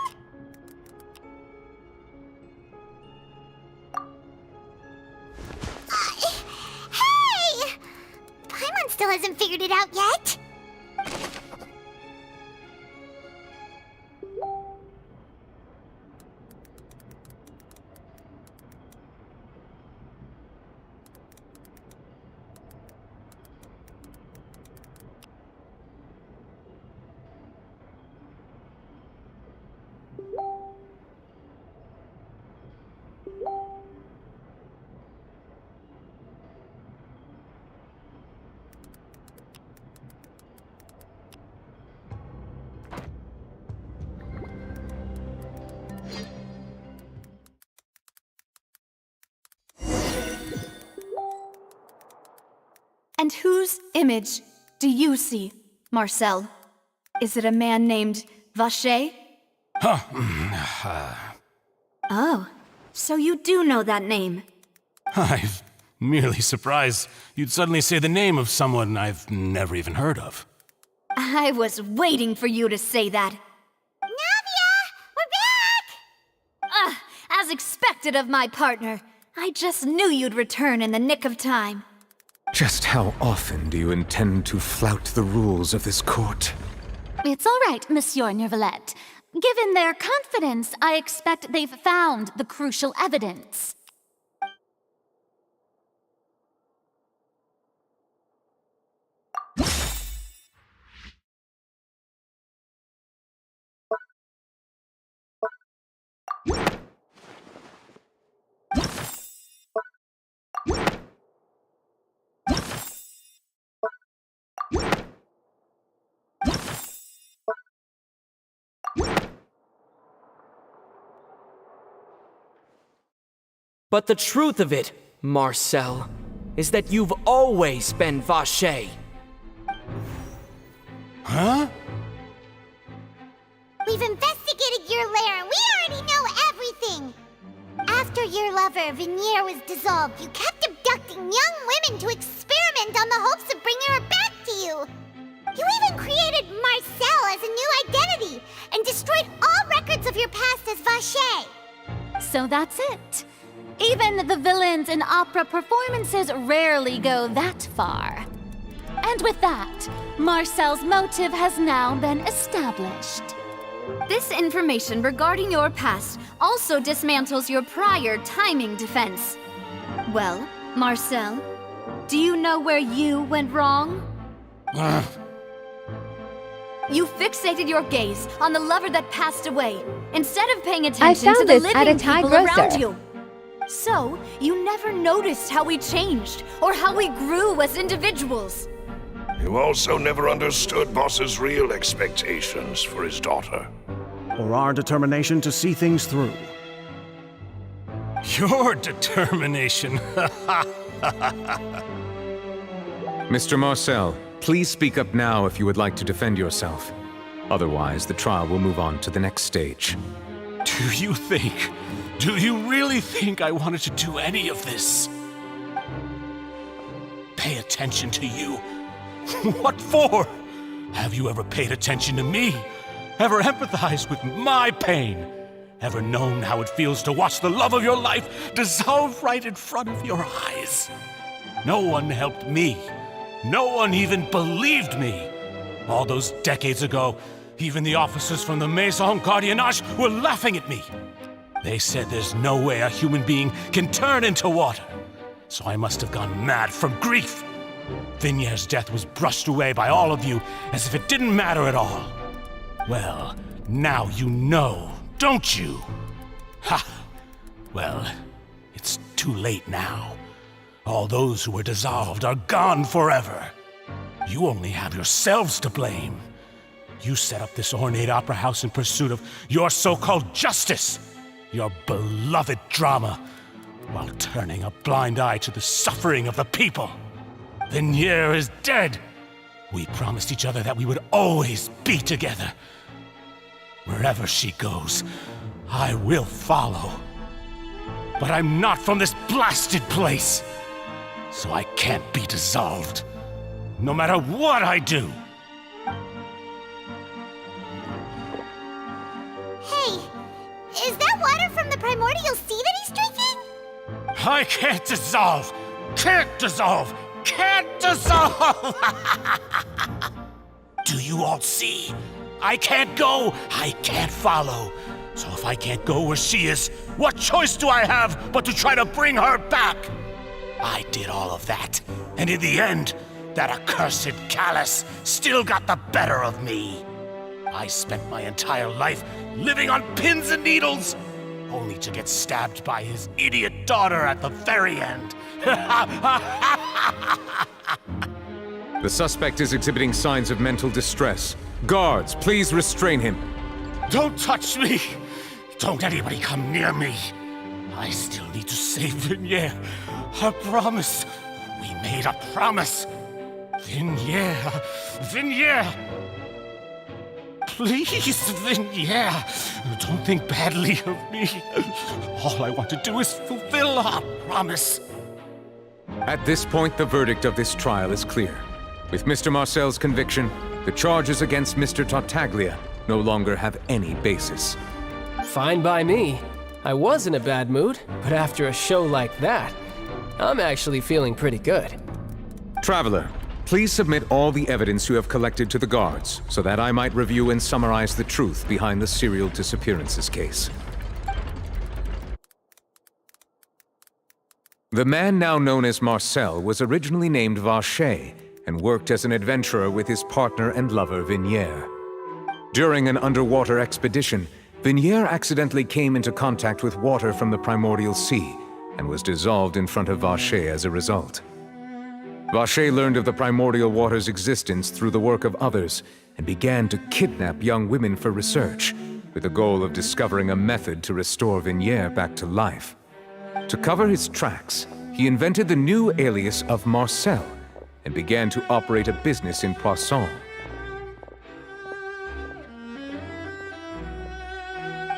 Hey! Paimon still hasn't figured it out yet. And whose image do you see, Marcel? Is it a man named Vache? Oh, so you do know that name. I'm merely surprised you'd suddenly say the name of someone I've never even heard of. I was waiting for you to say that. Navia! We're back! As expected of my partner. I just knew you'd return in the nick of time. Just how often do you intend to flout the rules of this court? It's all right, Monsieur Neuvillette. Given their confidence, I expect they've found the crucial evidence. But the truth of it, Marcel, is that you've always been Vache. Huh? We've investigated your lair and we already know everything! After Yesteryear lover, Veneer, was dissolved, you kept abducting young women to experiment on the hopes of bringing her back to you. You even created Marcel as a new identity and destroyed all records of your past as Vache. So that's it. Even the villains in opera performances rarely go that far. And with that, Marcel's motive has now been established. This information regarding your past also dismantles your prior timing defense. Well, Marcel, do you know where you went wrong? You fixated your gaze on the lover that passed away, instead of paying attention to the living people around you. So, you never noticed how we changed, or how we grew as individuals. You also never understood Boss's real expectations for his daughter. Or our determination to see things through. Your determination. Mr. Marcel, please speak up now if you would like to defend yourself. Otherwise, the trial will move on to the next stage. Do you really think I wanted to do any of this? Pay attention to you? What for? Have you ever paid attention to me? Ever empathized with my pain? Ever known how it feels to watch the love of your life dissolve right in front of your eyes? No one helped me. No one even believed me. All those decades ago, even the officers from the Maison Gardiennage were laughing at me. They said there's no way a human being can turn into water. So I must have gone mad from grief. Vinier's death was brushed away by all of you as if it didn't matter at all. Well, now you know, don't you? Ha! Well, it's too late now. All those who were dissolved are gone forever. You only have yourselves to blame. You set up this ornate opera house in pursuit of your so-called justice, your beloved drama, while turning a blind eye to the suffering of the people. Venier is dead. We promised each other that we would always be together. Wherever she goes, I will follow. But I'm not from this blasted place, so I can't be dissolved, no matter what I do. Hey, is that water from the primordial sea that he's drinking? I can't dissolve! Can't dissolve! Can't dissolve! Do you all see? I can't go, I can't follow. So if I can't go where she is, what choice do I have but to try to bring her back? I did all of that, and in the end, that accursed Callus still got the better of me. I spent my entire life living on pins and needles, only to get stabbed by his idiot daughter at the very end. The suspect is exhibiting signs of mental distress. Guards, please restrain him. Don't touch me! Don't anybody come near me! I still need to save Venier. A promise. We made a promise. Venier. Venier! Please, Venier, don't think badly of me. All I want to do is fulfill our promise. At this point, the verdict of this trial is clear. With Mr. Marcel's conviction, the charges against Mr. Tartaglia no longer have any basis. Fine by me. I was in a bad mood, but after a show like that, I'm actually feeling pretty good. Traveler, please submit all the evidence you have collected to the guards, so that I might review and summarize the truth behind the serial disappearances case. The man now known as Marcel was originally named Vache and worked as an adventurer with his partner and lover Venier. During an underwater expedition, Venier accidentally came into contact with water from the primordial sea and was dissolved in front of Vache as a result. Vache learned of the primordial water's existence through the work of others and began to kidnap young women for research, with the goal of discovering a method to restore Venier back to life. To cover his tracks, he invented the new alias of Marcel and began to operate a business in Poisson.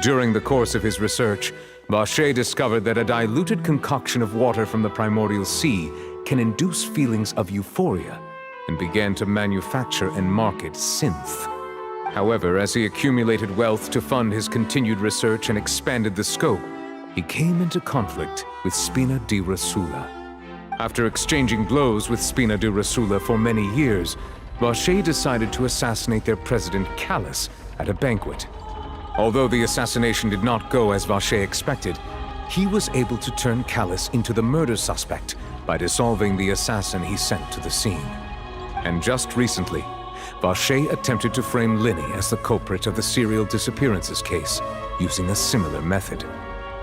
During the course of his research, Vacher discovered that a diluted concoction of water from the primordial sea can induce feelings of euphoria, and began to manufacture and market synth. However, as he accumulated wealth to fund his continued research and expanded the scope, he came into conflict with Spina di Rasula. After exchanging blows with Spina di Rasula for many years, Vacher decided to assassinate their president Callus at a banquet. Although the assassination did not go as Vacher expected, he was able to turn Callus into the murder suspect by dissolving the assassin he sent to the scene. And just recently, Vacher attempted to frame Linny as the culprit of the serial disappearances case, using a similar method.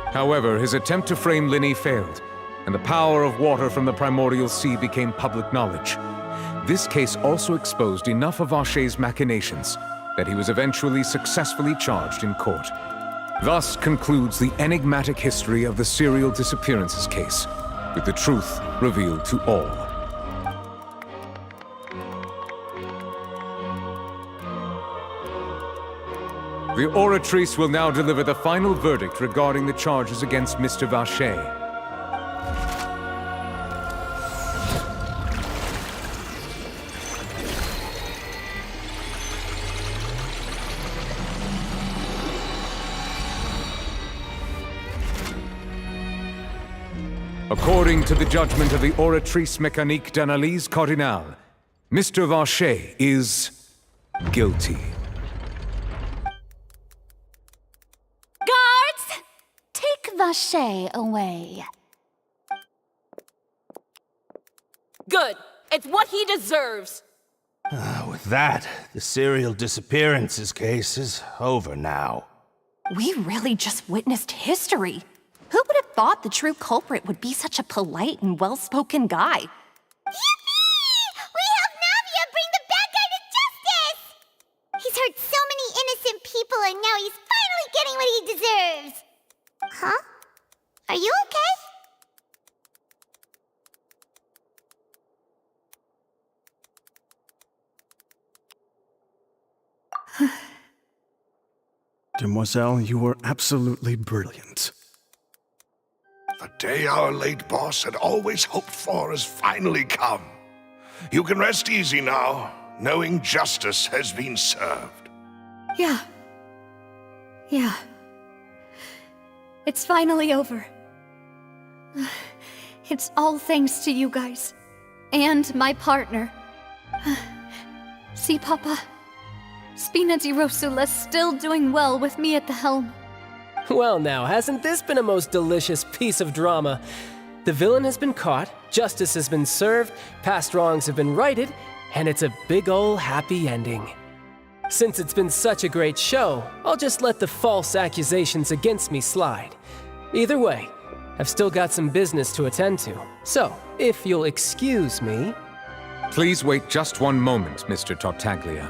However, his attempt to frame Linny failed, and the power of water from the primordial sea became public knowledge. This case also exposed enough of Vacher's machinations that he was eventually successfully charged in court. Thus concludes the enigmatic history of the serial disappearances case, with the truth revealed to all. The Oratrice will now deliver the final verdict regarding the charges against Mr. Vacher. According to the judgment of the Oratrice Mécanique d'Analyse Cardinale, Mr. Vacher is guilty. Guards! Take Vacher away. Good. It's what he deserves. With that, the serial disappearances case is over now. We really just witnessed history. Who would have thought the true culprit would be such a polite and well-spoken guy? Yippee! We helped Navia bring the bad guy to justice! He's hurt so many innocent people and now he's finally getting what he deserves. Huh? Are you okay? Demoiselle, you were absolutely brilliant. The day our late boss had always hoped for has finally come. You can rest easy now, knowing justice has been served. Yeah. It's finally over. It's all thanks to you guys. And my partner. See, Papa? Spina di Rosula's still doing well with me at the helm. Well now, hasn't this been a most delicious piece of drama? The villain has been caught, justice has been served, past wrongs have been righted, and it's a big ol' happy ending. Since it's been such a great show, I'll just let the false accusations against me slide. Either way, I've still got some business to attend to, so if you'll excuse me... Please wait just one moment, Mr. Tartaglia.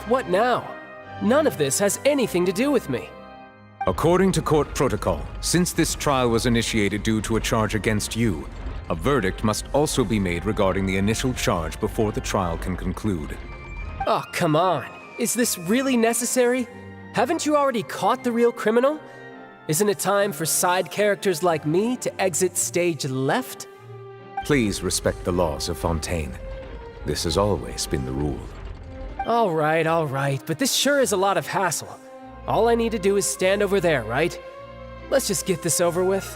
What now? None of this has anything to do with me. According to court protocol, since this trial was initiated due to a charge against you, a verdict must also be made regarding the initial charge before the trial can conclude. Oh, come on. Is this really necessary? Haven't you already caught the real criminal? Isn't it time for side characters like me to exit stage left? Please respect the laws of Fontaine. This has always been the rule. All right, but this sure is a lot of hassle. All I need to do is stand over there, right? Let's just get this over with.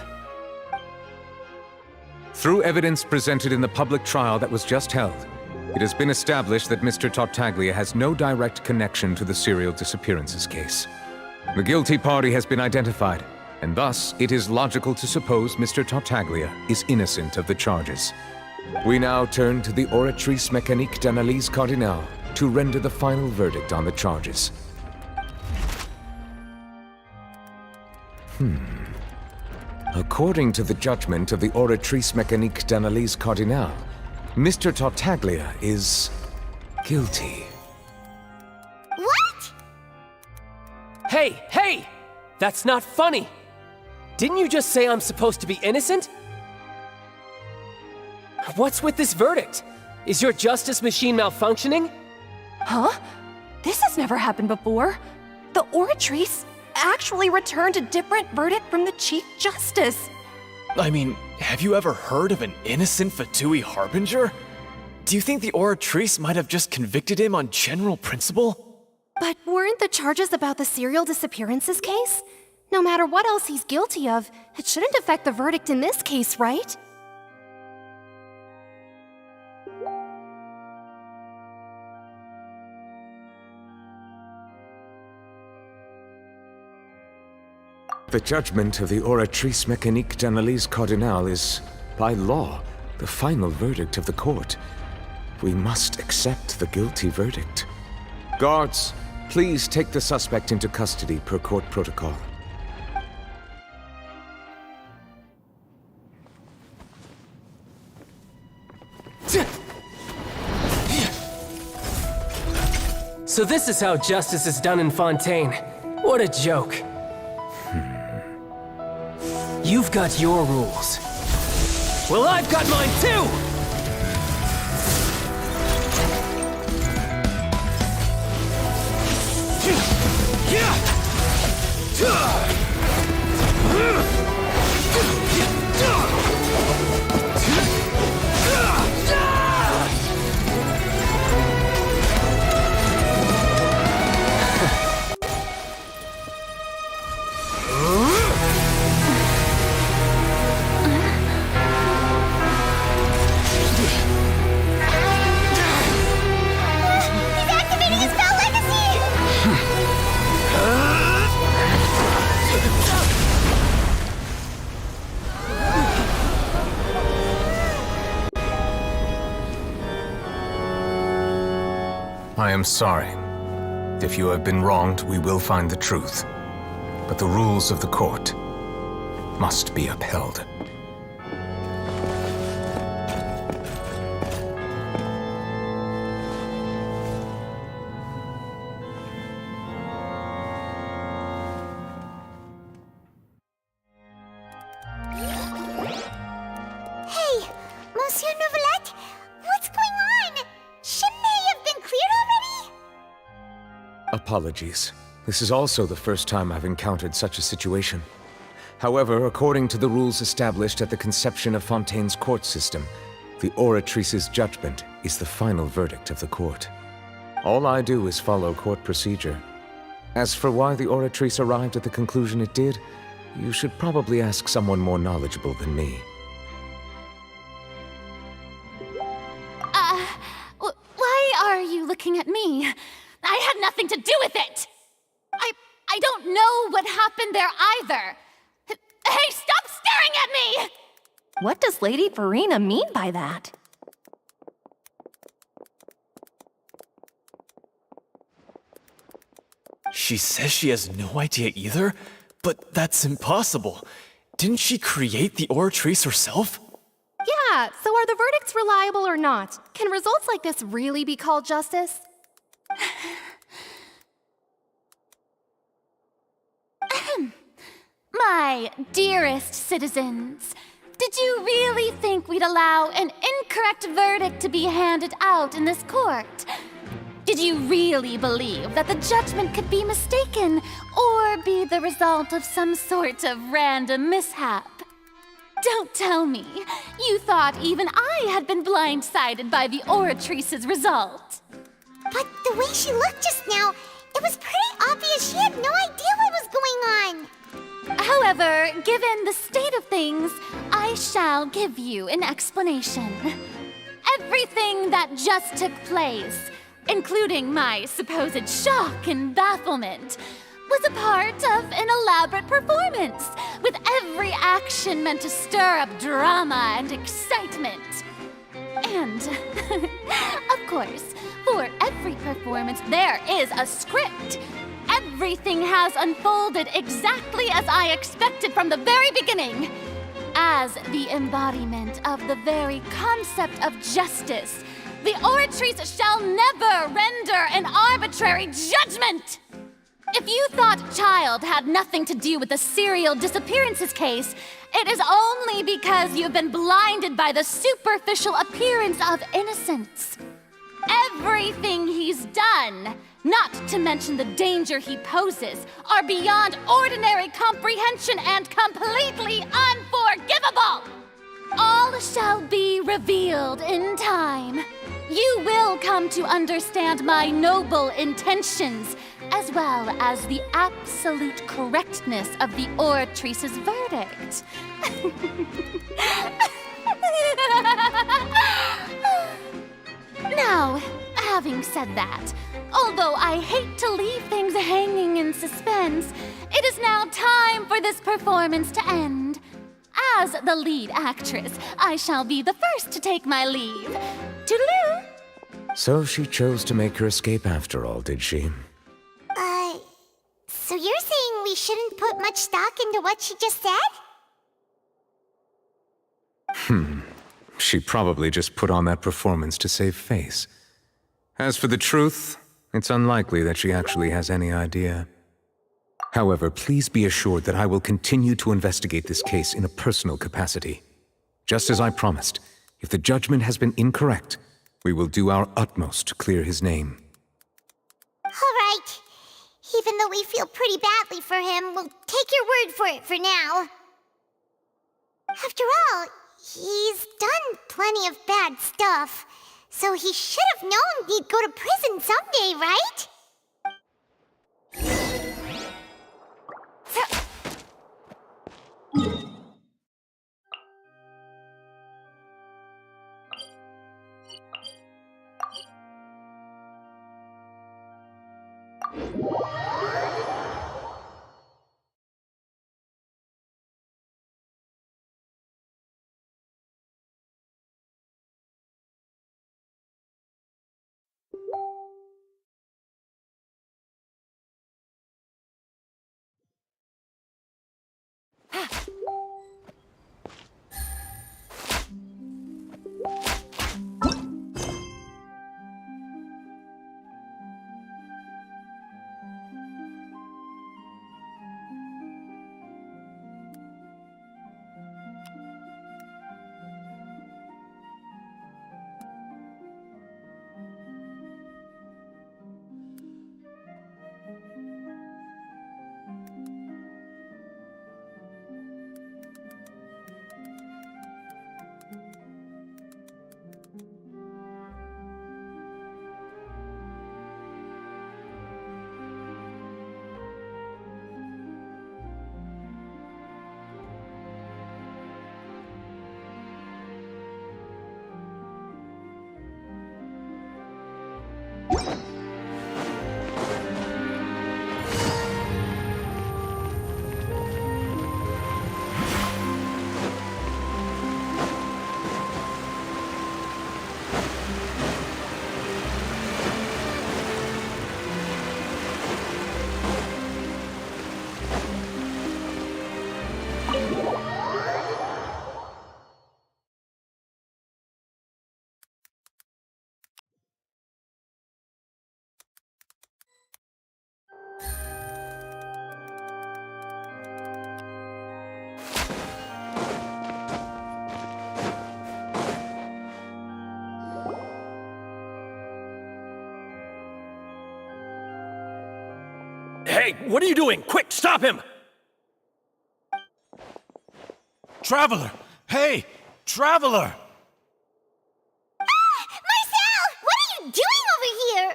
Through evidence presented in the public trial that was just held, it has been established that Mr. Tartaglia has no direct connection to the serial disappearances case. The guilty party has been identified, and thus it is logical to suppose Mr. Tartaglia is innocent of the charges. We now turn to the Oratrice Mécanique d'Analyse Cardinale to render the final verdict on the charges. According to the judgment of the Oratrice Mécanique d'Analyse Cardinale, Mr. Tartaglia is guilty. What? Hey! That's not funny! Didn't you just say I'm supposed to be innocent? What's with this verdict? Is your justice machine malfunctioning? Huh? This has never happened before. the Oratrice actually returned a different verdict from the Chief Justice. I mean, have you ever heard of an innocent Fatui Harbinger? Do you think the Oratrice might have just convicted him on general principle? But weren't the charges about the serial disappearances case? No matter what else he's guilty of, it shouldn't affect the verdict in this case, right? The judgment of the Oratrice Mécanique d'Analyse Cardinal is, by law, the final verdict of the court. We must accept the guilty verdict. Guards, please take the suspect into custody per court protocol. So this is how justice is done in Fontaine. What a joke. You've got your rules. Well, I've got mine too! I am sorry. If you have been wronged, we will find the truth. But the rules of the court must be upheld. Hey, Monsieur Nouvelette, what's going on? Shouldn't they have been cleared already? Apologies. This is also the first time I've encountered such a situation. However, according to the rules established at the conception of Fontaine's court system, the Oratrice's judgment is the final verdict of the court. All I do is follow court procedure. As for why the Oratrice arrived at the conclusion it did, you should probably ask someone more knowledgeable than me. Why are you looking at me? I had nothing to do with it! I don't know what happened there either! Hey, stop staring at me! What does Lady Farina mean by that? She says she has no idea either? But that's impossible. Didn't she create the Oratrice herself? Yeah, so are the verdicts reliable or not? Can results like this really be called justice? My dearest citizens, did you really think we'd allow an incorrect verdict to be handed out in this court? Did you really believe that the judgment could be mistaken or be the result of some sort of random mishap? Don't tell me you thought even I had been blindsided by the Oratrice's result. But the way she looked just now, it was pretty obvious she had no idea what was going on. However, given the state of things, I shall give you an explanation. Everything that just took place, including my supposed shock and bafflement, was a part of an elaborate performance, with every action meant to stir up drama and excitement. And, of course, for every performance there is a script. Everything has unfolded exactly as I expected from the very beginning. As the embodiment of the very concept of justice, the Oratrice shall never render an arbitrary judgment! If you thought Child had nothing to do with the serial disappearances case, it is only because you've been blinded by the superficial appearance of innocence. Everything he's done, not to mention the danger he poses, are beyond ordinary comprehension and completely unforgivable! All shall be revealed in time. You will come to understand my noble intentions, as well as the absolute correctness of the Oratrice's verdict. Now, having said that, although I hate to leave things hanging in suspense, it is now time for this performance to end. As the lead actress, I shall be the first to take my leave. Toodaloo! So she chose to make her escape after all, did she? So you're saying we shouldn't put much stock into what she just said? She probably just put on that performance to save face. As for the truth, it's unlikely that she actually has any idea. However, please be assured that I will continue to investigate this case in a personal capacity. Just as I promised, if the judgment has been incorrect, we will do our utmost to clear his name. All right. Even though we feel pretty badly for him, we'll take your word for it for now. After all, he's done plenty of bad stuff, so he should have known he'd go to prison someday, right? Hey, what are you doing? Quick, stop him! Traveler! Hey! Traveler! Marcel! What are you doing over here?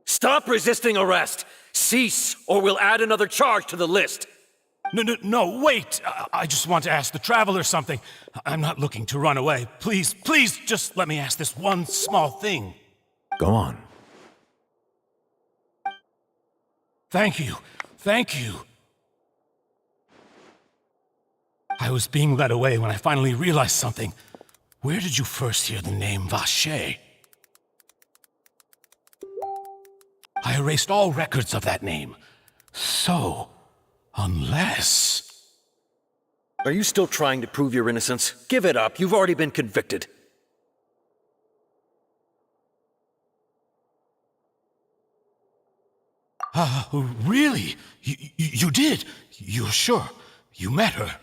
Stop resisting arrest! Cease, or we'll add another charge to the list. No, wait! I just want to ask the Traveler something. I'm not looking to run away. Please, just let me ask this one small thing. Go on. Thank you. I was being led away when I finally realized something. Where did you first hear the name Vache? I erased all records of that name. So, unless... Are you still trying to prove your innocence? Give it up, you've already been convicted. Really? You did? You're sure? You met her?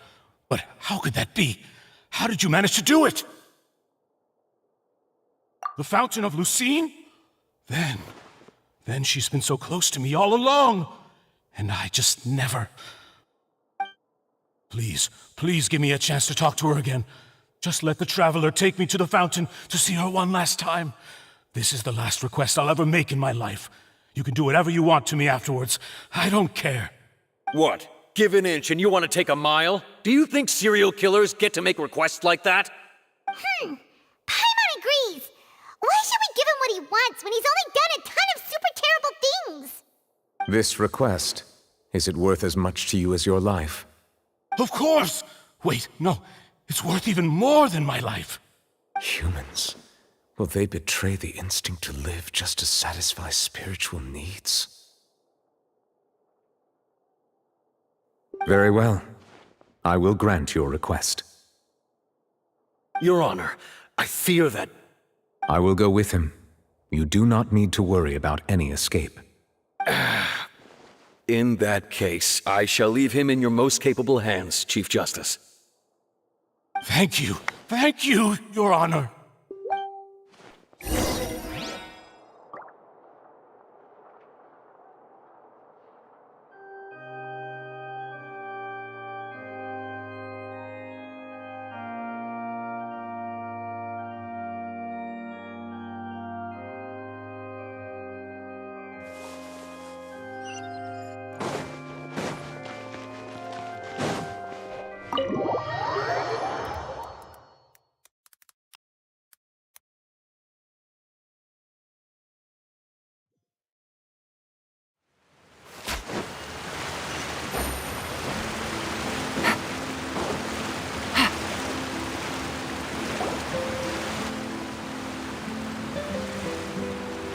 But how could that be? How did you manage to do it? The Fountain of Lucine? Then she's been so close to me all along. And I just never... Please give me a chance to talk to her again. Just let the Traveler take me to the fountain to see her one last time. This is the last request I'll ever make in my life. You can do whatever you want to me afterwards. I don't care. What? Give an inch and you want to take a mile? Do you think serial killers get to make requests like that? Paimon agrees. Why should we give him what he wants when he's only done a ton of super terrible things? This request, is it worth as much to you as your life? Of course! Wait, no. It's worth even more than my life. Humans. Will they betray the instinct to live just to satisfy spiritual needs? Very well. I will grant your request. Your Honor, I fear that... I will go with him. You do not need to worry about any escape. In that case, I shall leave him in your most capable hands, Chief Justice. Thank you, Your Honor.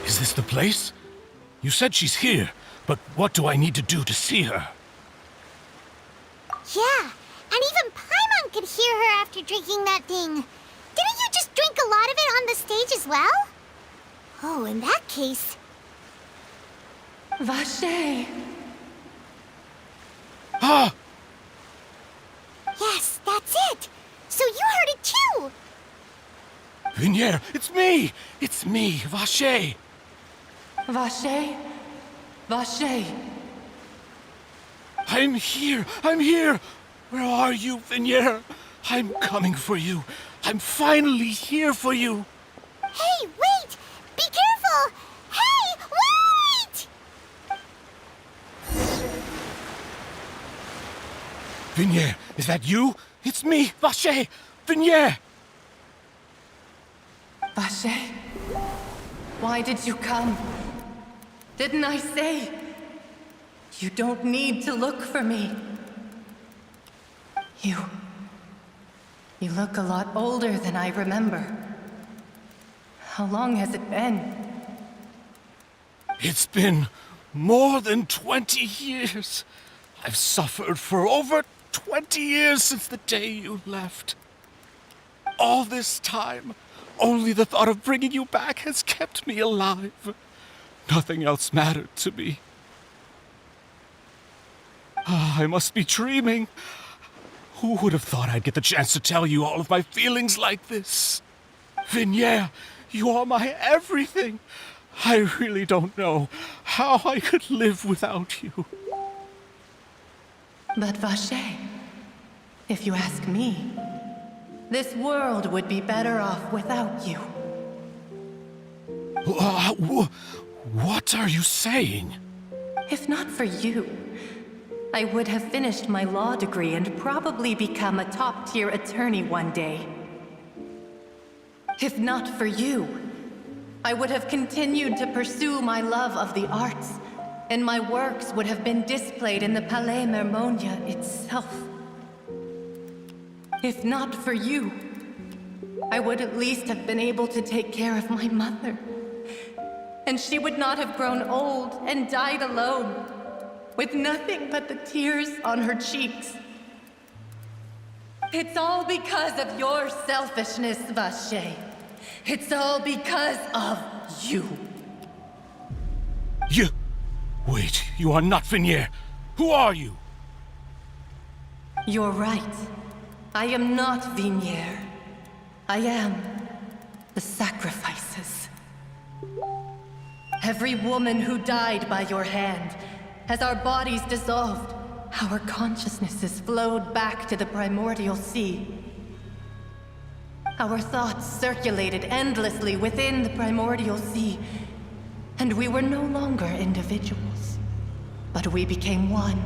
Is this the place? You said she's here, but what do I need to do to see her? Yeah, and even Paimon could hear her after drinking that thing. Didn't you just drink a lot of it on the stage as well? Oh, in that case... Vache! Ah! Yes, that's it! So you heard it too! Vinier, it's me! It's me, Vache! Vache? Vache? I'm here! Where are you, Vinier? I'm coming for you. I'm finally here for you. Hey, wait! Be careful! Hey, wait! Vinier, is that you? It's me, Vache! Vinier! Vache? Why did you come? Didn't I say? You don't need to look for me. You look a lot older than I remember. How long has it been? It's been more than 20 years. I've suffered for over 20 years since the day you left. All this time, only the thought of bringing you back has kept me alive. Nothing else mattered to me. I must be dreaming. Who would have thought I'd get the chance to tell you all of my feelings like this? Vinier, you are my everything. I really don't know how I could live without you. But Vache, if you ask me, this world would be better off without you. What are you saying? If not for you, I would have finished my law degree and probably become a top-tier attorney one day. If not for you, I would have continued to pursue my love of the arts, and my works would have been displayed in the Palais Mermonia itself. If not for you, I would at least have been able to take care of my mother. And she would not have grown old and died alone, with nothing but the tears on her cheeks. It's all because of your selfishness, Vache. It's all because of you. You... Wait, you are not Vinier. Who are you? You're right. I am not Vinier. I am the sacrifices. Every woman who died by your hand, as our bodies dissolved, our consciousnesses flowed back to the primordial sea. Our thoughts circulated endlessly within the primordial sea, and we were no longer individuals, but we became one,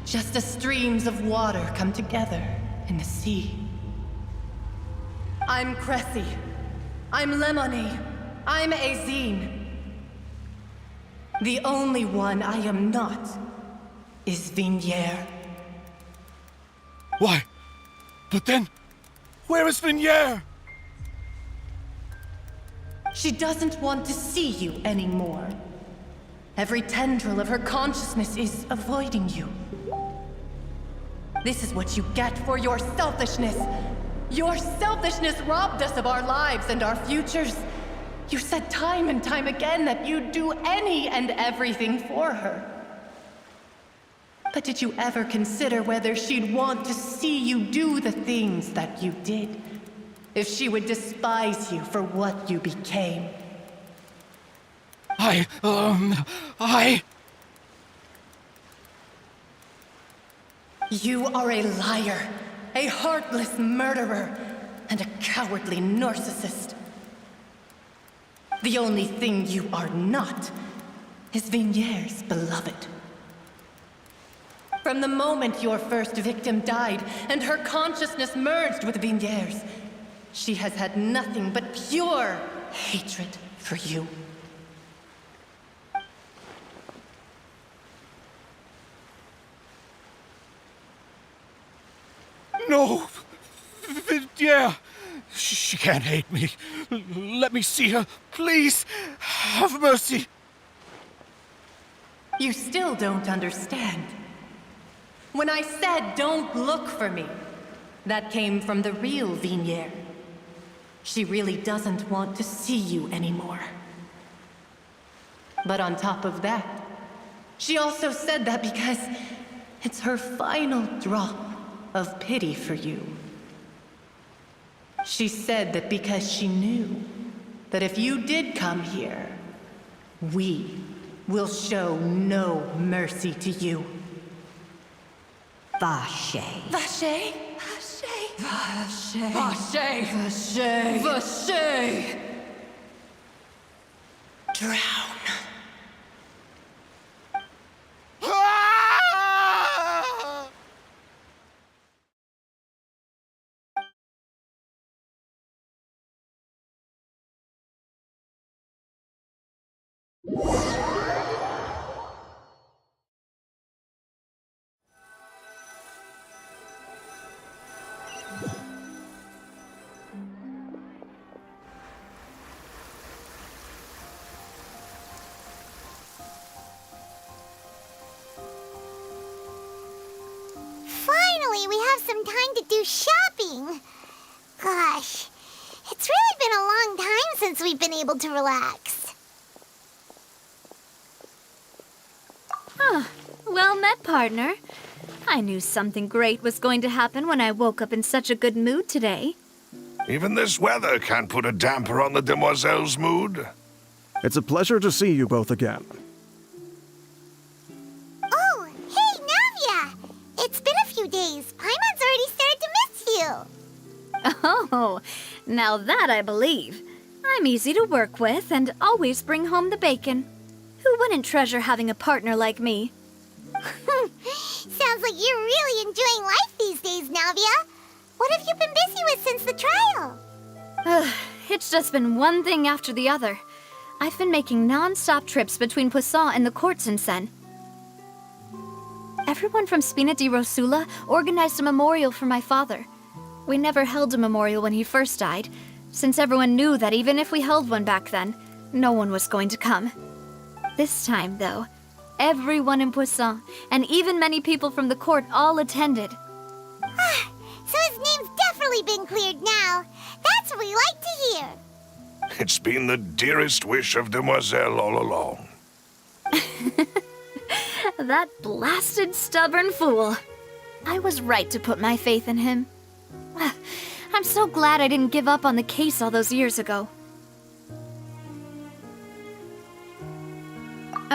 just as streams of water come together in the sea. I'm Cressy. I'm Lemony. I'm Azine. The only one I am not is Yesteryear. Why? But then, where is Yesteryear? She doesn't want to see you anymore. Every tendril of her consciousness is avoiding you. This is what you get for your selfishness. Your selfishness robbed us of our lives and our futures. You said time and time again that you'd do any and everything for her. But did you ever consider whether she'd want to see you do the things that you did? If she would despise you for what you became? You are a liar, a heartless murderer, and a cowardly narcissist. The only thing you are not is Yesteryear's beloved. From the moment your first victim died and her consciousness merged with Yesteryear's, she has had nothing but pure hatred for you. No! Yesteryear! She can't hate me. Let me see her, please. Have mercy. You still don't understand. When I said don't look for me, that came from the real Yesteryear. She really doesn't want to see you anymore. But on top of that, she also said that because it's her final drop of pity for you. She said that because she knew that if you did come here, we will show no mercy to you. Vache. Vache? Vache? Vache. Vache. Vache. Vache. Drown. Finally, we have some time to do shopping. Gosh, it's really been a long time since we've been able to relax. Well met, partner. I knew something great was going to happen when I woke up in such a good mood today. Even this weather can't put a damper on the demoiselle's mood. It's a pleasure to see you both again. Oh, hey, Navia! It's been a few days. Paimon's already started to miss you. Oh, now that I believe. I'm easy to work with and always bring home the bacon. Who wouldn't treasure having a partner like me? Sounds like you're really enjoying life these days, Navia. What have you been busy with since the trial? It's just been one thing after the other. I've been making non-stop trips between Poisson and the courts in Sen. Everyone from Spina di Rosula organized a memorial for my father. We never held a memorial when he first died, since everyone knew that even if we held one back then, no one was going to come. This time, though, everyone in Poisson, and even many people from the court, all attended. So his name's definitely been cleared now. That's what we like to hear. It's been the dearest wish of Demoiselle all along. That blasted stubborn fool. I was right to put my faith in him. I'm so glad I didn't give up on the case all those years ago.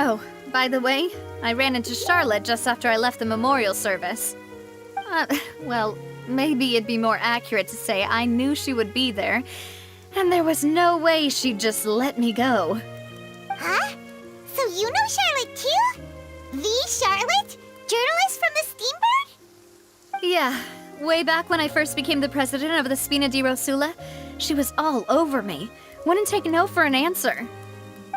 Oh, by the way, I ran into Charlotte just after I left the memorial service. Well, maybe it'd be more accurate to say I knew she would be there, and there was no way she'd just let me go. Huh? So you know Charlotte too? The Charlotte? Journalist from the Steambird? Yeah, way back when I first became the president of the Spina di Rosula, she was all over me. Wouldn't take no for an answer.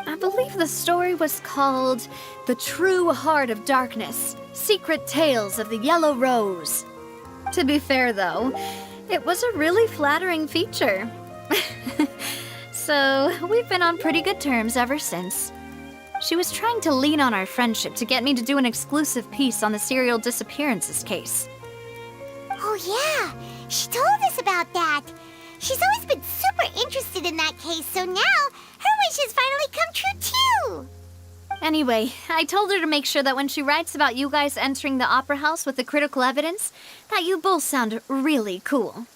I believe the story was called The True Heart of Darkness, Secret Tales of the Yellow Rose. To be fair, though, it was a really flattering feature. So, we've been on pretty good terms ever since. She was trying to lean on our friendship to get me to do an exclusive piece on the serial disappearances case. Oh yeah, she told us about that. She's always been super interested in that case, so now her wishes finally come true too. Anyway, I told her to make sure that when she writes about you guys entering the opera house with the critical evidence, that you both sound really cool.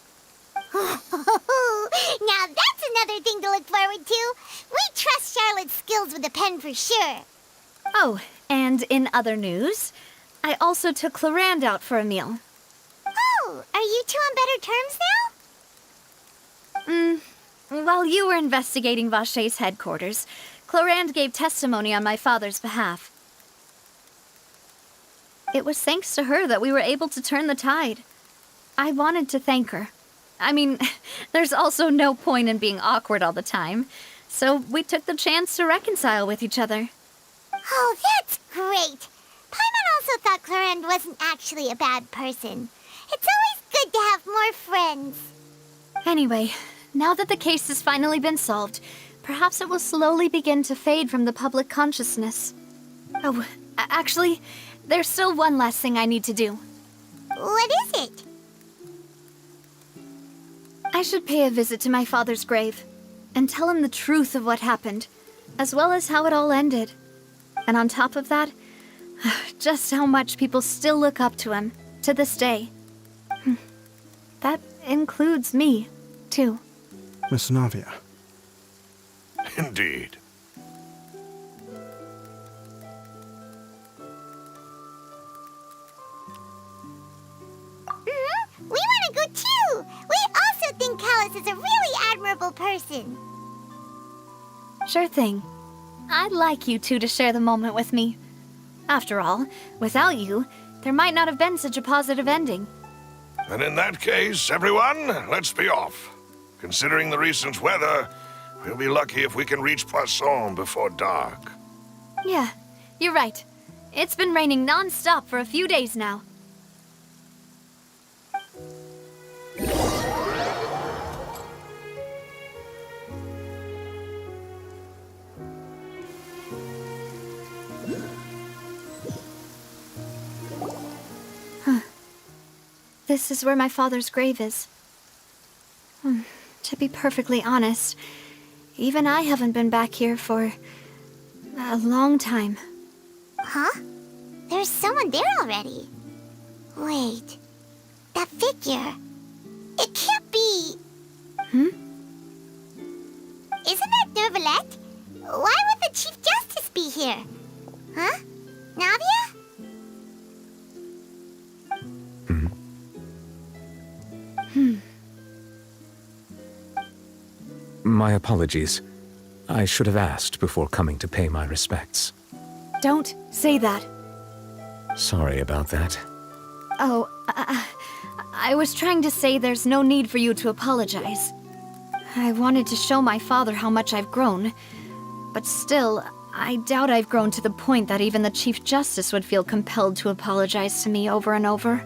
Now that's another thing to look forward to. We trust Charlotte's skills with a pen for sure. Oh, and in other news, I also took Clarand out for a meal. Oh, are you two on better terms now? While you were investigating Vashay's headquarters, Clarand gave testimony on my father's behalf. It was thanks to her that we were able to turn the tide. I wanted to thank her. I mean, there's also no point in being awkward all the time, so we took the chance to reconcile with each other. Oh, that's great. Paimon also thought Clarand wasn't actually a bad person. It's always good to have more friends. Anyway, now that the case has finally been solved, perhaps it will slowly begin to fade from the public consciousness. Oh, actually, there's still one last thing I need to do. What is it? I should pay a visit to my father's grave and tell him the truth of what happened, as well as how it all ended. And on top of that, just how much people still look up to him to this day. That includes me, too. Miss Navia. Indeed. We want to go too! We also think Callus is a really admirable person. Sure thing. I'd like you two to share the moment with me. After all, without you, there might not have been such a positive ending. And in that case, everyone, let's be off. Considering the recent weather, we'll be lucky if we can reach Poisson before dark. Yeah, you're right. It's been raining non-stop for a few days now. This is where my father's grave is. To be perfectly honest, even I haven't been back here for a long time. Huh? There's someone there already. Wait, that figure. It can't be... Hmm? Isn't that Nervalette? Why would the Chief Justice be here? Huh? Navia? My apologies. I should have asked before coming to pay my respects. Don't say that. Sorry about that. Oh, I was trying to say there's no need for you to apologize. I wanted to show my father how much I've grown, but still, I doubt I've grown to the point that even the Chief Justice would feel compelled to apologize to me over and over.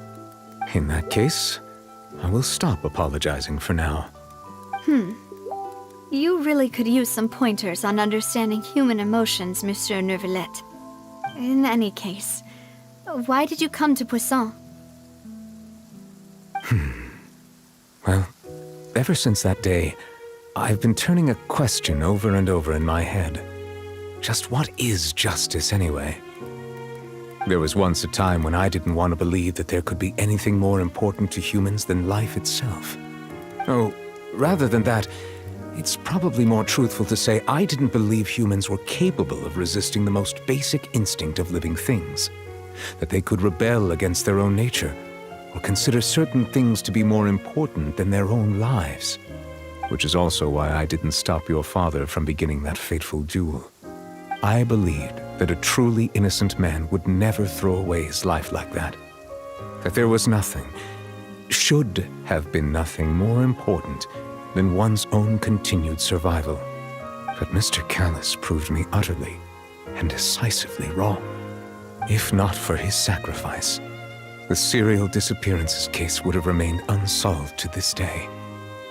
In that case, I will stop apologizing for now. You really could use some pointers on understanding human emotions, Monsieur Nervalette. In any case, why did you come to Poisson? Well, ever since that day, I've been turning a question over and over in my head. Just what is justice anyway? There was once a time when I didn't want to believe that there could be anything more important to humans than life itself. Oh, rather than that, it's probably more truthful to say I didn't believe humans were capable of resisting the most basic instinct of living things. That they could rebel against their own nature, or consider certain things to be more important than their own lives. Which is also why I didn't stop your father from beginning that fateful duel. I believed that a truly innocent man would never throw away his life like that. That there was nothing, should have been nothing more important than one's own continued survival. But Mr. Callus proved me utterly and decisively wrong. If not for his sacrifice, the serial disappearances case would have remained unsolved to this day.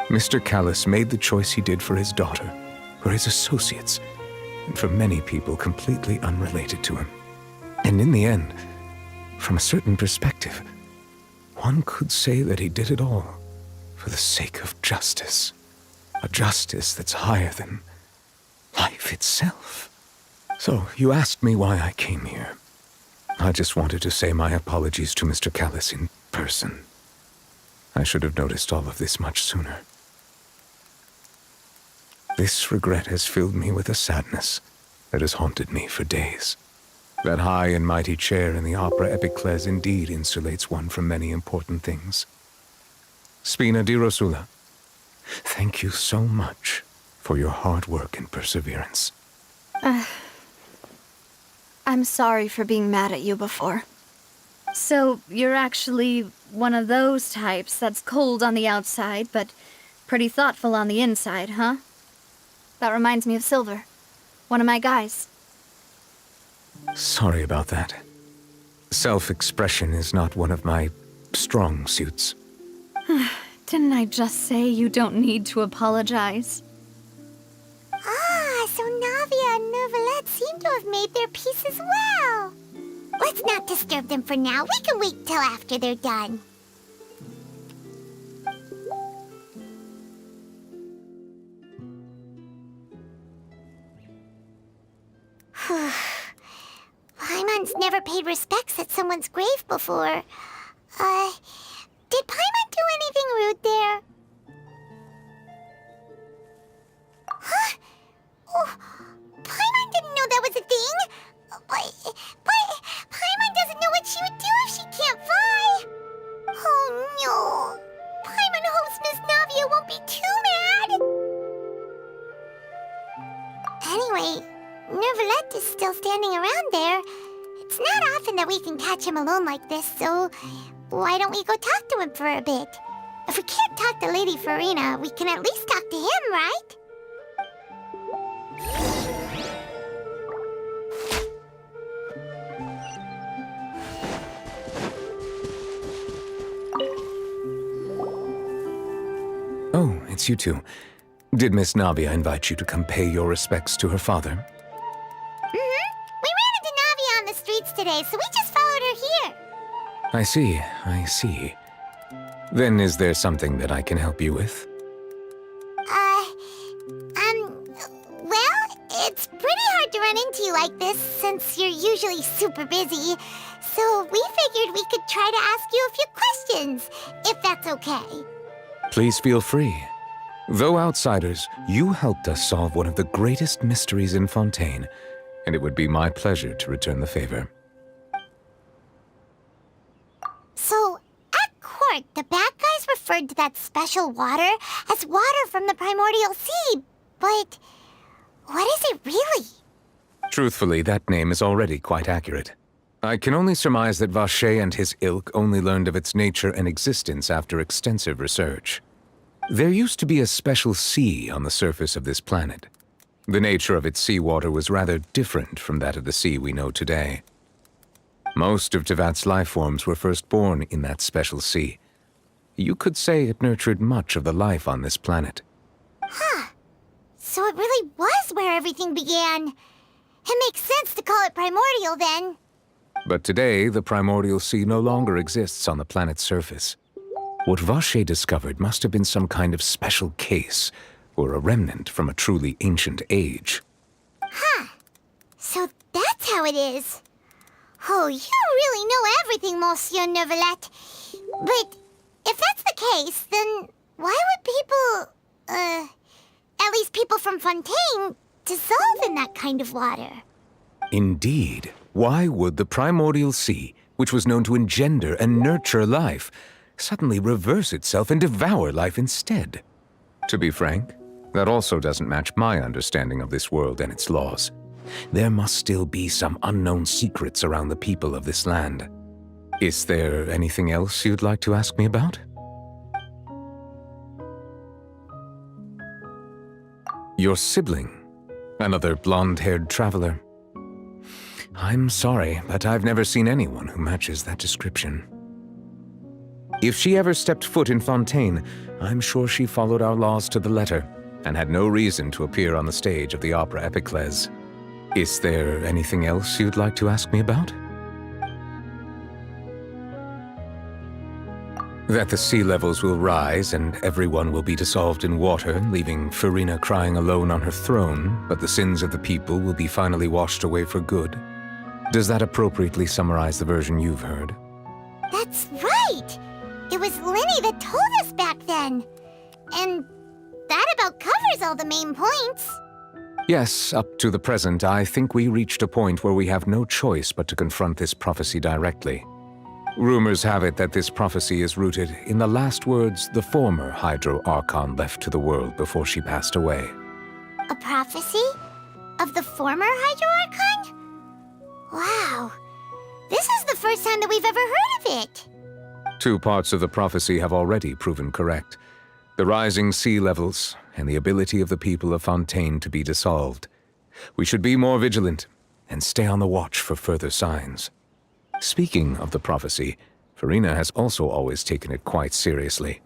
Mr. Callus made the choice he did for his daughter, for his associates, and for many people completely unrelated to him. And in the end, from a certain perspective, one could say that he did it all for the sake of justice. A justice that's higher than life itself. So, you asked me why I came here. I just wanted to say my apologies to Mr. Callus in person. I should have noticed all of this much sooner. This regret has filled me with a sadness that has haunted me for days. That high and mighty chair in the opera Epiclese indeed insulates one from many important things. Spina di Rosula, thank you so much for your hard work and perseverance. I'm sorry for being mad at you before. So, you're actually one of those types that's cold on the outside, but pretty thoughtful on the inside, huh? That reminds me of Silver, one of my guys. Sorry about that. Self-expression is not one of my strong suits. Didn't I just say you don't need to apologize? Ah, so Navia and Neuvillette seem to have made their peace as well. Let's not disturb them for now. We can wait till after they're done. Paimon's never paid respects at someone's grave before. Did Paimon do anything rude there? Huh? Oh, Paimon didn't know that was a thing. But Paimon doesn't know what she would do if she can't fly. Oh no. Paimon hopes Miss Navia won't be too mad. Anyway, Neuvillette is still standing around there. It's not often that we can catch him alone like this, so why don't we go talk to him for a bit? If we can't talk to Lady Farina, we can at least talk to him, right? Oh, it's you two. Did Miss Navia invite you to come pay your respects to her father? Mm-hmm. We ran into Navia on the streets today, so we just followed her here. I see. Then is there something that I can help you with? Well, it's pretty hard to run into you like this since you're usually super busy. So we figured we could try to ask you a few questions, if that's okay. Please feel free. Though outsiders, you helped us solve one of the greatest mysteries in Fontaine, and it would be my pleasure to return the favor. So, at court, the bad guys referred to that special water as water from the primordial sea, but what is it really? Truthfully, that name is already quite accurate. I can only surmise that Vacher and his ilk only learned of its nature and existence after extensive research. There used to be a special sea on the surface of this planet. The nature of its seawater was rather different from that of the sea we know today. Most of Tevat's life forms were first born in that special sea. You could say it nurtured much of the life on this planet. Huh. So it really was where everything began. It makes sense to call it primordial then. But today, the primordial sea no longer exists on the planet's surface. What Vacher discovered must have been some kind of special case, or a remnant from a truly ancient age. Huh. So that's how it is. Oh, you really know everything, Monsieur Neuvillette. But if that's the case, then why would people, At least people from Fontaine dissolve in that kind of water. Indeed. Why would the primordial sea, which was known to engender and nurture life, suddenly reverse itself and devour life instead? To be frank, that also doesn't match my understanding of this world and its laws. There must still be some unknown secrets around the people of this land. Is there anything else you'd like to ask me about? Your sibling, another blonde-haired traveler. I'm sorry, but I've never seen anyone who matches that description. If she ever stepped foot in Fontaine, I'm sure she followed our laws to the letter and had no reason to appear on the stage of the opera Epiclese. Is there anything else you'd like to ask me about? That the sea levels will rise and everyone will be dissolved in water, leaving Farina crying alone on her throne, but the sins of the people will be finally washed away for good. Does that appropriately summarize the version you've heard? That's right! It was Linny that told us back then. And that about covers all the main points. Yes, up to the present, I think we reached a point where we have no choice but to confront this prophecy directly. Rumors have it that this prophecy is rooted in the last words the former Hydro Archon left to the world before she passed away. A prophecy? Of the former Hydro Archon? Wow. This is the first time that we've ever heard of it. 2 parts of the prophecy have already proven correct. The rising sea levels and the ability of the people of Fontaine to be dissolved. We should be more vigilant and stay on the watch for further signs. Speaking of the prophecy, Farina has also always taken it quite seriously.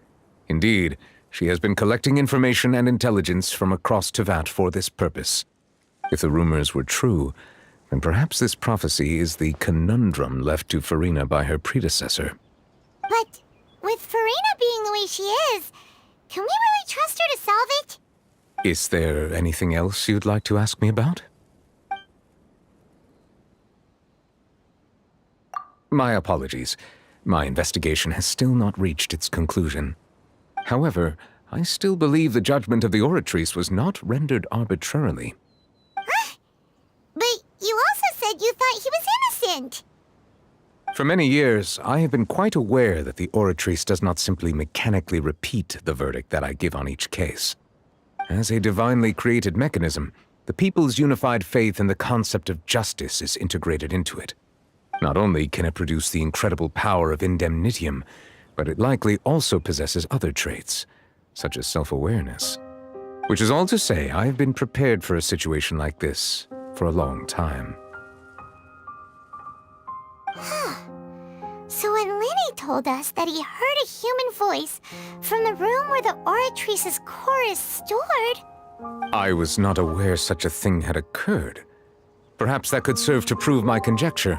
Indeed, she has been collecting information and intelligence from across Tevat for this purpose. If the rumors were true, then perhaps this prophecy is the conundrum left to Farina by her predecessor. But with Farina being the way she is, can we really trust her to solve it? Is there anything else you'd like to ask me about? My apologies. My investigation has still not reached its conclusion. However, I still believe the judgment of the Oratrice was not rendered arbitrarily. Huh? But you also said you thought he was innocent. For many years, I have been quite aware that the Oratrice does not simply mechanically repeat the verdict that I give on each case. As a divinely created mechanism, the people's unified faith in the concept of justice is integrated into it. Not only can it produce the incredible power of indemnitium, but it likely also possesses other traits, such as self-awareness. Which is all to say, I have been prepared for a situation like this for a long time. So when Linny told us that he heard a human voice from the room where the Oratrice's core is stored... I was not aware such a thing had occurred. Perhaps that could serve to prove my conjecture.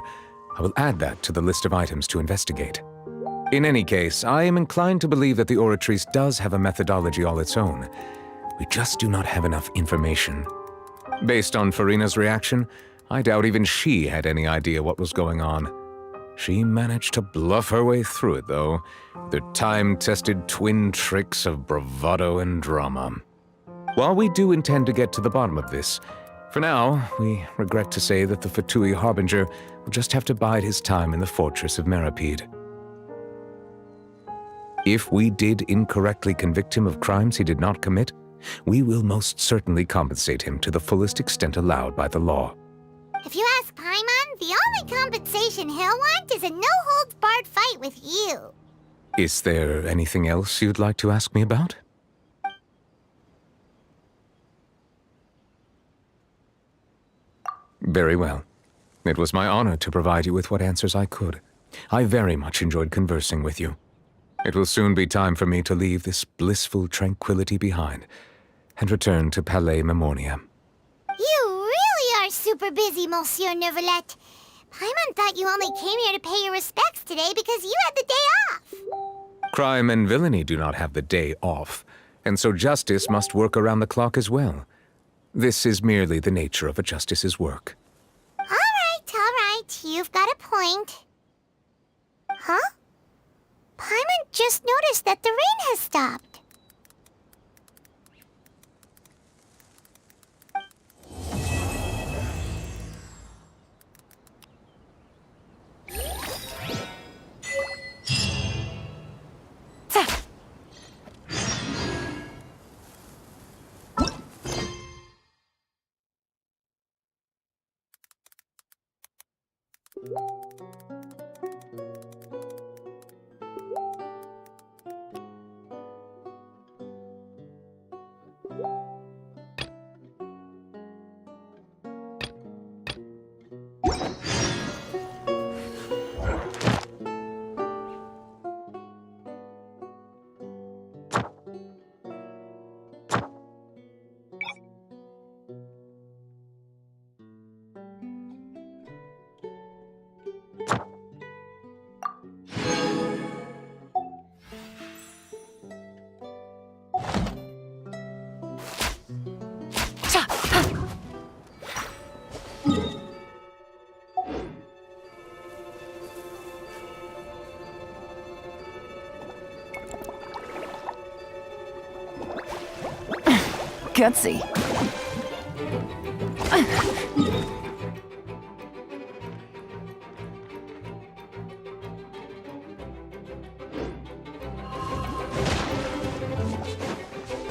I will add that to the list of items to investigate. In any case, I am inclined to believe that the Oratrice does have a methodology all its own. We just do not have enough information. Based on Farina's reaction, I doubt even she had any idea what was going on. She managed to bluff her way through it, though, with her time-tested twin tricks of bravado and drama. While we do intend to get to the bottom of this, for now, we regret to say that the Fatui Harbinger will just have to bide his time in the fortress of Meripede. If we did incorrectly convict him of crimes he did not commit, we will most certainly compensate him to the fullest extent allowed by the law. If you ask Paimon, the only compensation he'll want is a no-holds-barred fight with you. Is there anything else you'd like to ask me about? Very well. It was my honor to provide you with what answers I could. I very much enjoyed conversing with you. It will soon be time for me to leave this blissful tranquility behind and return to Palais Memoria. You really are super busy, Monsieur Neuvillette. Paimon thought you only came here to pay your respects today because you had the day off. Crime and villainy do not have the day off, and so justice must work around the clock as well. This is merely the nature of a justice's work. All right. You've got a point. Huh? Paimon just noticed that the rain has stopped. Gutsy.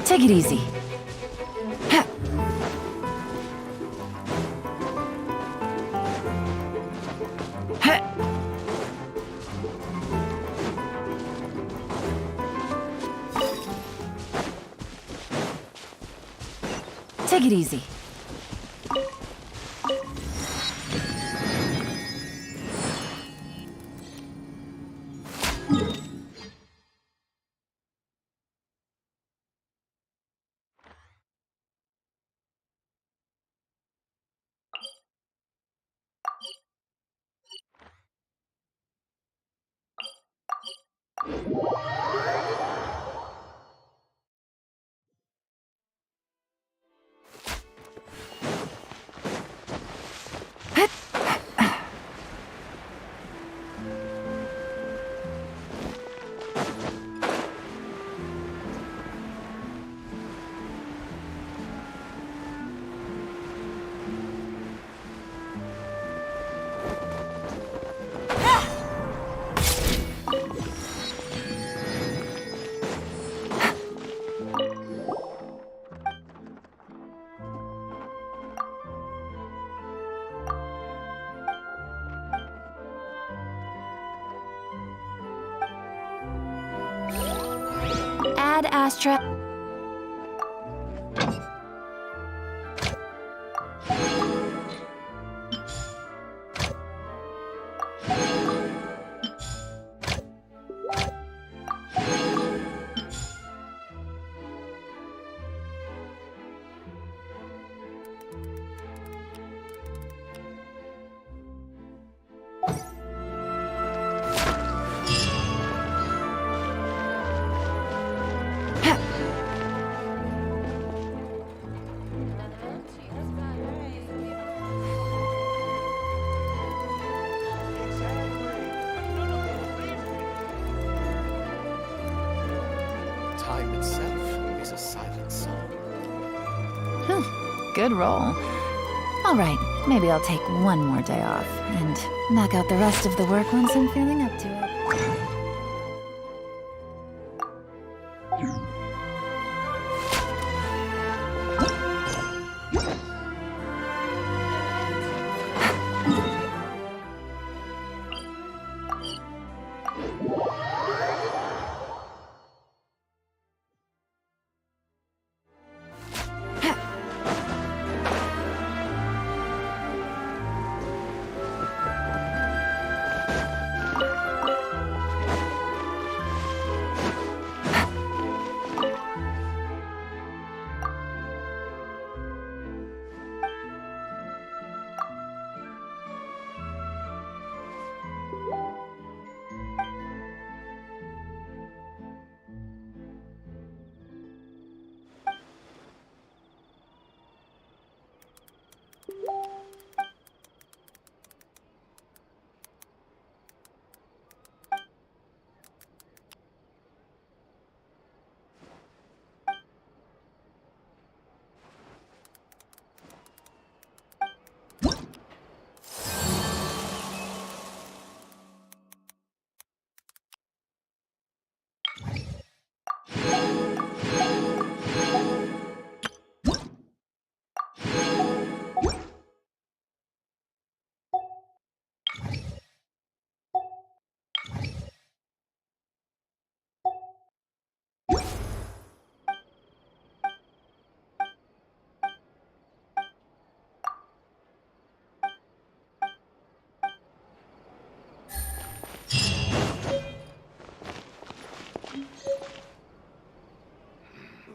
Take it easy. Ha. Ha. Take it easy. Ad Astra. Time itself is a silent song. Good roll. All right, maybe I'll take one more day off and knock out the rest of the work once I'm feeling up to it.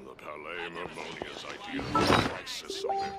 Look how lame Ammonia's idea of a crisis of it.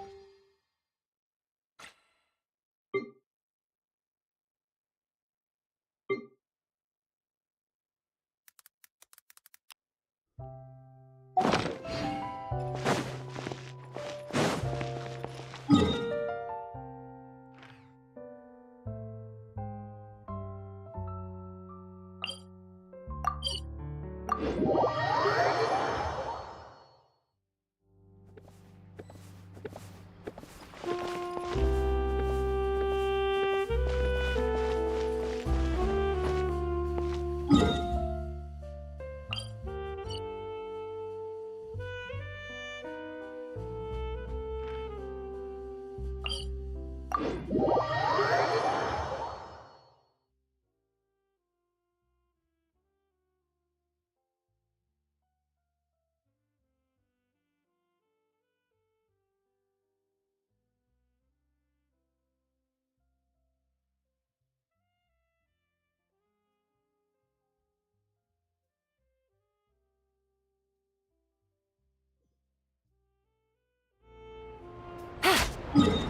you